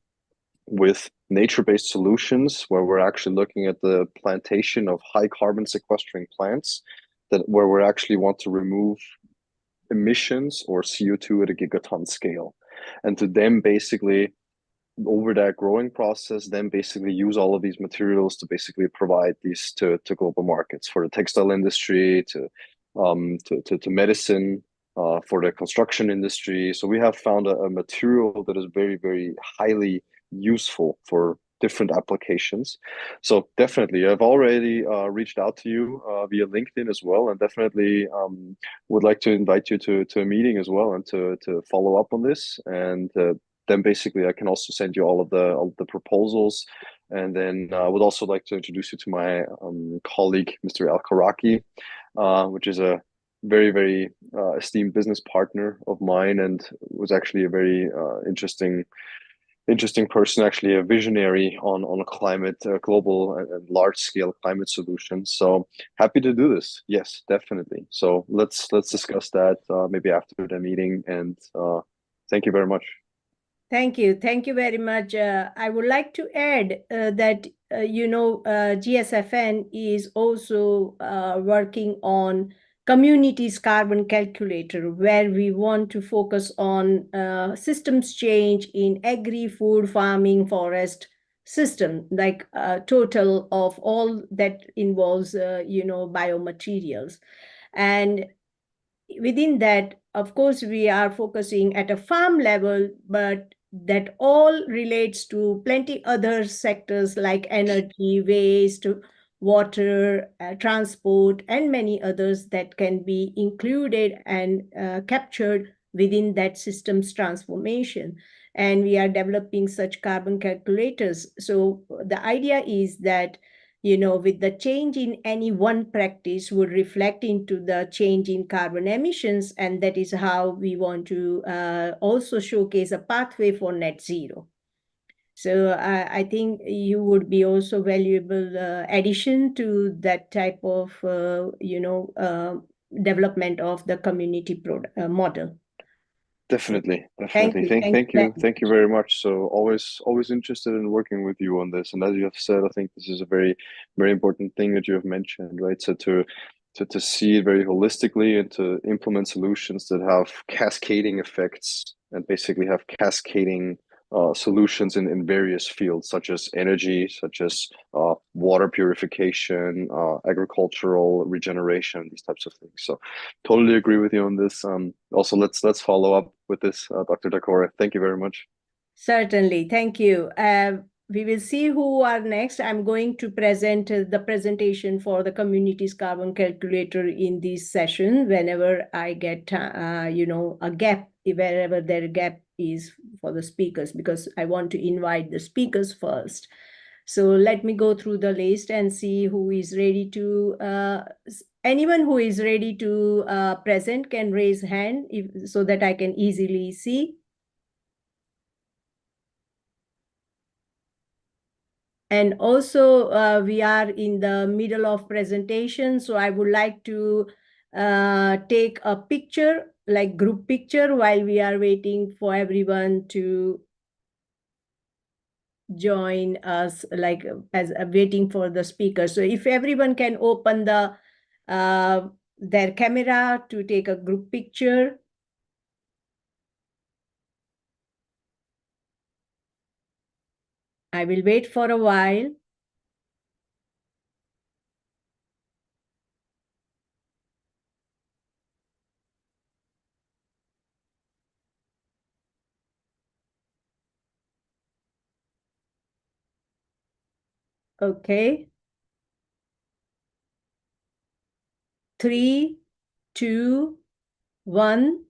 with nature-based solutions where we're actually looking at the plantation of high carbon sequestering plants where we actually want to remove emissions or CO2 at a gigaton scale, and to then basically over that growing process, then basically use all of these materials to basically provide these to global markets for the textile industry, to medicine, for the construction industry. So we have found a material that is very, very highly useful for different applications. So definitely, I've already reached out to you via LinkedIn as well, and definitely would like to invite you to a meeting as well and to follow up on this. And then basically I can also send you all of the proposals. And then I would also like to introduce you to my colleague, Mr. Al-Karaki, which is a very, very esteemed business partner of mine and was actually a very interesting person, actually a visionary on a climate, global and large scale climate solutions. So happy to do this. Yes, definitely. So let's discuss that maybe after the meeting. And thank you very much. Thank you very much. I would like to add that GSFN is also working on communities carbon calculator, where we want to focus on systems change in agri, food, farming, forest system, like total of all that involves biomaterials. And within that, of course, we are focusing at a farm level, but that all relates to plenty other sectors like energy, waste, water, transport, and many others that can be included and captured within that systems transformation. And we are developing such carbon calculators. So the idea is that, with the change in any one practice would reflect into the change in carbon emissions. And that is how we want to also showcase a pathway for net zero. So I think you would be also valuable addition to that type of, development of the community model. Definitely. Thank Thank you very much. So always interested in working with you on this. And as you have said, I think this is a very, very important thing that you have mentioned, right? So to see it very holistically and to implement solutions that have cascading effects and basically have cascading solutions in various fields, such as energy, such as water purification, agricultural regeneration, these types of things. So totally agree with you on this. Also, let's follow up with this, Dr. Takora. Thank you very much. Certainly, thank you. We will see who are next. I'm going to present the presentation for the community's carbon calculator in this session whenever I get, a gap, wherever their gap is for the speakers, because I want to invite the speakers first. So let me go through the list and see who is ready to, anyone who is ready to present can raise hand so that I can easily see. And also, we are in the middle of presentation, so I would like to take a picture, like group picture, while we are waiting for everyone to join us, like as waiting for the speaker. So if everyone can open their camera to take a group picture. I will wait for a while. Okay. 3, 2, 1.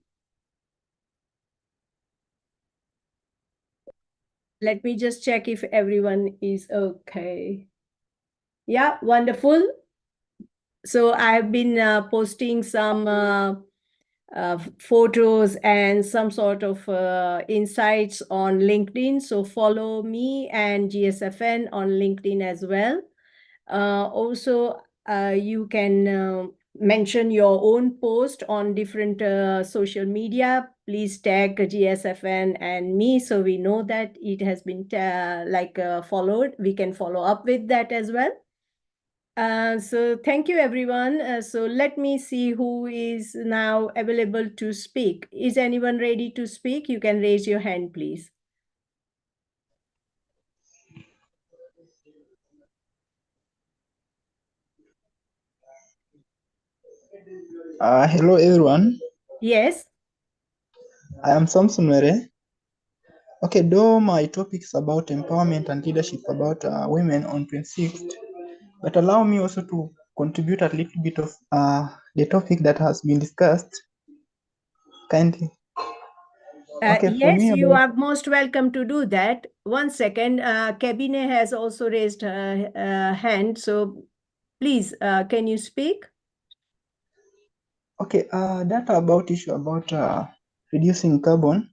Let me just check if everyone is okay. Yeah, wonderful. So I have been posting some photos and some sort of insights on LinkedIn. So follow me and GSFN on LinkedIn as well. Also, you can mention your own post on different social media. Please tag GSFN and me so we know that it has been followed. We can follow up with that as well. So thank you, everyone. So let me see who is now available to speak. Is anyone ready to speak? You can raise your hand, please. Hello, everyone. Yes. I am Samson Were. Okay, though my topic is about empowerment and leadership about women on 26th, but allow me also to contribute a little bit of the topic that has been discussed. Kindly. Okay, for Yes, me you about... are most welcome to do that. 1 second, Kabine has also raised her hand. So please, can you speak? Okay, data about issue about reducing carbon.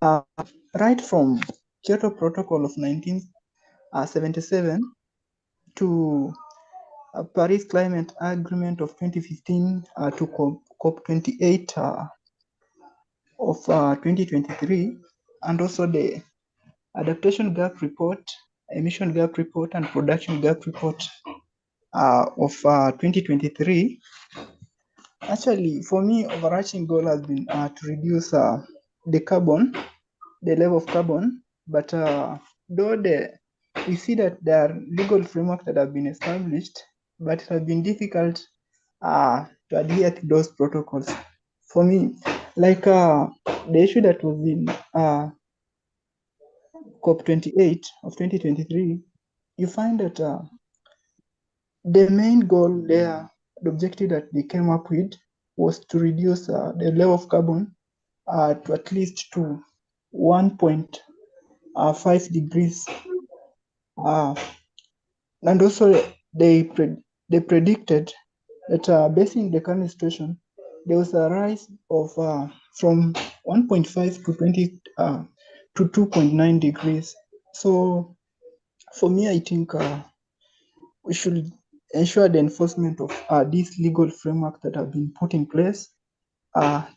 Right from Kyoto Protocol of 1977 to Paris Climate Agreement of 2015 to COP28 of 2023, and also the adaptation gap report, emission gap report, and production gap report of 2023. Actually, for me, overarching goal has been to reduce the level of carbon, but though we see that there are legal frameworks that have been established, but it has been difficult to adhere to those protocols. For me, like the issue that was in COP28 of 2023, you find that the main goal there, the objective that they came up with was to reduce the level of carbon to at least to 1.5 degrees. And also they predicted that based on the current situation, there was a rise of from 1.5 to 2.9 degrees. So for me, I think we should ensure the enforcement of these legal framework that have been put in place.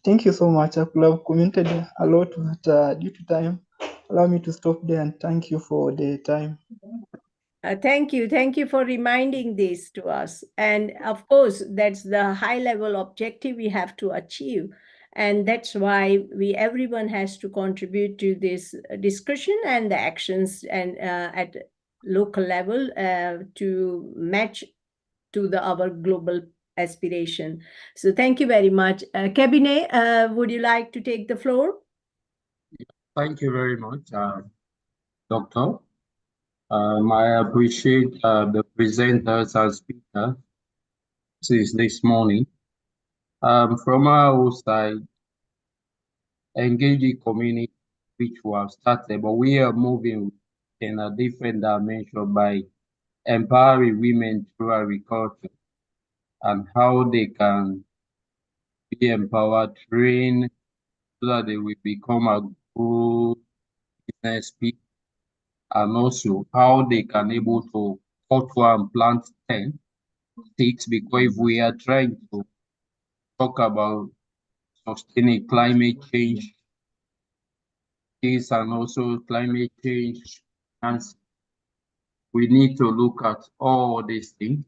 Thank you so much. I could have commented a lot, but due to time, allow me to stop there and thank you for the time. Thank you. Thank you for reminding this to us. And of course, that's the high level objective we have to achieve. And that's why everyone has to contribute to this discussion and the actions and at local level to match to our global aspiration. So thank you very much. Cabinet, would you like to take the floor? Thank you very much, Doctor. I appreciate the presenters and speakers this morning. From our side, engaging community, which we have started, but we are moving in a different dimension by empowering women through agriculture and how they can be empowered, trained, so that they will become a good business people, and also how they can able to culture and plant 10 sticks, because if we are trying to talk about sustaining climate change and also climate change, and we need to look at all these things.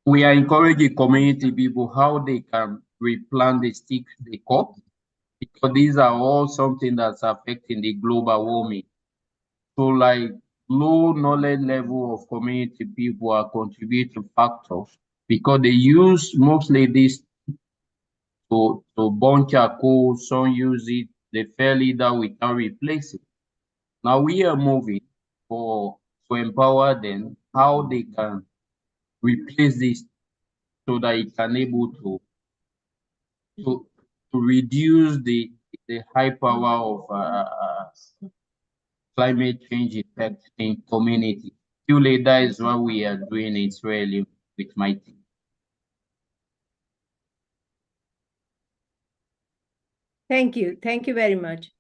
We are encouraging community people how they can replant the sticks they cut, because these are all something that's affecting the global warming. So like low knowledge level of community people are contributing factors, because they use mostly this to burn charcoal. Some use it, they fail it out without replacing. Now we are moving to empower them how they can replace this, so that it can able to reduce the high power of climate change effect in community. Purely that is what we are doing in Israel with my team. Thank you. Thank you very much.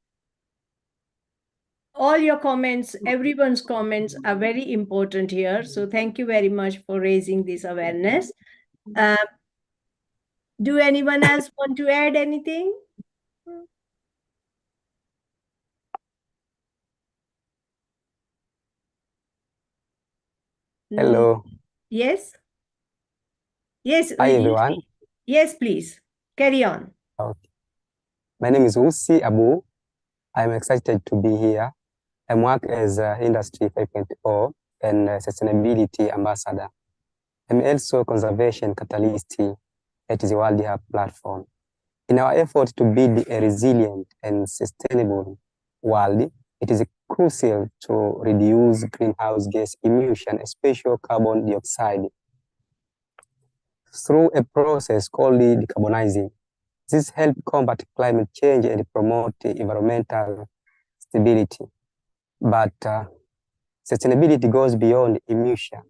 All your comments, everyone's comments are very important here. So thank you very much for raising this awareness. Do anyone else want to add anything? Hello. Yes? Yes. Hi, everyone. Yes, please. Carry on. Okay. My name is Usi Abu. I'm excited to be here. I work as Industry 5.0 and Sustainability Ambassador. I'm also Conservation Catalyst at the World Health Platform. In our effort to build a resilient and sustainable world, it is crucial to reduce greenhouse gas emission, especially carbon dioxide, through a process called decarbonizing. This helps combat climate change and promote environmental stability. But sustainability goes beyond emission.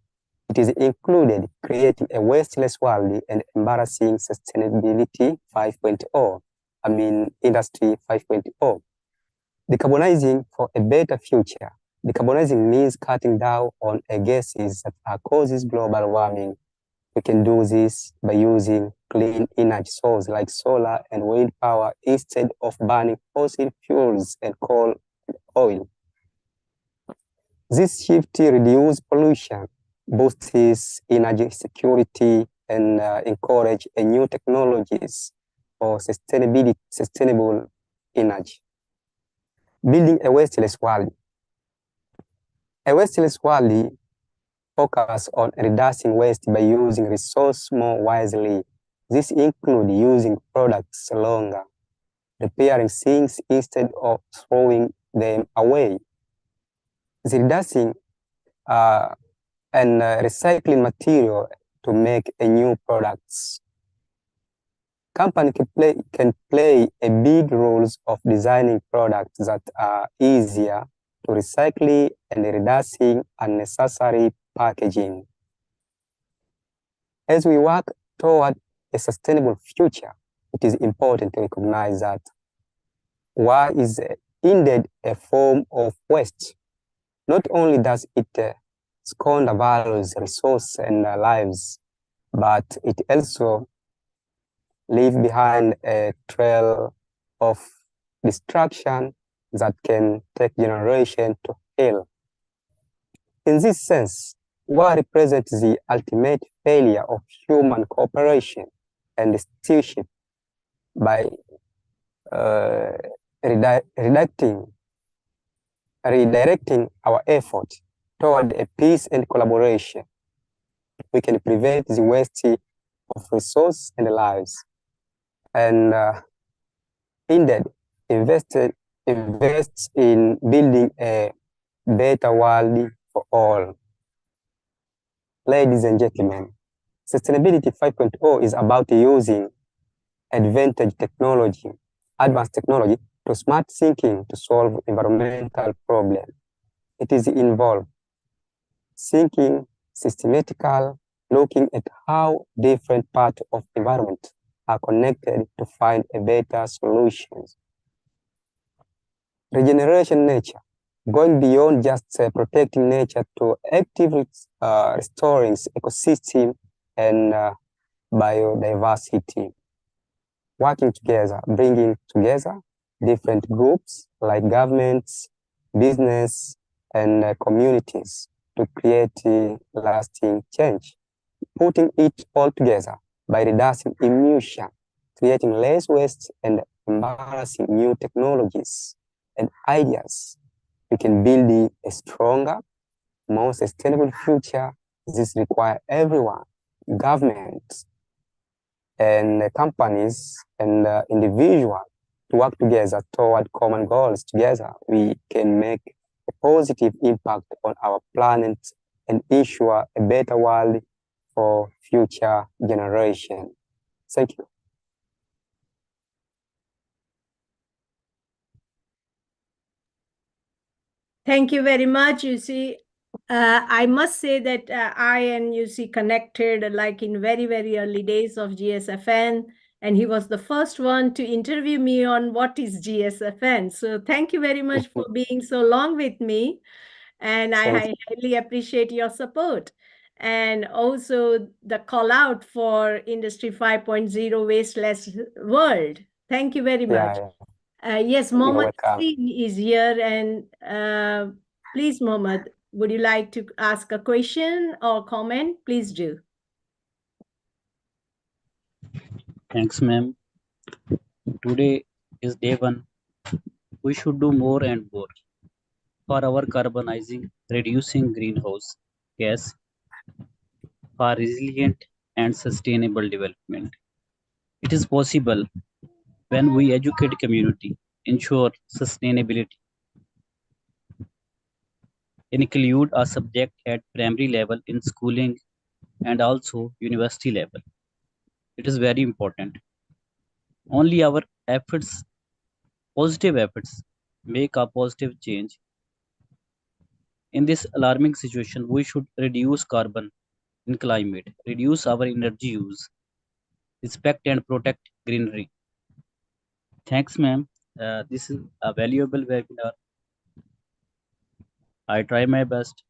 It is included creating a wasteless world and embarrassing sustainability 5.0. I mean, industry 5.0. Decarbonizing for a better future. Decarbonizing means cutting down on gases that causes global warming. We can do this by using clean energy sources like solar and wind power instead of burning fossil fuels and coal and oil. This shift reduces pollution, boosts energy security, and encourage new technologies for sustainable energy. Building a wasteless world. A wasteless world focus on reducing waste by using resources more wisely. This includes using products longer, repairing things instead of throwing them away. The reducing and recycling material to make a new products. Company can play a big role of designing products that are easier to recycle and reducing unnecessary packaging. As we work toward a sustainable future, it is important to recognize that war is indeed a form of waste. Not only does it squander values, resources, and lives, but it also leaves behind a trail of destruction that can take generations to heal. In this sense, war represents the ultimate failure of human cooperation and stewardship by redirecting our effort toward a peace and collaboration. We can prevent the waste of resources and lives, and indeed invest in building a better world for all. Ladies and gentlemen, Sustainability 5.0 is about using advanced technology to smart thinking to solve environmental problems. It is involved thinking systematical, looking at how different parts of the environment are connected to find a better solutions. Regeneration nature, going beyond just protecting nature to actively restoring ecosystem and biodiversity. Working together, bringing together different groups like governments, business, and communities to create lasting change. Putting it all together by reducing emission, creating less waste, and embracing new technologies and ideas, we can build a stronger, more sustainable future. This requires everyone, governments, and companies and individuals to work together toward common goals. Together, we can make a positive impact on our planet and ensure a better world for future generations. Thank you. Thank you very much. You see, I must say that I and UC connected like in very, very early days of GSFN, and he was the first one to interview me on what is GSFN. So thank you very much for being so long with me, and I highly appreciate your support. And also the call out for Industry 5.0 Wasteless World. Thank you very much. Yes, Mohammed is here, and please, Mohammed, would you like to ask a question or comment? Please do. Thanks, ma'am. Today is day one. We should do more and more for our carbonizing, reducing greenhouse gas, for resilient and sustainable development. It is possible when we educate community, ensure sustainability, include a subject at primary level in schooling and also university level. It is very important. Only our efforts, positive efforts, make a positive change. In this alarming situation, we should reduce carbon in climate, reduce our energy use, respect and protect greenery. Thanks, ma'am. This is a valuable webinar. I try my best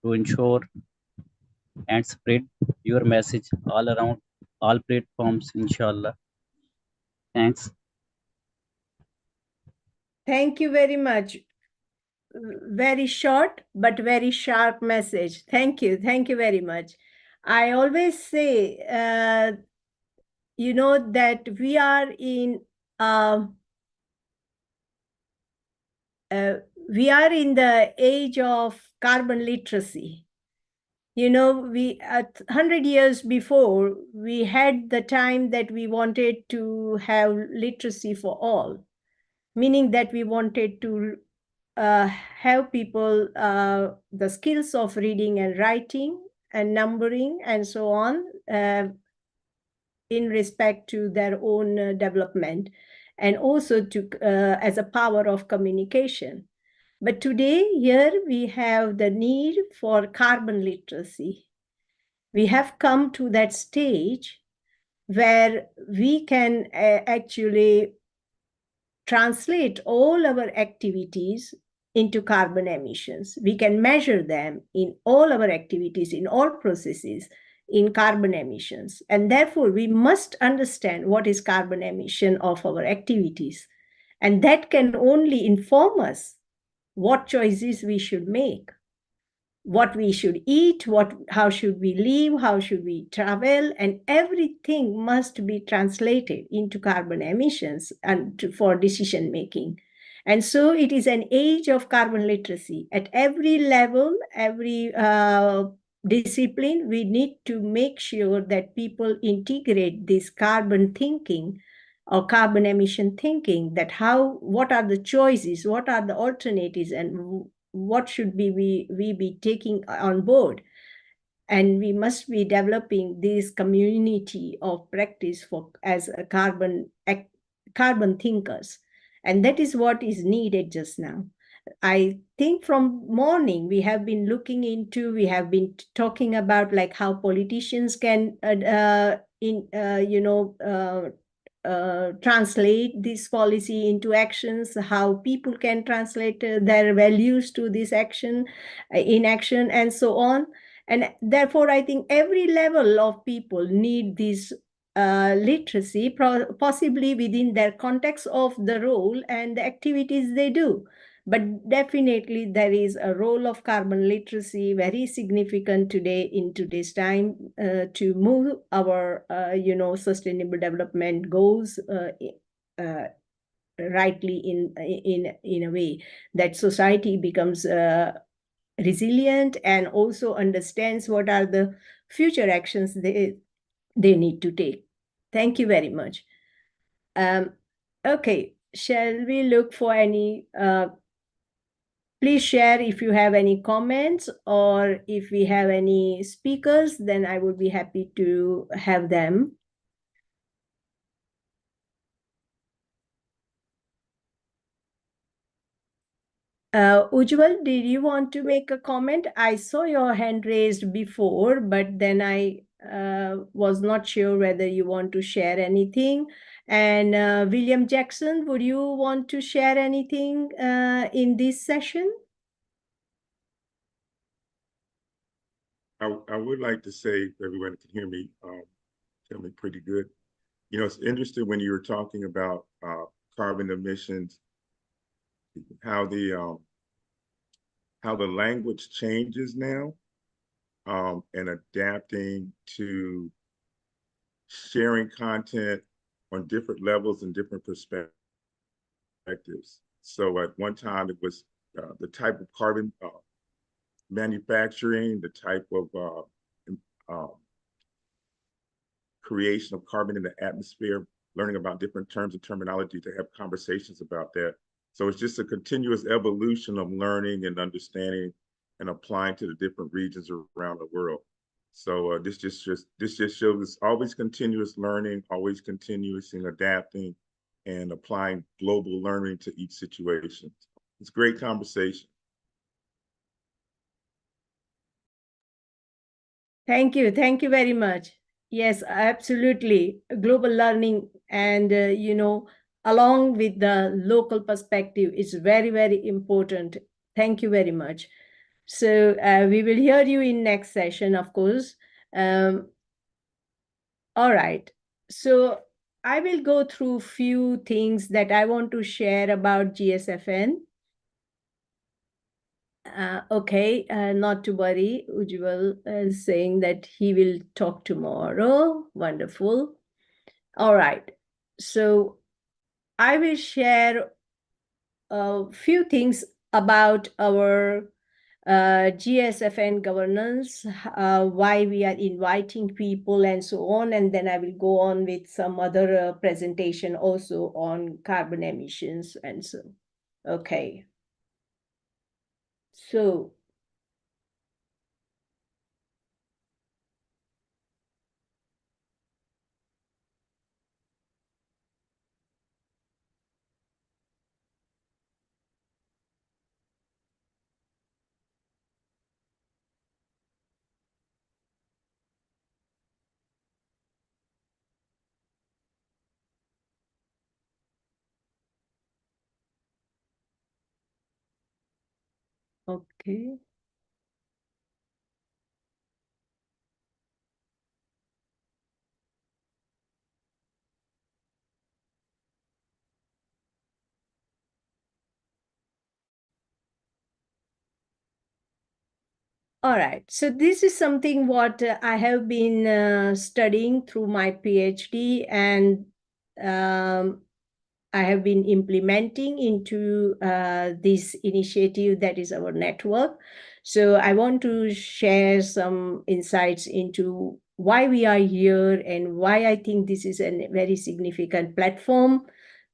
to ensure and spread your message all around all platforms, inshallah. Thanks. Thank you very much. Very short, but very sharp message. Thank you. Thank you very much. I always say, you know, that we are in the age of carbon literacy. You know, 100 years before, we had the time that we wanted to have literacy for all, meaning that we wanted to have people the skills of reading and writing and numbering and so on in respect to their own development, and also to as a power of communication. But today, here we have the need for carbon literacy. We have come to that stage where we can actually translate all our activities into carbon emissions. We can measure them in all our activities, in all processes, in carbon emissions. And therefore, we must understand what is carbon emission of our activities. And that can only inform us what choices we should make, what we should eat, how should we live, how should we travel, and everything must be translated into carbon emissions and for decision making. And so it is an age of carbon literacy. At every level, every discipline, we need to make sure that people integrate this carbon thinking or carbon emission thinking, that what are the choices, what are the alternatives, and what should we be taking on board. And we must be developing this community of practice as a carbon thinkers. And that is what is needed just now. I think from morning we have been talking about like how politicians can translate this policy into actions, how people can translate their values to this action, in action, and so on. And therefore, I think every level of people need this literacy, possibly within their context of the role and the activities they do. But definitely there is a role of carbon literacy very significant today in today's time to move our sustainable development goals rightly in a way that society becomes resilient and also understands what are the future actions they need to take. Thank you very much. Okay, shall we look for any please share if you have any comments, or if we have any speakers, then I would be happy to have them. Ujjwal, did you want to make a comment? I saw your hand raised before, but then I was not sure whether you want to share anything. And William Jackson, would you want to share anything in this session? I would like to say, if everyone can hear me, tell me pretty good. You know, it's interesting when you were talking about carbon emissions, how the language changes now, and adapting to sharing content on different levels and different perspectives. So at one time, it was the type of carbon manufacturing, the type of creation of carbon in the atmosphere, learning about different terms and terminology to have conversations about that. So it's just a continuous evolution of learning and understanding and applying to the different regions around the world. So this just shows always continuous learning, always continuous in adapting and applying global learning to each situation. It's a great conversation. Thank you. Thank you very much. Yes, absolutely. Global learning and, along with the local perspective is very, very important. Thank you very much. So we will hear you in next session, of course. All right. So I will go through few things that I want to share about GSFN. Okay, not to worry. Ujjwal is saying that he will talk tomorrow. Wonderful. All right. So I will share a few things about our GSFN governance, why we are inviting people and so on. And then I will go on with some other presentation also on carbon emissions and so. Okay. So okay. All right, so this is something what I have been studying through my PhD, and I have been implementing into this initiative that is our network. So I want to share some insights into why we are here and why I think this is a very significant platform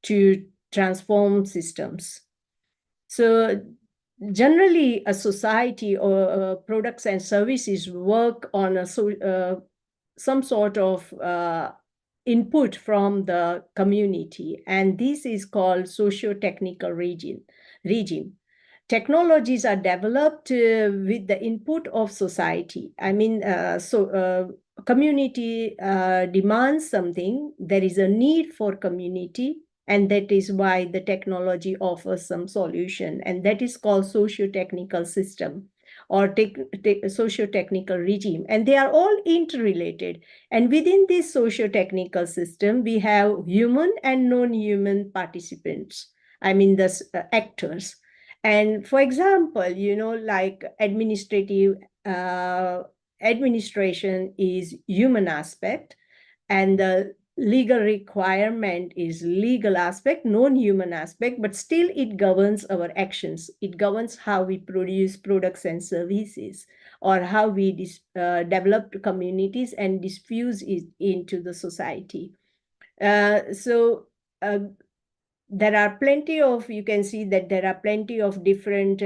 to transform systems. So generally, a society or products and services work on some sort of input from the community, and this is called socio-technical regime. Technologies are developed with the input of society. I mean, community demands something. There is a need for community, and that is why the technology offers some solution, and that is called socio-technical system or socio-technical regime, and they are all interrelated. And within this socio-technical system, we have human and non-human participants. I mean, the actors. And for example, like administration is human aspect, and the legal requirement is legal aspect, non-human aspect, but still it governs our actions. It governs how we produce products and services, or how we develop communities and diffuse it into the society. There are plenty of, you can see that there are plenty of different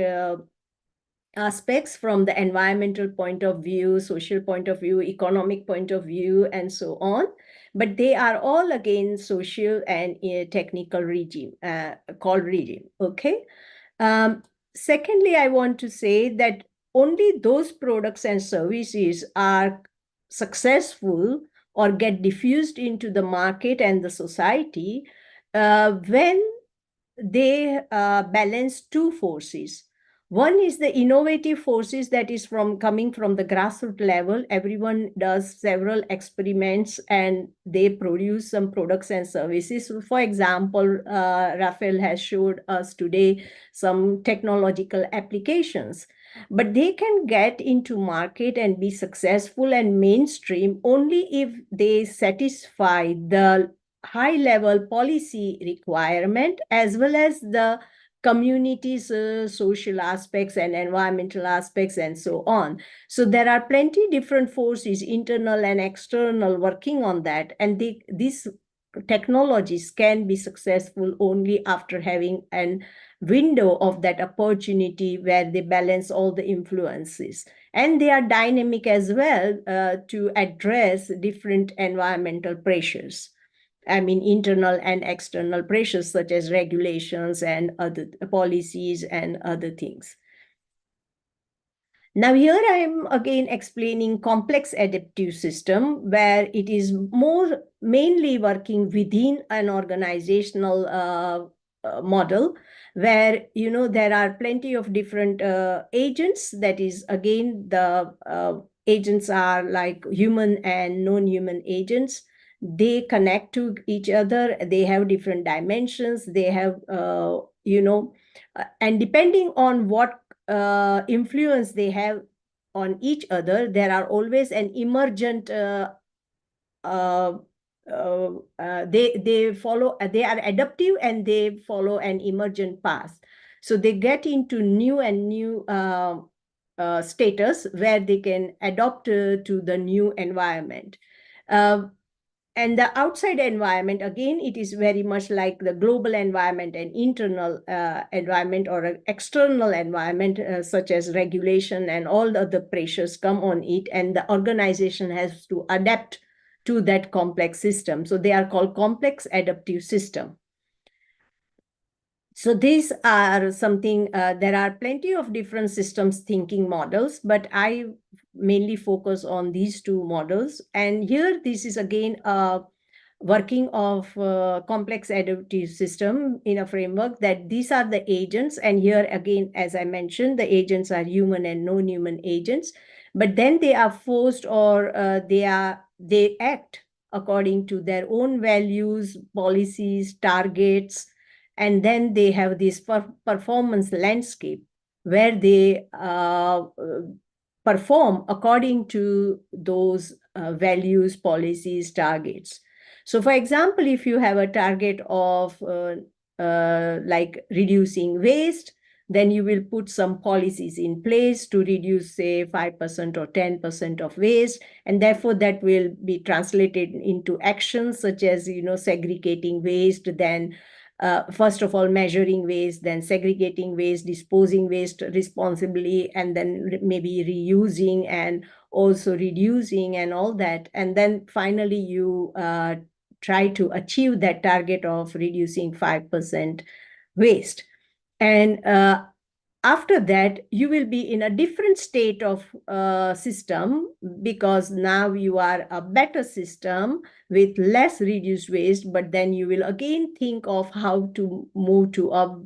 aspects from the environmental point of view, social point of view, economic point of view, and so on. But they are all again social and technical regime, called regime, okay? Secondly, I want to say that only those products and services are successful or get diffused into the market and the society when they balance two forces. One is the innovative forces that is coming from the grassroots level. Everyone does several experiments and they produce some products and services. So for example, Rafael has showed us today some technological applications, but they can get into market and be successful and mainstream only if they satisfy the high-level policy requirement as well as the communities, social aspects and environmental aspects and so on. So there are plenty different forces, internal and external, working on that. And these technologies can be successful only after having a window of that opportunity where they balance all the influences. And they are dynamic as well to address different environmental pressures. I mean, internal and external pressures such as regulations and other policies and other things. Now here I am again explaining complex adaptive system, where it is more mainly working within an organizational model, where there are plenty of different agents. That is again the agents are like human and non-human agents. They connect to each other. They have different dimensions. They have and depending on what influence they have on each other, there are always an emergent they follow, they are adaptive and they follow an emergent path. So they get into new and new status where they can adapt to the new environment. And the outside environment, again, it is very much like the global environment and internal environment, or an external environment, such as regulation and all the other pressures come on it, and the organization has to adapt to that complex system. So they are called complex adaptive system. So these are something, there are plenty of different systems thinking models, but I mainly focus on these two models. And here, this is again a working of complex adaptive system in a framework that these are the agents. And here again, as I mentioned, the agents are human and non-human agents, but then they are forced, or they act according to their own values, policies, targets, and then they have this performance landscape where they perform according to those values, policies, targets. So for example, if you have a target of like reducing waste, then you will put some policies in place to reduce, say, 5% or 10% of waste. And therefore, that will be translated into actions such as, segregating waste, then first of all, measuring waste, then segregating waste, disposing waste responsibly, and then maybe reusing and also reducing and all that. And then finally, you try to achieve that target of reducing 5% waste. And after that, you will be in a different state of system, because now you are a better system with less reduced waste, but then you will again think of how to move to a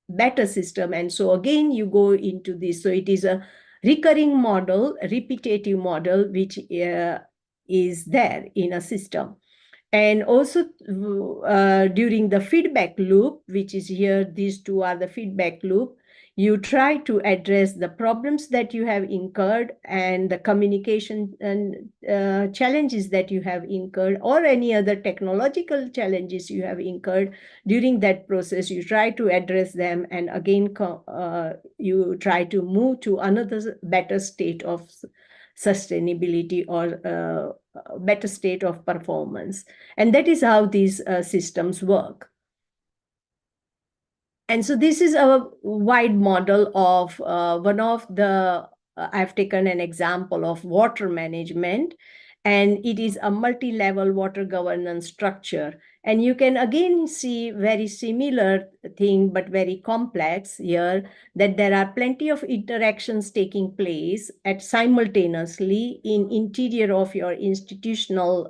better system. And so again, you go into this. So it is a recurring model, a repetitive model, which is there in a system. And also during the feedback loop, which is here, these two are the feedback loop, you try to address the problems that you have incurred and the communication and challenges that you have incurred, or any other technological challenges you have incurred during that process. You try to address them, and again, you try to move to another better state of sustainability, or better state of performance. And that is how these systems work. And so this is a wide model of one of the, I've taken an example of water management, and it is a multi-level water governance structure. And you can again see very similar thing, but very complex here, that there are plenty of interactions taking place at simultaneously in interior of your institutional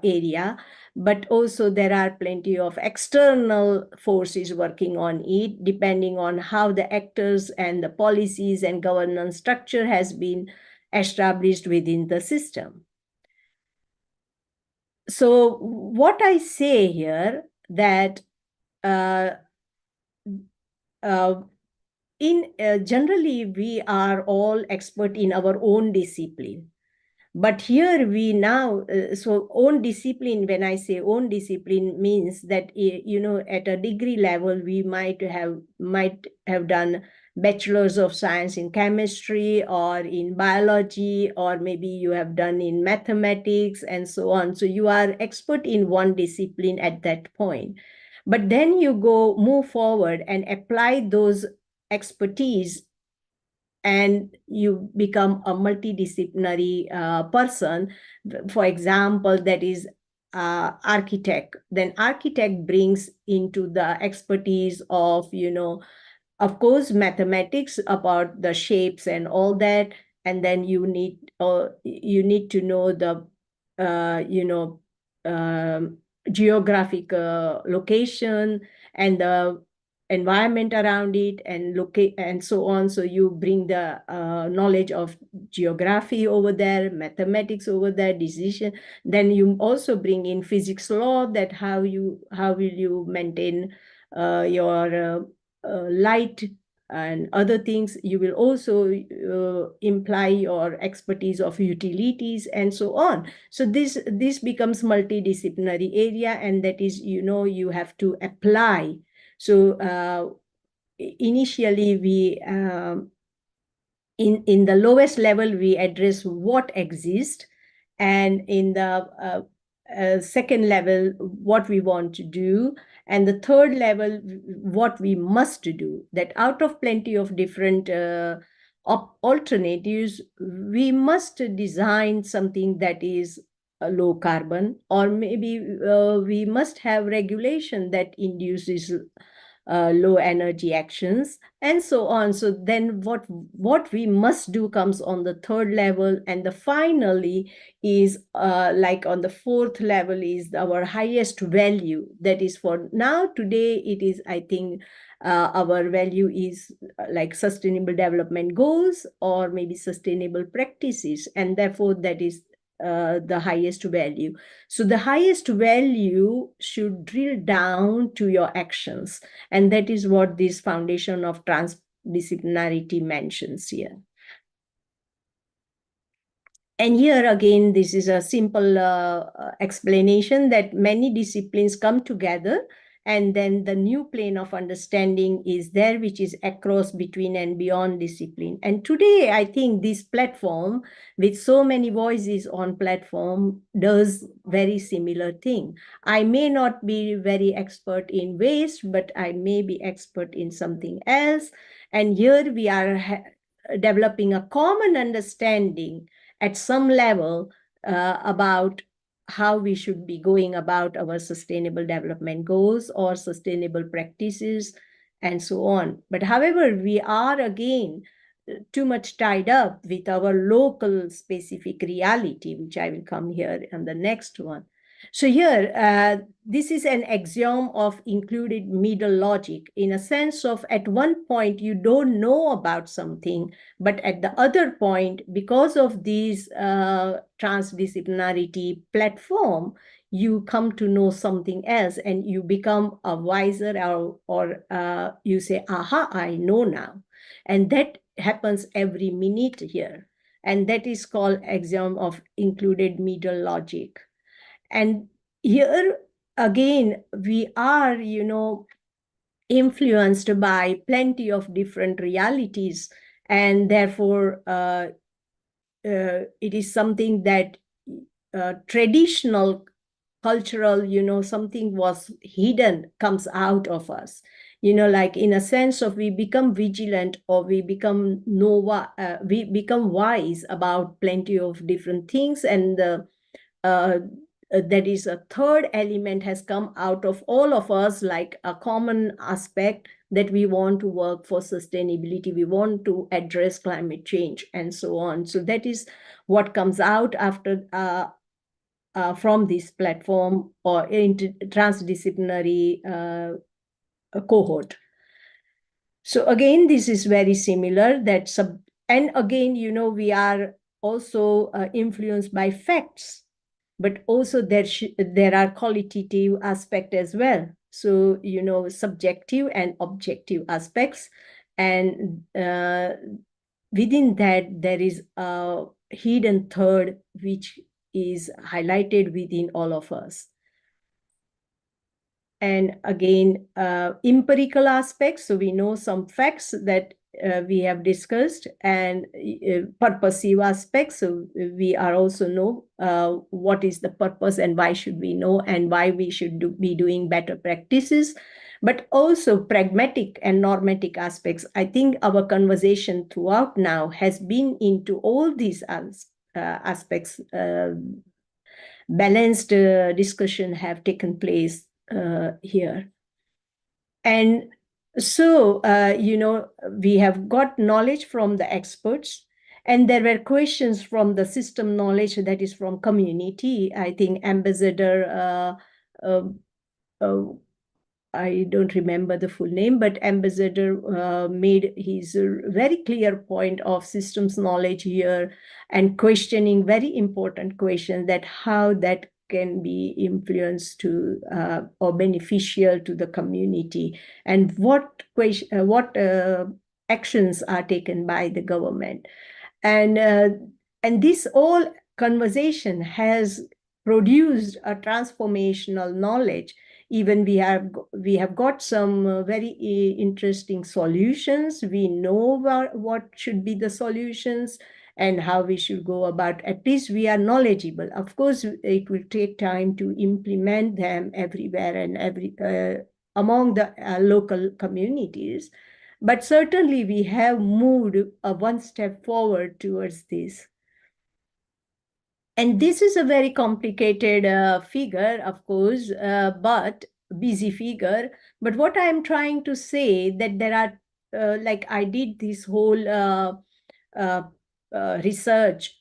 area, but also there are plenty of external forces working on it, depending on how the actors and the policies and governance structure has been established within the system. So what I say here, that generally we are all expert in our own discipline. But here we now, so own discipline, when I say own discipline, means that, at a degree level, we might have done bachelor's of science in chemistry or in biology, or maybe you have done in mathematics and so on. So you are expert in one discipline at that point. But then you move forward and apply those expertise, and you become a multidisciplinary person. For example, that is architect. Then architect brings into the expertise of, of course, mathematics about the shapes and all that. And then you need to know the, geographic location and the environment around it, and locate and so on. So you bring the knowledge of geography over there, mathematics over there, decision. Then you also bring in physics law, that how will you maintain your light and other things. You will also imply your expertise of utilities and so on. So this becomes multidisciplinary area, and that is, you have to apply. So initially we in the lowest level, we address what exists, and in the second level, what we want to do, and the third level, what we must do. That out of plenty of different alternatives, we must design something that is low carbon, or maybe we must have regulation that induces low energy actions, and so on. So then what we must do comes on the third level, and the finally is like on the fourth level is our highest value. That is for now, today, it is, I think, our value is like sustainable development goals or maybe sustainable practices, and therefore that is the highest value. So the highest value should drill down to your actions, and that is what this foundation of transdisciplinarity mentions here. And here again, this is a simple explanation that many disciplines come together, and then the new plane of understanding is there, which is across, between, and beyond discipline. And today, I think this platform, with so many voices on platform, does very similar thing. I may not be very expert in waste, but I may be expert in something else. And here we are developing a common understanding at some level about how we should be going about our sustainable development goals or sustainable practices and so on. But however, we are again too much tied up with our local specific reality, which I will come here on the next one. So here, this is an axiom of included middle logic, in a sense of at one point you don't know about something, but at the other point, because of this transdisciplinarity platform, you come to know something else and you become a wiser, or you say, aha, I know now. And that happens every minute here. And that is called axiom of included middle logic. And here again, we are, influenced by plenty of different realities, and therefore it is something that traditional cultural, something was hidden comes out of us. Like in a sense of we become vigilant, or we become we become wise about plenty of different things, and that is a third element has come out of all of us, like a common aspect that we want to work for sustainability, we want to address climate change, and so on. So that is what comes out after from this platform or transdisciplinary cohort. So again, this is very similar. And again, we are also influenced by facts, but also there are qualitative aspects as well. So, subjective and objective aspects. And within that, there is a hidden third, which is highlighted within all of us. And again, empirical aspects. So we know some facts that we have discussed, and purposive aspects. So we are also know what is the purpose and why should we know and why we should be doing better practices, but also pragmatic and normatic aspects. I think our conversation throughout now has been into all these aspects. Balanced discussion have taken place here. And so, we have got knowledge from the experts, and there were questions from the system knowledge, that is from community. I think Ambassador, I don't remember the full name, but Ambassador made his very clear point of systems knowledge here, and questioning very important questions, that how that can be influenced to or beneficial to the community, and what actions are taken by the government. And this all conversation has produced a transformational knowledge Even we have got some very interesting solutions. We know what should be the solutions and how we should go about. At least we are knowledgeable. Of course, it will take time to implement them everywhere and among the local communities. But certainly we have moved one step forward towards this. And this is a very complicated figure, of course, but busy figure. But what I'm trying to say that there are, like I did this whole research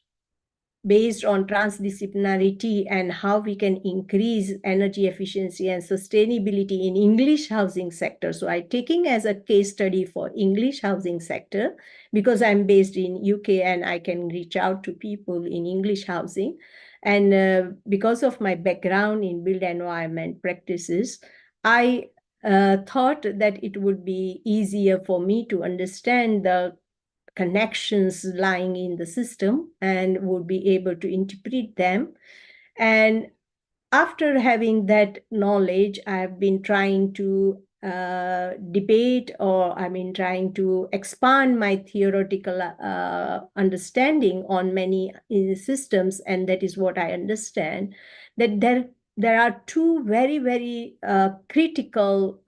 based on transdisciplinarity and how we can increase energy efficiency and sustainability in English housing sector. So I'm taking as a case study for English housing sector because I'm based in UK and I can reach out to people in English housing. And because of my background in built environment practices, I thought that it would be easier for me to understand the connections lying in the system and would be able to interpret them. And after having that knowledge, I've been trying to debate, or trying to expand my theoretical understanding on many systems. And that is what I understand, that there are two very, very critical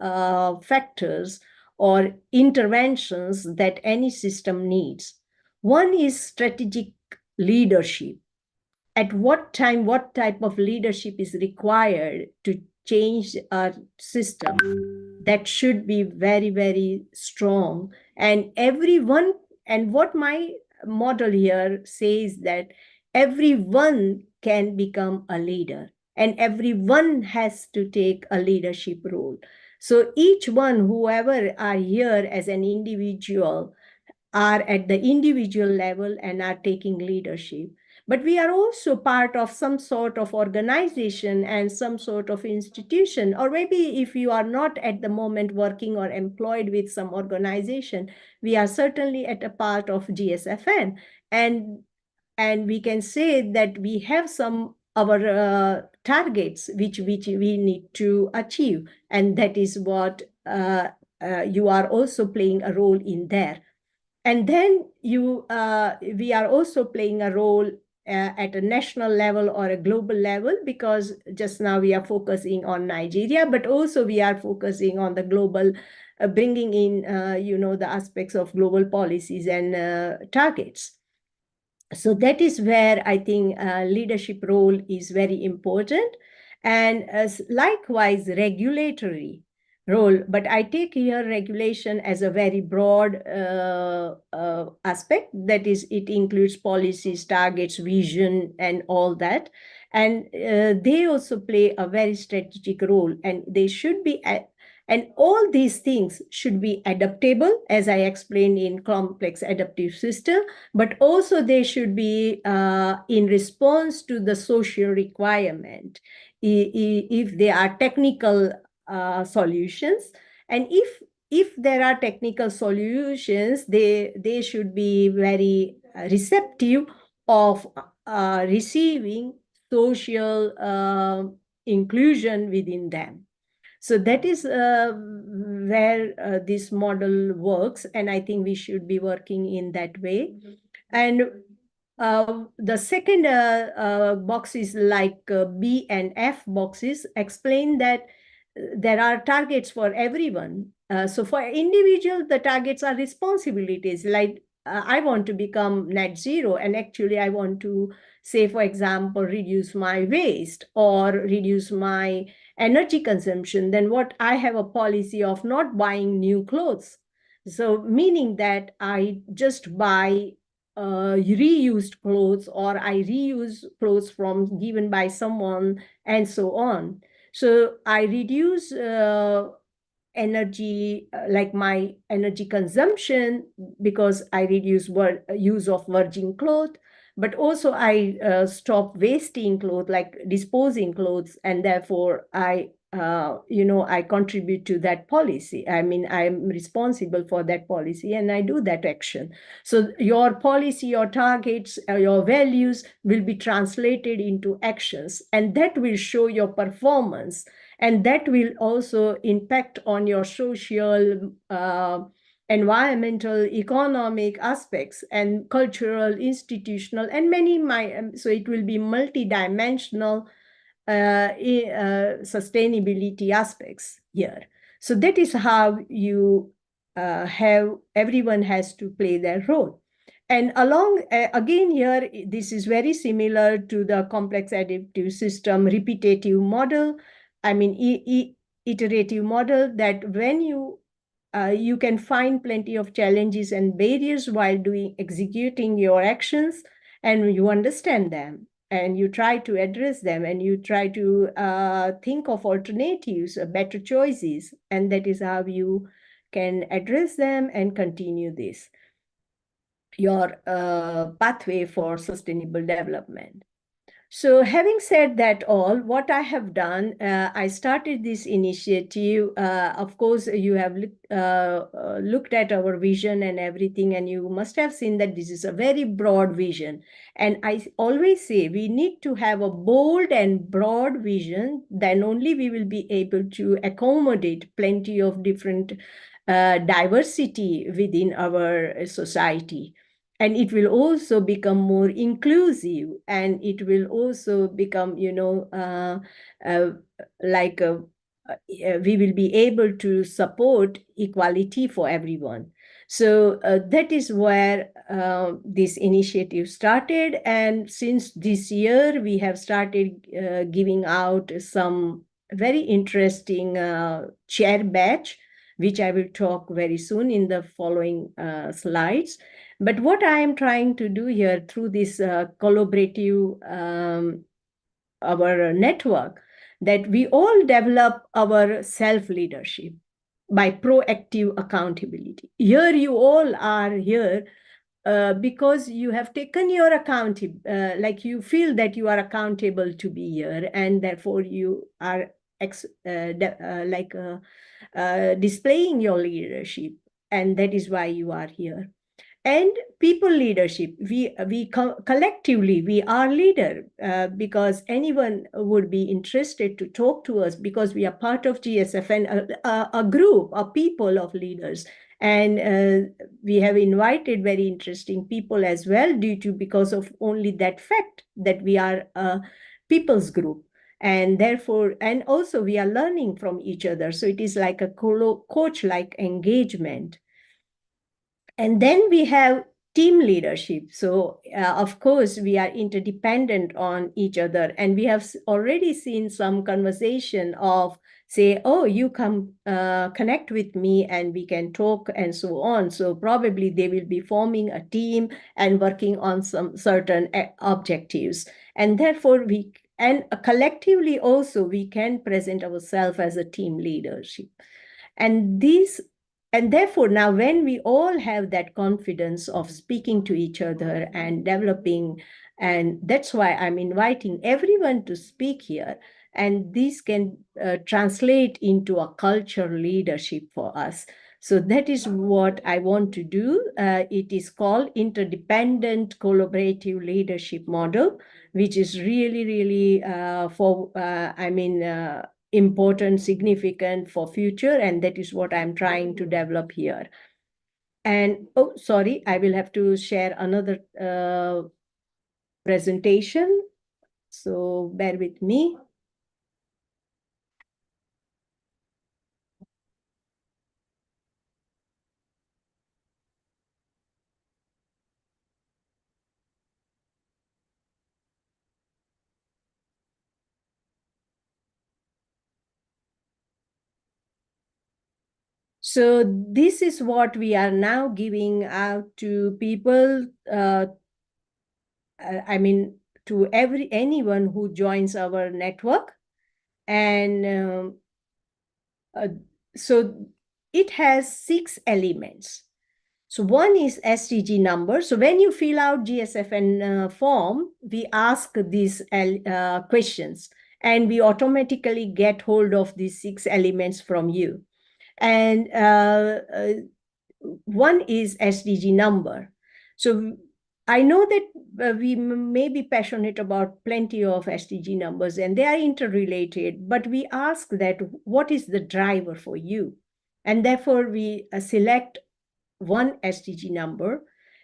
factors or interventions that any system needs. One is strategic leadership. At what time, what type of leadership is required to change our system? That should be very, very strong. And everyone, and what my model here says that everyone can become a leader and everyone has to take a leadership role. So each one, whoever are here as an individual, are at the individual level and are taking leadership. But we are also part of some sort of organization and some sort of institution, or maybe if you are not at the moment working or employed with some organization, we are certainly at a part of GSFN. And we can say that we have some our targets which we need to achieve, and that is what you are also playing a role in there. And then we are also playing a role at a national level or a global level, because just now we are focusing on Nigeria, but also we are focusing on the global, bringing in the aspects of global policies and targets. So that is where I think leadership role is very important. And likewise, regulatory role. But I take here regulation as a very broad aspect. That is, it includes policies, targets, vision, and all that. And they also play a very strategic role. And they should be and all these things should be adaptable, as I explained, in complex adaptive system, but also they should be in response to the social requirement. If they are technical solutions, and if there are technical solutions, they should be very receptive of receiving social inclusion within them. So that is where this model works, and I think we should be working in that way. And the second box is like B and F boxes explain that there are targets for everyone. So for individual, the targets are responsibilities. Like I want to become net zero, and actually I want to say, for example, reduce my waste or reduce my energy consumption. Then what I have a policy of not buying new clothes. So meaning that I just buy reused clothes, or I reuse clothes from given by someone, and so on. So I reduce energy, like my energy consumption, because I reduce use of virgin cloth, but also I stop wasting clothes, like disposing clothes, and therefore I contribute to that policy. I mean, I'm responsible for that policy and I do that action. So your policy, your targets, your values will be translated into actions, and that will show your performance. And that will also impact on your social, environmental, economic aspects, and cultural, institutional, and many, so it will be multidimensional sustainability aspects here. So that is how you everyone has to play their role. And along, again here, this is very similar to the complex adaptive system repetitive model. I mean, iterative model, that when you can find plenty of challenges and barriers while executing your actions, and you understand them, and you try to address them, and you try to think of alternatives, better choices, and that is how you can address them and continue your pathway for sustainable development. So having said that all, what I have done, I started this initiative. Of course, you have looked at our vision and everything, and you must have seen that this is a very broad vision. And I always say we need to have a bold and broad vision, then only we will be able to accommodate plenty of different diversity within our society. And it will also become more inclusive, and it will also become, we will be able to support equality for everyone. So that is where this initiative started. And since this year, we have started giving out some very interesting chair badge, which I will talk very soon in the following slides. But what I am trying to do here through this collaborative, our network, that we all develop our self-leadership by proactive accountability. Here you all are here because you have taken your like you feel that you are accountable to be here, and therefore you are displaying your leadership, and that is why you are here. And people leadership, we collectively, we are leader because anyone would be interested to talk to us, because we are part of GSFN, a group of people of leaders. And we have invited very interesting people as well, because of only that fact that we are a people's group. And therefore, and also we are learning from each other. So it is like a coach-like engagement. And then we have team leadership. So of course, we are interdependent on each other. And we have already seen some conversation of, say, oh, you come connect with me and we can talk and so on. So probably they will be forming a team and working on some certain objectives. And therefore, collectively also, we can present ourselves as a team leadership. And therefore, now when we all have that confidence of speaking to each other and developing, and that's why I'm inviting everyone to speak here, and this can translate into a cultural leadership for us. So that is what I want to do. It is called interdependent collaborative leadership model, which is really, really important, significant for future, and that is what I'm trying to develop here. And oh, sorry, I will have to share another presentation, so bear with me. So this is what we are now giving out to people, to anyone who joins our network. And so it has 6 elements. So one is SDG number. So when you fill out GSFN form, we ask these questions, and we automatically get hold of these 6 elements from you. And one is SDG number. So I know that we may be passionate about plenty of SDG numbers and they are interrelated, but we ask that what is the driver for you? And therefore we select one SDG number.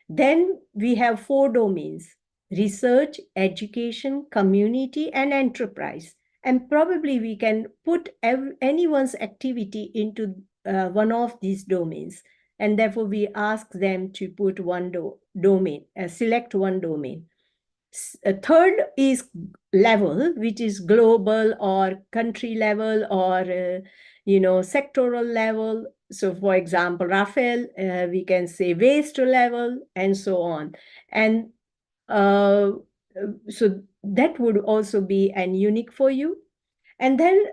Then we have 4 domains: research, education, community, and enterprise. And probably we can put anyone's activity into one of these domains. And therefore we ask them to put one domain, select one domain. Third is level, which is global or country level or sectoral level. So for example, Rafael, we can say waste level and so on. And so that would also be an unique for you. And then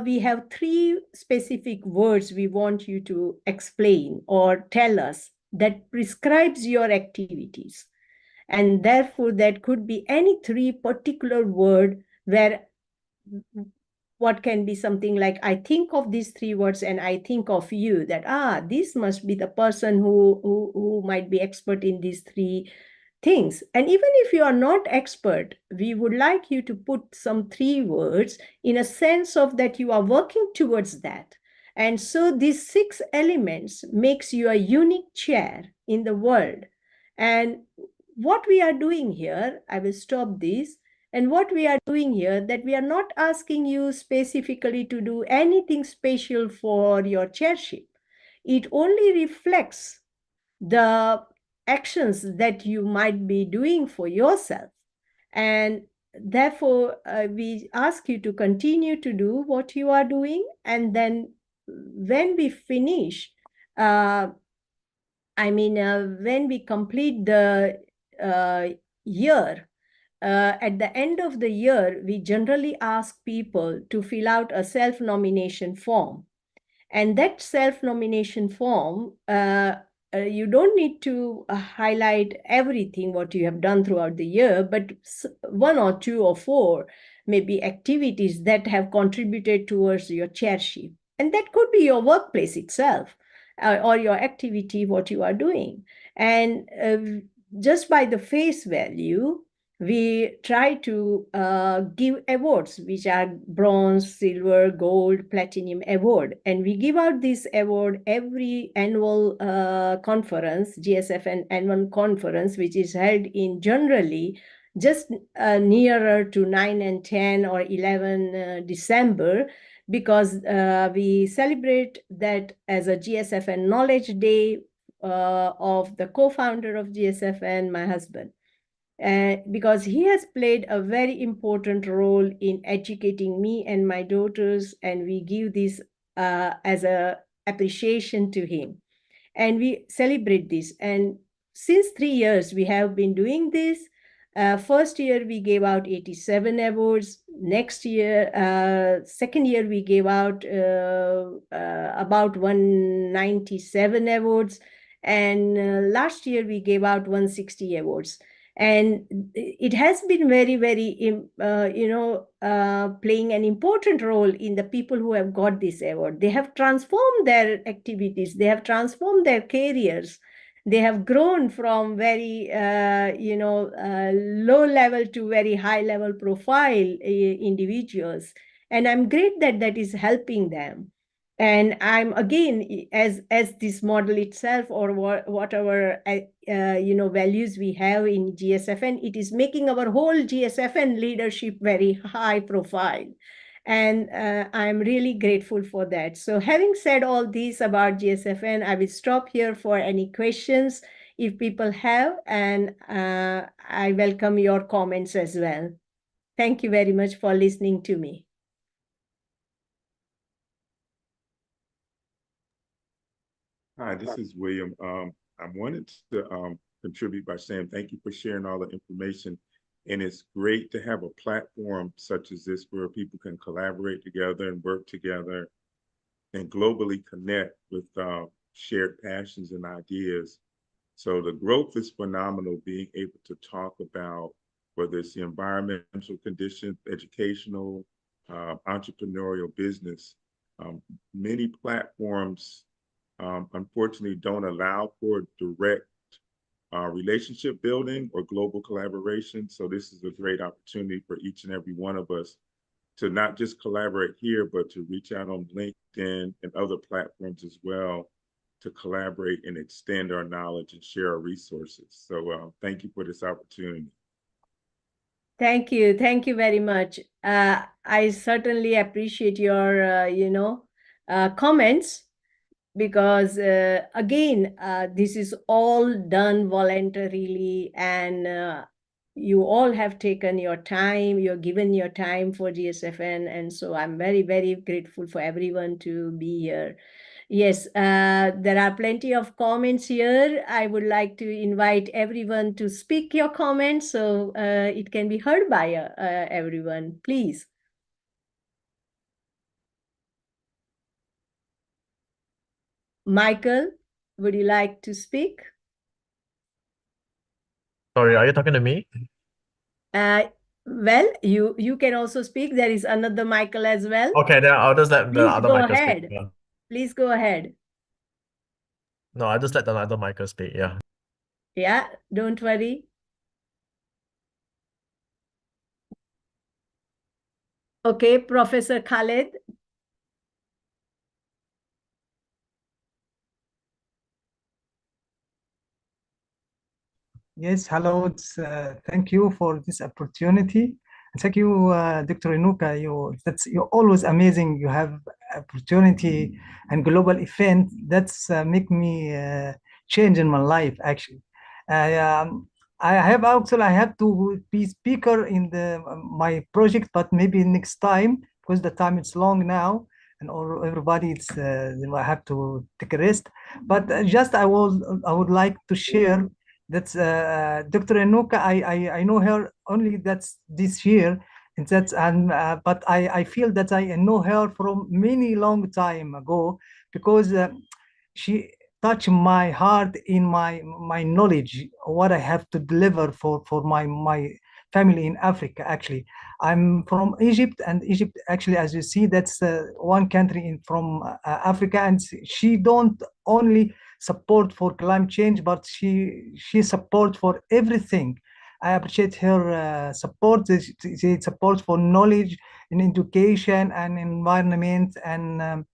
we have 3 specific words we want you to explain or tell us that prescribes your activities. And therefore, that could be any 3 particular word where what can be something like, I think of these 3 words and I think of you, that, this must be the person who might be expert in these 3 things. And even if you are not expert, we would like you to put some 3 words in a sense of that you are working towards that. And so these 6 elements makes you a unique chair in the world. And what we are doing here, I will stop this. And what we are doing here, that we are not asking you specifically to do anything special for your chairship. It only reflects the actions that you might be doing for yourself. And therefore, we ask you to continue to do what you are doing. And then when we finish, when we complete the year, at the end of the year, we generally ask people to fill out a self-nomination form. And that self-nomination form, you don't need to highlight everything what you have done throughout the year, but 1 or 2 or 4 maybe activities that have contributed towards your chairship. And that could be your workplace itself or your activity, what you are doing. And just by the face value, we try to give awards, which are bronze, silver, gold, platinum award. And we give out this award every annual conference, GSFN annual conference, which is held in generally just nearer to 9 and 10 or 11 December, because we celebrate that as a GSFN Knowledge Day of the co-founder of GSFN, my husband. Because he has played a very important role in educating me and my daughters, and we give this as a appreciation to him. And we celebrate this. And since 3 years, we have been doing this. First year, we gave out 87 awards. Next year, second year, we gave out about 197 awards. And last year, we gave out 160 awards. And it has been very, very, playing an important role in the people who have got this award. They have transformed their activities. They have transformed their careers. They have grown from very, low level to very high level profile individuals. And I'm great that that is helping them. And I'm again, as this model itself or whatever values we have in GSFN, it is making our whole GSFN leadership very high profile. And I'm really grateful for that. So having said all this about GSFN, I will stop here for any questions if people have, and I welcome your comments as well. Thank you very much for listening to me. Hi, this is William. I wanted to contribute by saying thank you for sharing all the information. And it's great to have a platform such as this where people can collaborate together and work together and globally connect with shared passions and ideas. So the growth is phenomenal, being able to talk about whether it's the environmental conditions, educational, entrepreneurial business. Many platforms unfortunately don't allow for direct relationship building or global collaboration. So this is a great opportunity for each and every one of us to not just collaborate here, but to reach out on LinkedIn and other platforms as well to collaborate and extend our knowledge and share our resources. So thank you for this opportunity. Thank you. Thank you very much. I certainly appreciate your, comments, because again, this is all done voluntarily, and you all have taken your time, you're given your time for GSFN. And so I'm very, very grateful for everyone to be here. Yes, there are plenty of comments here. I would like to invite everyone to speak your comments so it can be heard by everyone, please. Michael, would you like to speak? Sorry, are you talking to me? Well, you can also speak. There is another Michael as well. Okay, then I'll just let the Please other go Michael speak. ahead. Yeah. Please go ahead. No, I'll just let the other Michael speak. Yeah. Yeah, don't worry. Okay, Professor Khaled. Yes, hello. Thank you for this opportunity. Thank you, Dr. Renuka. You're always amazing. You have opportunity and global event that's make me change in my life. Actually, I have to be speaker in my project, but maybe next time because the time is long now, and everybody I have to take a rest. But I would like to share. That's Dr. Renuka. I know her only that's this year, and but I feel that I know her from many long time ago because she touched my heart in my knowledge, what I have to deliver for my family in Africa. Actually, I'm from Egypt, and Egypt actually, as you see, that's one country from Africa, and she don't only support for climate change, but she support for everything. I appreciate her support. She supports for knowledge in education and environment and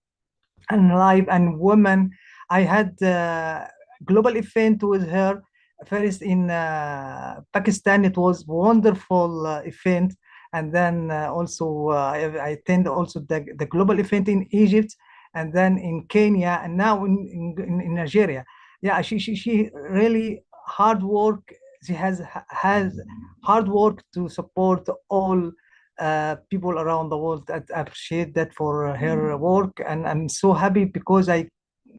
life and women. I had a global event with her first in Pakistan. It was wonderful event, and then also I attend also the global event in Egypt, and then in Kenya, and now in Nigeria. Yeah, she really hard work. She has hard work to support all people around the world. I appreciate that for her work, and I'm so happy because I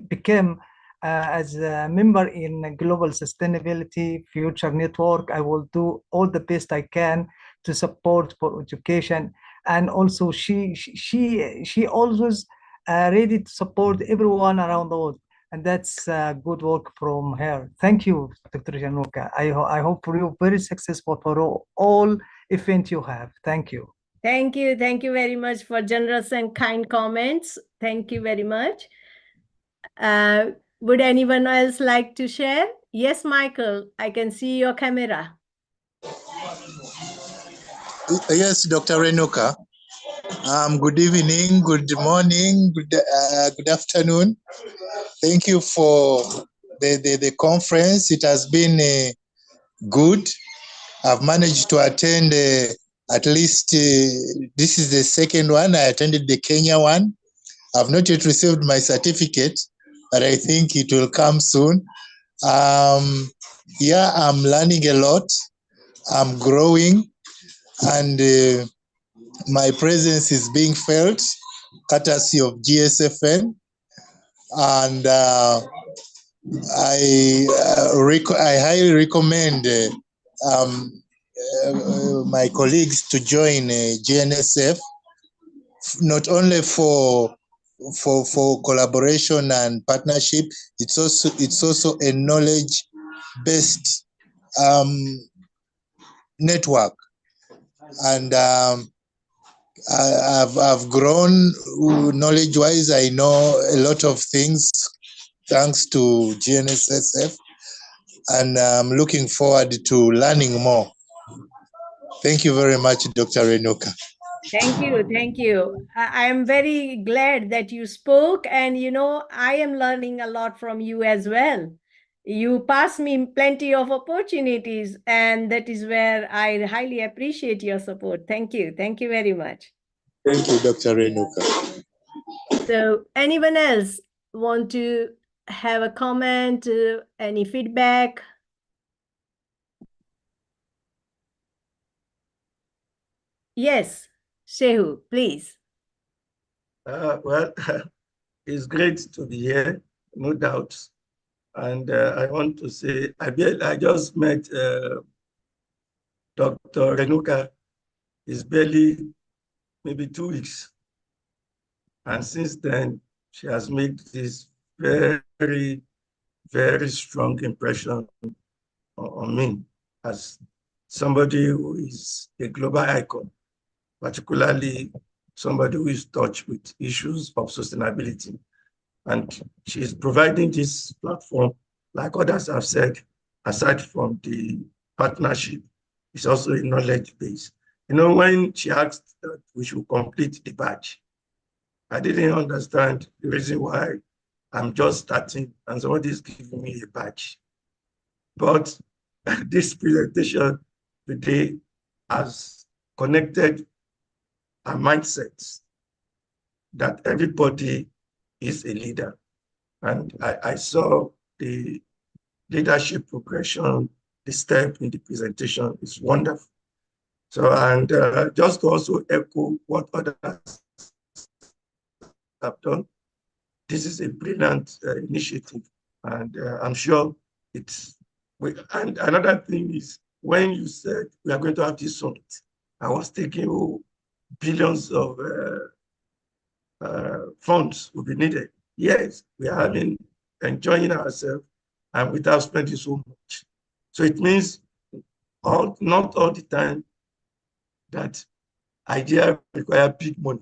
became as a member in Global Sustainability Future Network. I will do all the best I can to support for education, and also she always ready to support everyone around the world, and that's good work from her. Thank you, Dr. Januka. I hope for you very successful for all event you have. Thank you. Thank you. Thank you very much for generous and kind comments. Thank you very much. Would anyone else like to share? Yes, Michael, I can see your camera. Yes, Dr. Renuka. Good evening, good morning, good afternoon. Thank you for the conference. It has been good. I've managed to attend at least, this is the second one. I attended the Kenya one. I've not yet received my certificate, but I think it will come soon. Yeah, I'm learning a lot. I'm growing, and my presence is being felt, courtesy of GSFN. And I highly recommend my colleagues to join GNSF, not only for collaboration and partnership. It's also a knowledge-based network, and I've grown knowledge-wise. I know a lot of things thanks to GNSF, and I'm looking forward to learning more. Thank you very much, Dr. Renuka. Thank you. Thank you. I am very glad that you spoke, and I am learning a lot from you as well. You pass me plenty of opportunities, and that is where I highly appreciate your support. Thank you. Thank you very much. Thank you, Dr. Renuka. So anyone else want to have a comment, any feedback? Yes, Shehu, please. Well, it's great to be here, no doubt. And I want to say, I just met Dr. Renuka. It's barely maybe 2 weeks. And since then, she has made this very, very strong impression on me as somebody who is a global icon, particularly somebody who is touched with issues of sustainability. And she's providing this platform, like others have said, aside from the partnership, it's also a knowledge base. When she asked that we should complete the badge, I didn't understand the reason why I'm just starting and somebody is giving me a badge. But this presentation today has connected our mindsets that everybody is a leader. And I saw the leadership progression, the step in the presentation is wonderful. So, and just to also echo what others have done, this is a brilliant initiative. And I'm sure and another thing is, when you said we are going to have this summit, I was thinking, billions of funds will be needed. Yes, we are enjoying ourselves and without spending so much. So it means not all the time that ideas require big money.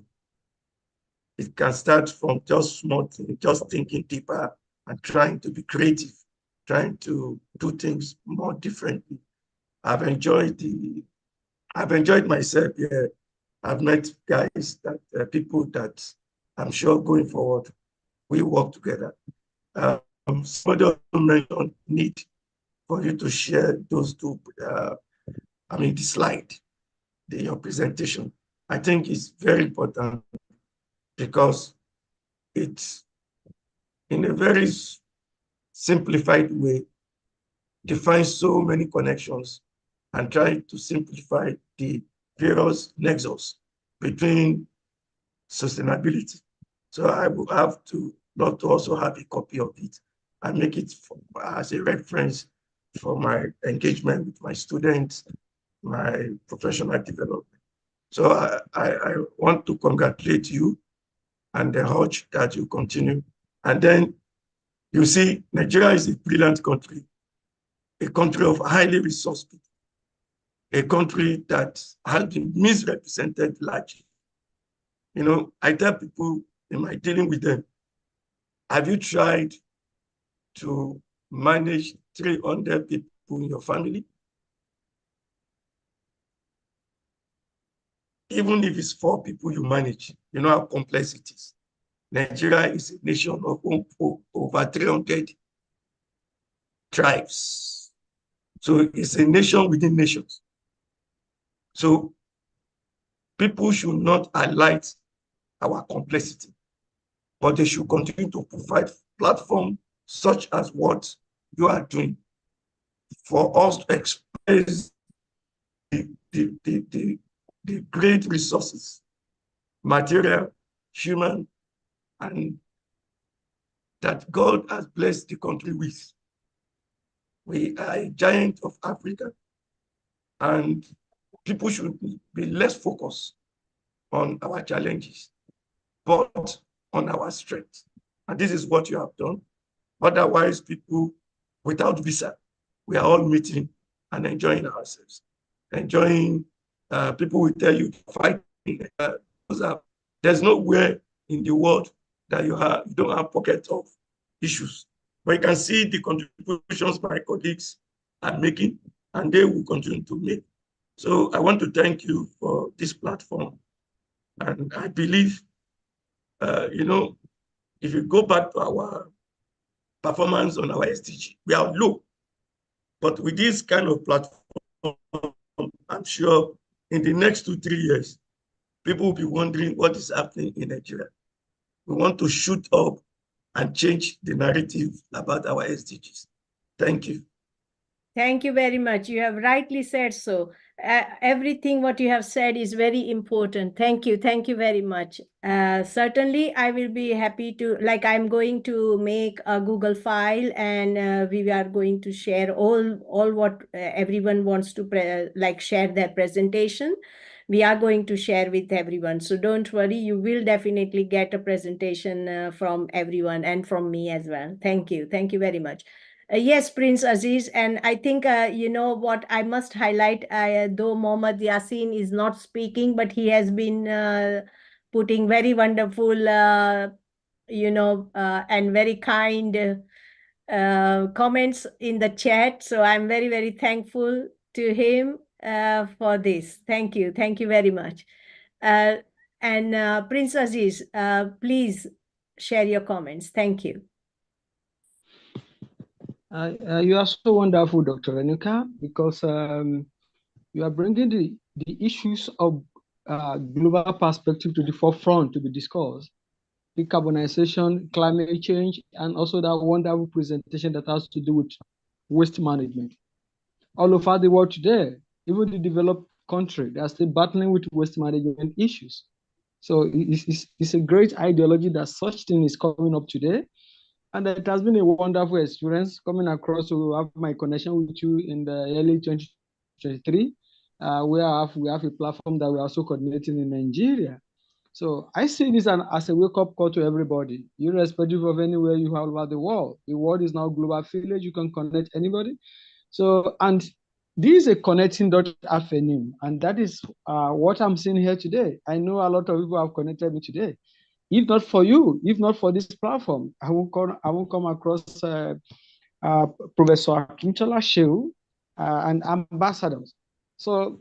It can start from just small things, just thinking deeper and trying to be creative, trying to do things more differently. I've enjoyed myself here. I've met guys people that I'm sure going forward, we work together. Somebody also mentioned need for you to share those two, the slide, your presentation. I think it's very important because it's, in a very simplified way, defines so many connections and try to simplify the various nexus between sustainability. So I will have to not to also have a copy of it and make it as a reference for my engagement with my students, my professional development. So I want to congratulate you and urge that you continue. And then you see, Nigeria is a brilliant country, a country of highly resourced people, a country that has been misrepresented largely. I tell people in my dealing with them, have you tried to manage 300 people in your family? Even if it's 4 people you manage, you know how complex it is. Nigeria is a nation of over 300 tribes. So it's a nation within nations. So people should not highlight our complexity, but they should continue to provide platforms such as what you are doing for us to express the great resources, material, human, and that God has blessed the country with. We are a giant of Africa, and people should be less focused on our challenges, but on our strengths. And this is what you have done. Otherwise, people without visa, we are all meeting and enjoying ourselves. People will tell you to fight. There's nowhere in the world that you don't have pockets of issues. But you can see the contributions my colleagues are making, and they will continue to make. So I want to thank you for this platform. And I believe, if you go back to our performance on our SDG, we are low. But with this kind of platform, I'm sure in the next 2-3 years, people will be wondering what is happening in Nigeria. We want to shoot up and change the narrative about our SDGs. Thank you. Thank you very much. You have rightly said so. Everything what you have said is very important. Thank you. Thank you very much. Certainly, I will be happy to, like, I'm going to make a Google file, and we are going to share all what everyone wants to share their presentation. We are going to share with everyone. So don't worry, you will definitely get a presentation from everyone and from me as well. Thank you. Thank you very much. Yes, Prince Aziz, and I think, you know what, I must highlight, though Mohammad Yassin is not speaking, but he has been putting very wonderful, and very kind comments in the chat. So I'm very, very thankful to him for this. Thank you. Thank you very much. And Prince Aziz, please share your comments. Thank you. You are so wonderful, Dr. Renuka, because you are bringing the issues of global perspective to the forefront to be discussed. Decarbonization, climate change, and also that wonderful presentation that has to do with waste management. All over the world today, even the developed country, they are still battling with waste management issues. So it's a great ideology that such thing is coming up today. And it has been a wonderful experience coming across to have my connection with you in the early 2023, where we have a platform that we're also coordinating in Nigeria. So I see this as a wake-up call to everybody, irrespective of anywhere you are over the world. The world is now global village. You can connect anybody. So, and this is a connecting dot avenue, and that is what I'm seeing here today. I know a lot of people have connected me today. If not for you, if not for this platform, I won't come across Professor Akintola Shehu and ambassadors. So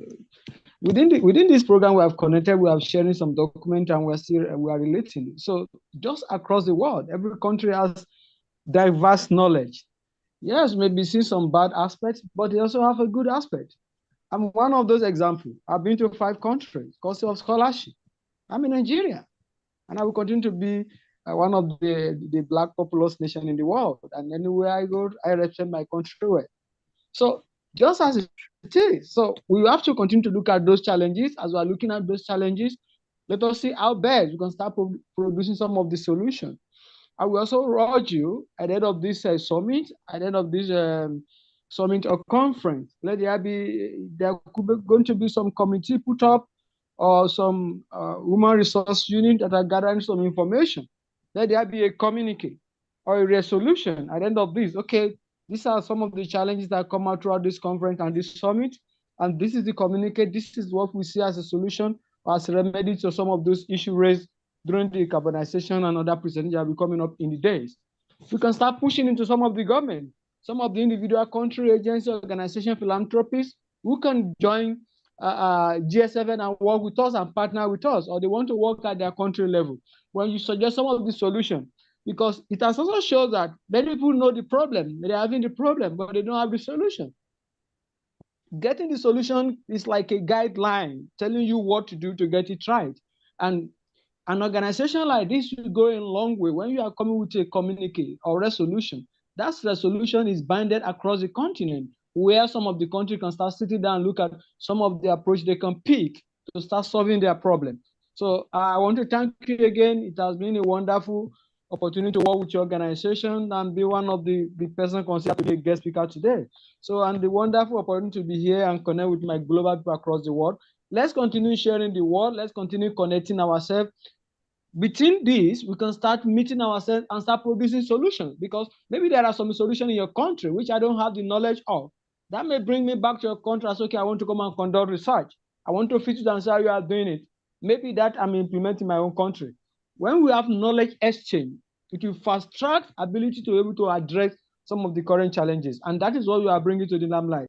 within this program, we have connected, we are sharing some documents, and we are relating. So just across the world, every country has diverse knowledge. Yes, maybe see some bad aspects, but they also have a good aspect. I'm one of those examples. I've been to 5 countries because of scholarship. I'm in Nigeria. And I will continue to be one of the Black populous nation in the world. And anywhere I go, I represent my country well. So just as it is. So we have to continue to look at those challenges. As we are looking at those challenges, let us see how best we can start producing some of the solutions. I will also urge you at the end of this summit, at the end of this summit or conference, there could be going to be some committee put up or some human resource unit that are gathering some information. Let there be a communique or a resolution at the end of this. Okay, these are some of the challenges that come out throughout this conference and this summit, and this is the communique. This is what we see as a solution or as a remedy to some of those issues raised during the decarbonization and other presentations that will be coming up in the days. We can start pushing into some of the government, some of the individual country agencies, organizations, philanthropists who can join GSFN and work with us and partner with us, or they want to work at their country level. When you suggest some of the solutions, because it has also shown that many people know the problem, they're having the problem, but they don't have the solution. Getting the solution is like a guideline telling you what to do to get it right. And an organization like this will go a long way. When you are coming with a communique or resolution, that resolution is binded across the continent, where some of the countries can start sitting down and look at some of the approach they can pick to start solving their problem. So I want to thank you again. It has been a wonderful opportunity to work with your organization and be one of the person considered to be a guest speaker today. So, and the wonderful opportunity to be here and connect with my global people across the world. Let's continue sharing the world. Let's continue connecting ourselves. Between these, we can start meeting ourselves and start producing solutions, because maybe there are some solutions in your country which I don't have the knowledge of. That may bring me back to your country as, okay, I want to come and conduct research. I want to fit it and see how you are doing it. Maybe that I'm implementing my own country. When we have knowledge exchange, It will fast track ability to be able to address some of the current challenges. And that is what you are bringing to the limelight.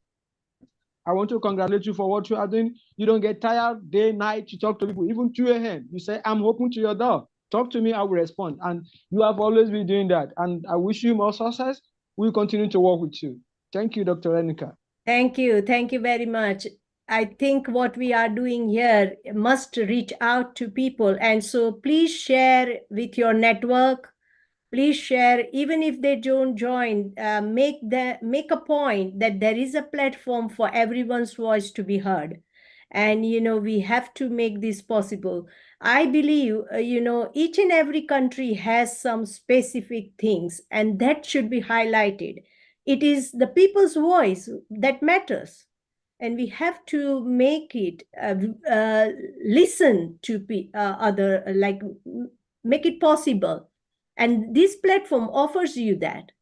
I want to congratulate you for what you are doing. You don't get tired day, night, you talk to people, even 2 a.m. You say, I'm open to your door. Talk to me, I will respond. And you have always been doing that. And I wish you more success. We'll continue to work with you. Thank you, Dr. Renuka. Thank you. Thank you very much. I think what we are doing here must reach out to people. And so please share with your network. Please share, even if they don't join, make a point that there is a platform for everyone's voice to be heard. And, we have to make this possible. I believe, each and every country has some specific things, and that should be highlighted. It is the people's voice that matters. And we have to make it listen to make it possible. And this platform offers you that.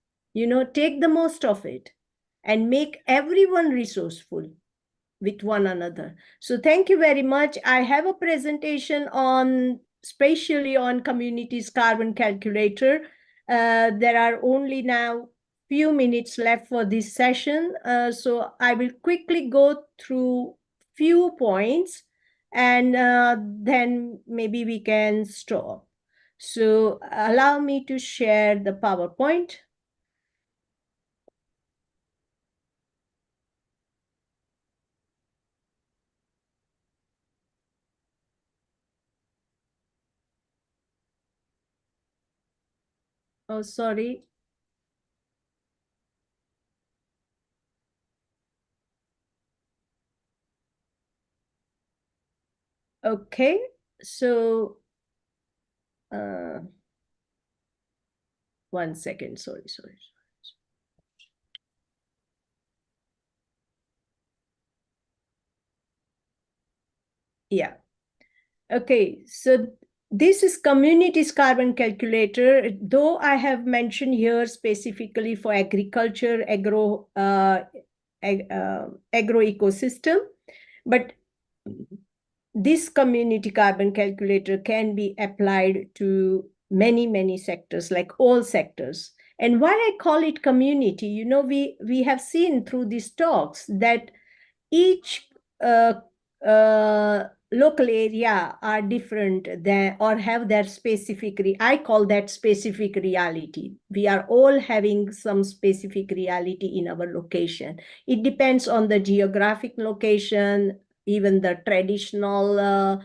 Take the most of it and make everyone resourceful with one another. So thank you very much. I have a presentation especially on communities carbon calculator. There are only now few minutes left for this session. So I will quickly go through few points and then maybe we can stop. So allow me to share the PowerPoint. Oh, sorry. Okay, so 1 second, sorry. Yeah. Okay, so this is communities carbon calculator, though I have mentioned here specifically for agriculture, agro ecosystem, but this community carbon calculator can be applied to many sectors, like all sectors. And why I call it community, we have seen through these talks that each local area are different or have their specific, I call that specific reality. We are all having some specific reality in our location. It depends on the geographic location, even the traditional,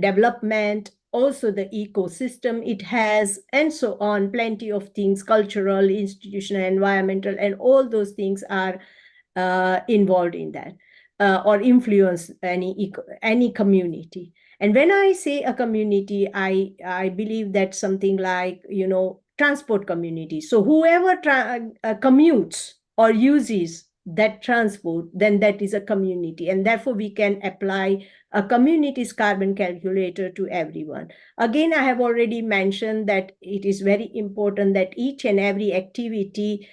development, also the ecosystem it has, and so on, plenty of things, cultural, institutional, environmental, and all those things are involved in that or influence any community. And when I say a community, I believe that something like, transport community. So whoever commutes or uses that transport, then that is a community. And therefore, we can apply a community's carbon calculator to everyone. Again, I have already mentioned that it is very important that each and every activity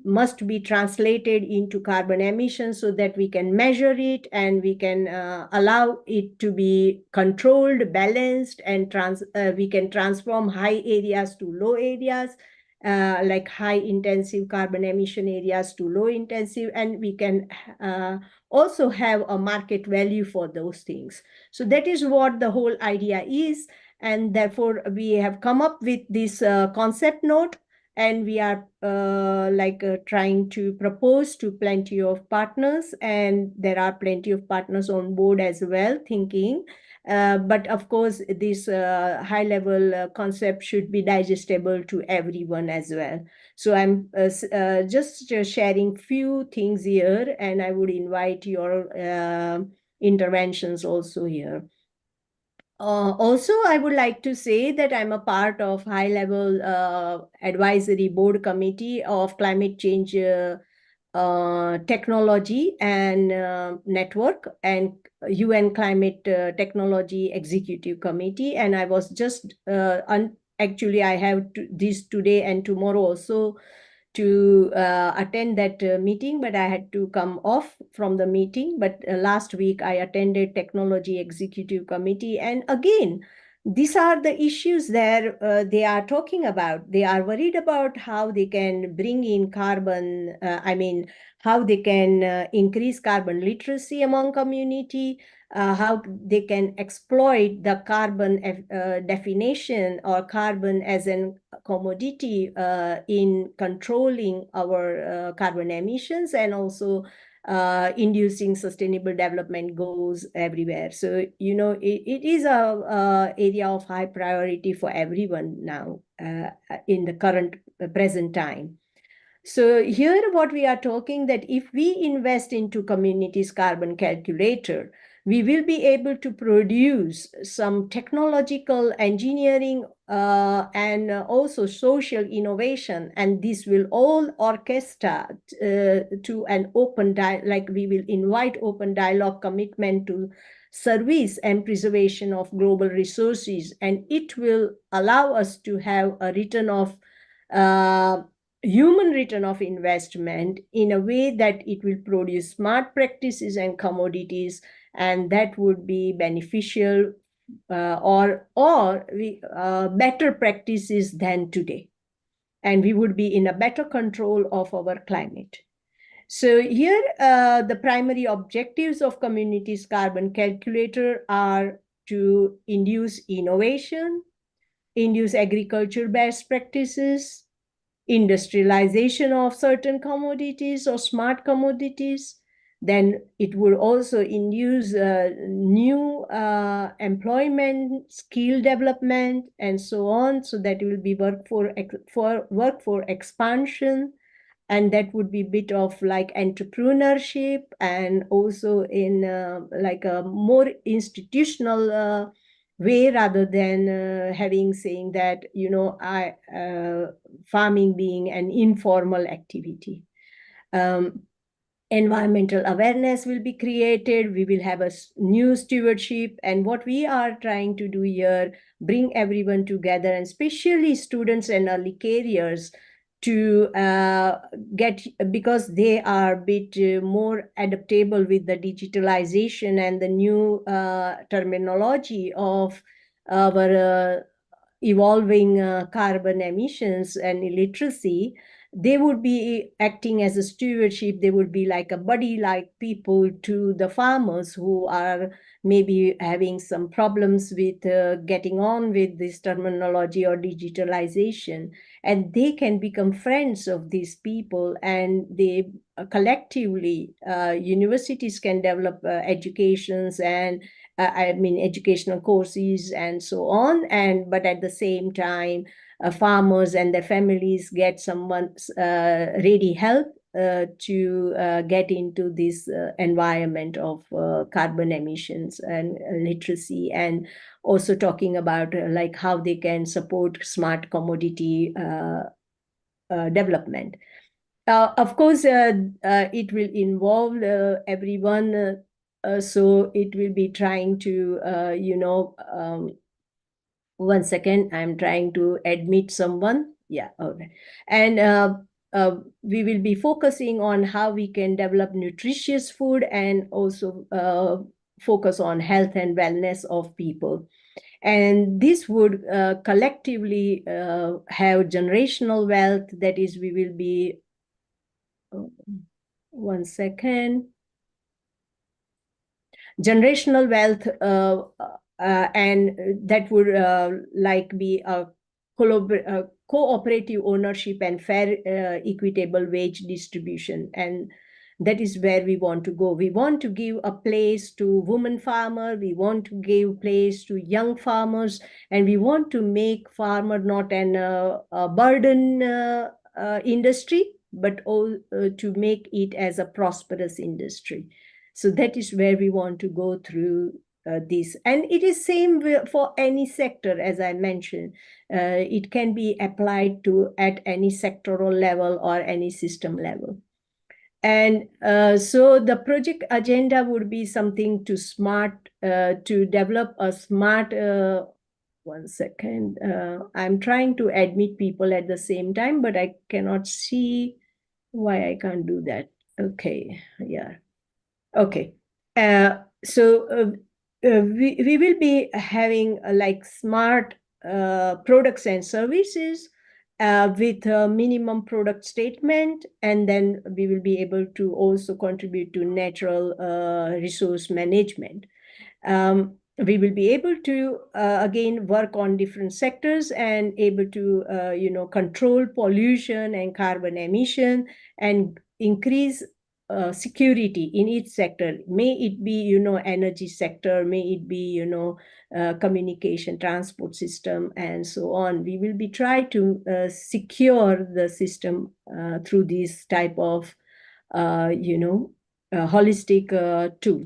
must be translated into carbon emissions so that we can measure it and we can allow it to be controlled, balanced, and we can transform high areas to low areas, like high intensive carbon emission areas to low intensive, and we can also have a market value for those things. So that is what the whole idea is. And therefore, we have come up with this concept note, and we are trying to propose to plenty of partners, and there are plenty of partners on board as well thinking. But of course, this high-level concept should be digestible to everyone as well. So I'm just sharing few things here, and I would invite your interventions also here. Also, I would like to say that I'm a part of high-level advisory board committee of climate change technology and network and UN Climate Technology Executive Committee. And I was just, actually, I have this today and tomorrow also to attend that meeting, but I had to come off from the meeting. But last week I attended Technology Executive Committee. And again, these are the issues that they are talking about. They are worried about how they can bring in carbon, how they can increase carbon literacy among community, how they can exploit the carbon definition or carbon as a commodity in controlling our carbon emissions, and also inducing sustainable development goals everywhere. So, it is a area of high priority for everyone now in the current present time. So here what we are talking that if we invest into communities carbon calculator, we will be able to produce some technological engineering and also social innovation, and this will all orchestra to an open like we will invite open dialogue commitment to service and preservation of global resources, and it will allow us to have a return of human return of investment in a way that it will produce smart practices and commodities, and that would be beneficial or better practices than today. And we would be in a better control of our climate. So here, the primary objectives of Communities Carbon Calculator are to induce innovation, induce agriculture best practices, industrialization of certain commodities or smart commodities. Then it will also induce new employment, skill development, and so on. So that will be work for expansion, and that would be a bit of like entrepreneurship, and also in like a more institutional way, rather than saying that farming being an informal activity. Environmental awareness will be created. We will have a new stewardship, and what we are trying to do here, bring everyone together, and especially students and early careers, to get, because they are a bit more adaptable with the digitalization and the new terminology of our evolving carbon emissions and illiteracy. They would be acting as a stewardship. They would be like a buddy-like people to the farmers who are maybe having some problems with getting on with this terminology or digitalization. And they can become friends of these people, and they collectively, universities can develop educations and educational courses and so on. But at the same time, farmers and their families get someone's ready help to get into this environment of carbon emissions and literacy, and also talking about like how they can support smart commodity development. Of course, it will involve everyone. So it will be trying to, one second, I'm trying to admit someone. Yeah, okay. And we will be focusing on how we can develop nutritious food, and also focus on health and wellness of people. And this would collectively have generational wealth. That is, we will be, one second, generational wealth, and that would like be a cooperative ownership and fair equitable wage distribution. And that is where we want to go. We want to give a place to women farmer. We want to give place to young farmers, and we want to make farmer not a burden industry, but to make it as a prosperous industry. So that is where we want to go through this. And it is same for any sector, as I mentioned. It can be applied to at any sectoral level or any system level. And so the project agenda would be something to develop a smart, one second, I'm trying to admit people at the same time, but I cannot see why I can't do that. Okay, yeah. Okay, so we will be having like smart products and services with a minimum product statement, and then we will be able to also contribute to natural resource management. We will be able to again work on different sectors and able to control pollution and carbon emission and increase security in each sector. May it be energy sector, may it be communication, transport system, and so on. We will be trying to secure the system through this type of holistic tool.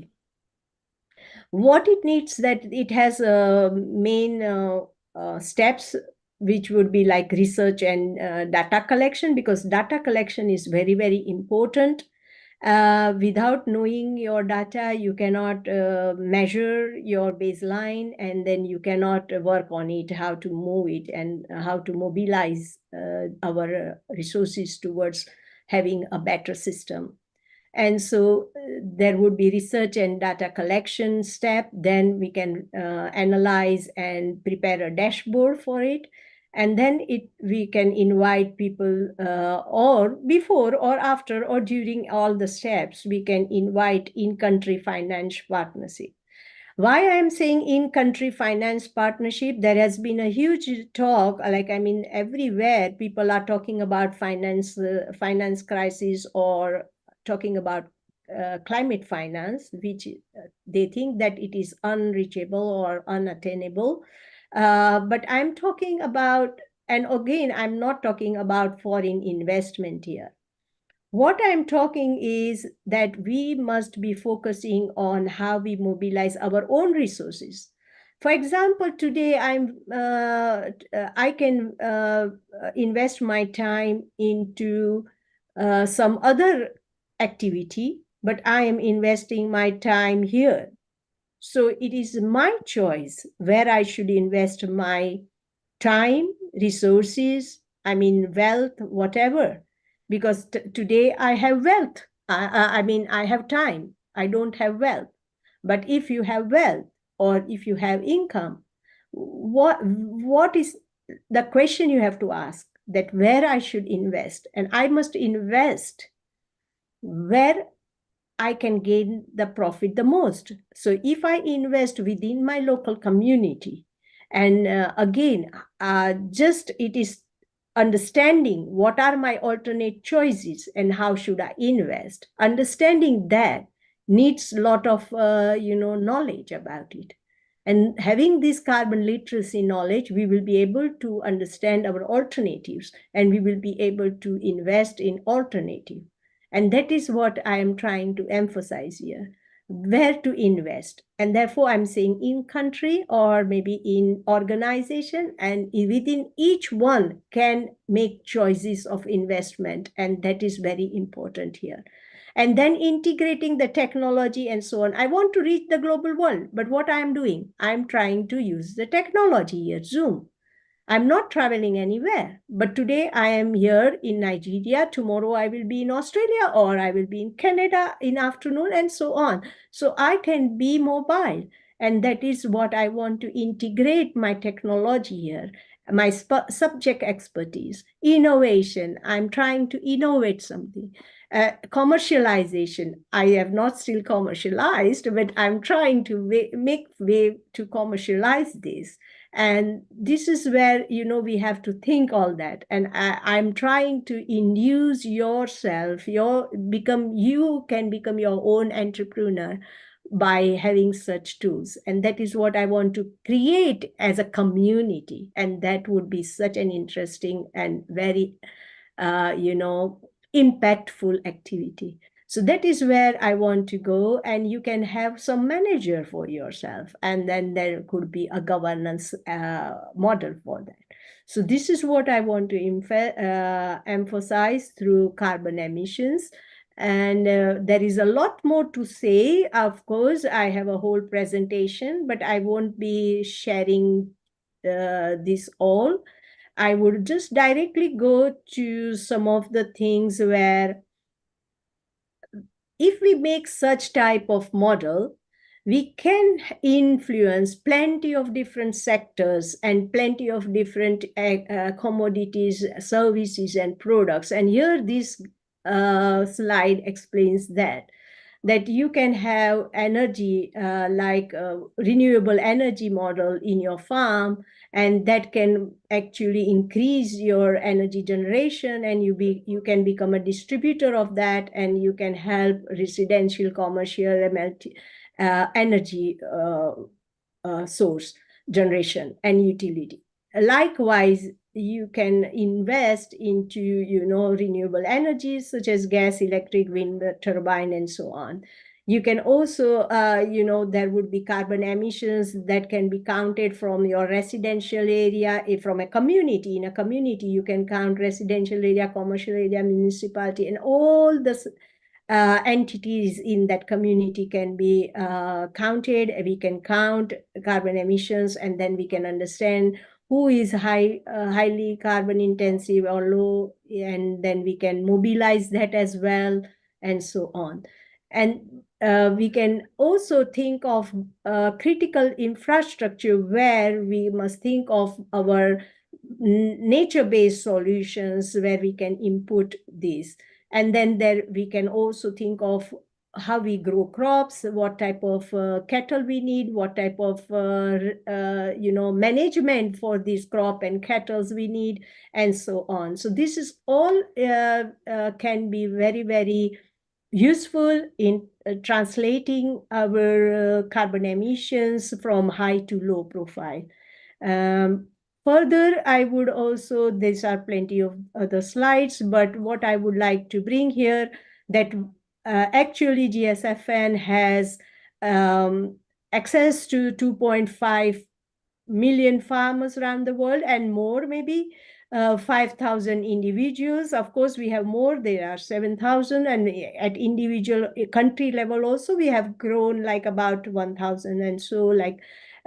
What it needs, that it has main steps, which would be like research and data collection, because data collection is very, very important. Without knowing your data, you cannot measure your baseline, and then you cannot work on it, how to move it, and how to mobilize our resources towards having a better system. And so there would be research and data collection step. Then we can analyze and prepare a dashboard for it. And then we can invite people or before or after or during all the steps, we can invite in-country finance partnership. Why I am saying in-country finance partnership, there has been a huge talk, like, I mean, everywhere people are talking about finance crisis, or talking about climate finance, which they think that it is unreachable or unattainable. But I'm talking about, and again, I'm not talking about foreign investment here. What I'm talking is that we must be focusing on how we mobilize our own resources. For example, today I can invest my time into some other activity, but I am investing my time here. So it is my choice where I should invest my time, resources, I mean, wealth, whatever. Because today I have wealth. I mean, I have time. I don't have wealth. But if you have wealth, or if you have income, what is the question you have to ask? That where I should invest. And I must invest where I can gain the profit the most. So if I invest within my local community, and again, just it is understanding what are my alternate choices and how should I invest. Understanding that needs a lot of knowledge about it. And having this carbon literacy knowledge, we will be able to understand our alternatives, and we will be able to invest in alternative. And that is what I am trying to emphasize here, where to invest. And therefore, I'm saying in country or maybe in organization, and within each one can make choices of investment. And that is very important here. And then integrating the technology and so on. I want to reach the global world, but what I'm doing, I'm trying to use the technology here, Zoom. I'm not traveling anywhere, but today I am here in Nigeria. Tomorrow I will be in Australia, or I will be in Canada in afternoon, and so on. So I can be mobile. And that is what I want to integrate my technology here, my subject expertise, innovation. I'm trying to innovate something. Commercialization, I have not still commercialized, but I'm trying to make way to commercialize this. And this is where, we have to think all that. And I'm trying to induce yourself, you can become your own entrepreneur by having such tools. And that is what I want to create as a community. And that would be such an interesting and very, impactful activity. So that is where I want to go, and you can have some manager for yourself, and then there could be a governance model for that. So this is what I want to emphasize through carbon emissions. And there is a lot more to say. Of course, I have a whole presentation, but I won't be sharing this all. I would just directly go to some of the things where if we make such type of model, we can influence plenty of different sectors and plenty of different commodities, services, and products. And here this slide explains that you can have energy like a renewable energy model in your farm, and that can actually increase your energy generation, and you can become a distributor of that, and you can help residential, commercial, energy source generation and utility. Likewise, you can invest into renewable energies such as gas, electric, wind turbine, and so on. You can also there would be carbon emissions that can be counted from your residential area. If from a community, in a community you can count residential area, commercial area, municipality, and all the entities in that community can be counted. We can count carbon emissions, and then we can understand who is highly carbon intensive or low, and then we can mobilize that as well, and so on. And we can also think of critical infrastructure, where we must think of our nature-based solutions where we can input these. And then there we can also think of how we grow crops, what type of cattle we need, what type of management for these crop and cattle we need, and so on. So this is all can be very, very useful in translating our carbon emissions from high to low profile. Further, I would also, these are plenty of other slides, but what I would like to bring here, that actually GSFN has access to 2.5 million farmers around the world, and more, maybe 5,000 individuals. Of course, we have more, there are 7,000, and at individual country level also, we have grown like about 1,000. And so like,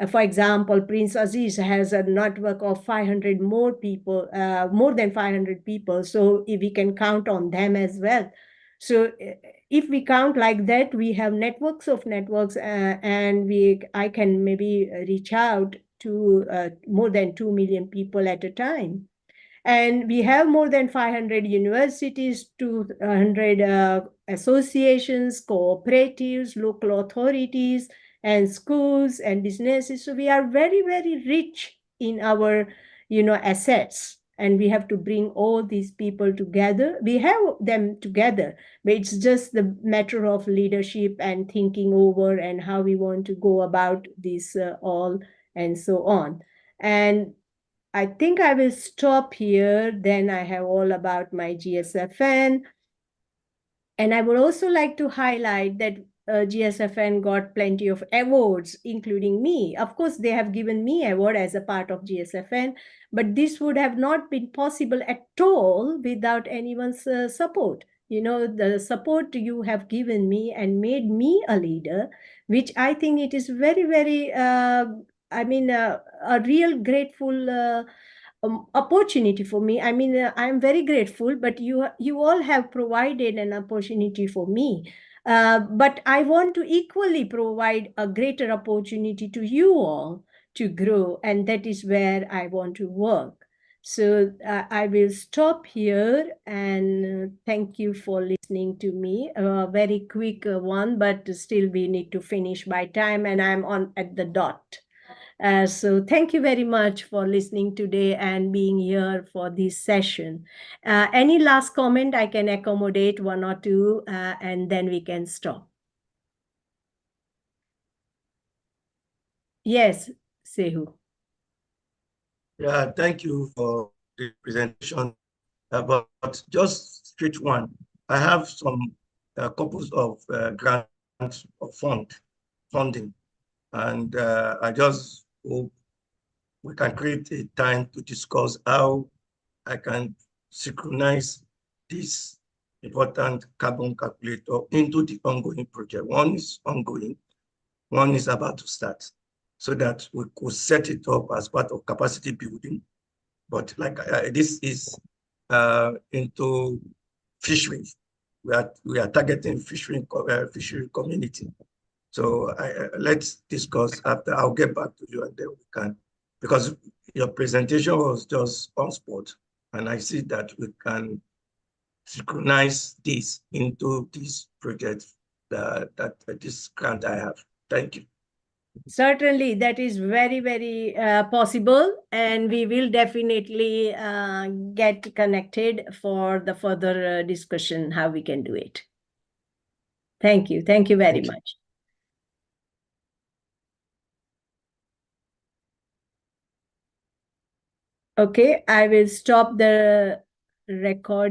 for example, Prince Aziz has a network of 500 more people, more than 500 people. So if we can count on them as well. So if we count like that, we have networks of networks, and I can maybe reach out to more than 2 million people at a time. And we have more than 500 universities, 200 associations, cooperatives, local authorities, and schools and businesses. So we are very, very rich in our, assets. And we have to bring all these people together. We have them together, but it's just the matter of leadership and thinking over and how we want to go about this all, and so on. And I think I will stop here. Then I have all about my GSFN. And I would also like to highlight that GSFN got plenty of awards, including me. Of course, they have given me an award as a part of GSFN, but this would have not been possible at all without anyone's support. The support you have given me and made me a leader, which I think it is very, very, a real grateful opportunity for me. I'm very grateful, but you all have provided an opportunity for me. But I want to equally provide a greater opportunity to you all to grow, and that is where I want to work. So I will stop here, and thank you for listening to me. A very quick one, but still we need to finish by time, and I'm on at the dot. So thank you very much for listening today and being here for this session. Any last comment? I can accommodate one or two, and then we can stop. Yes, Sehu. Yeah, thank you for the presentation. But just straight one, I have some couples of grants of funding, and I just hope we can create a time to discuss how I can synchronize this important carbon calculator into the ongoing project. One is ongoing, one is about to start, so that we could set it up as part of capacity building. But like this is into fisheries. We are targeting fishery community. So let's discuss after. I'll get back to you and then we can, because your presentation was just on spot, and I see that we can synchronize this into this project that this grant I have. Thank you. Certainly, that is very, very possible, and we will definitely get connected for the further discussion how we can do it. Thank you. Thank you very much. Okay, I will stop the recording.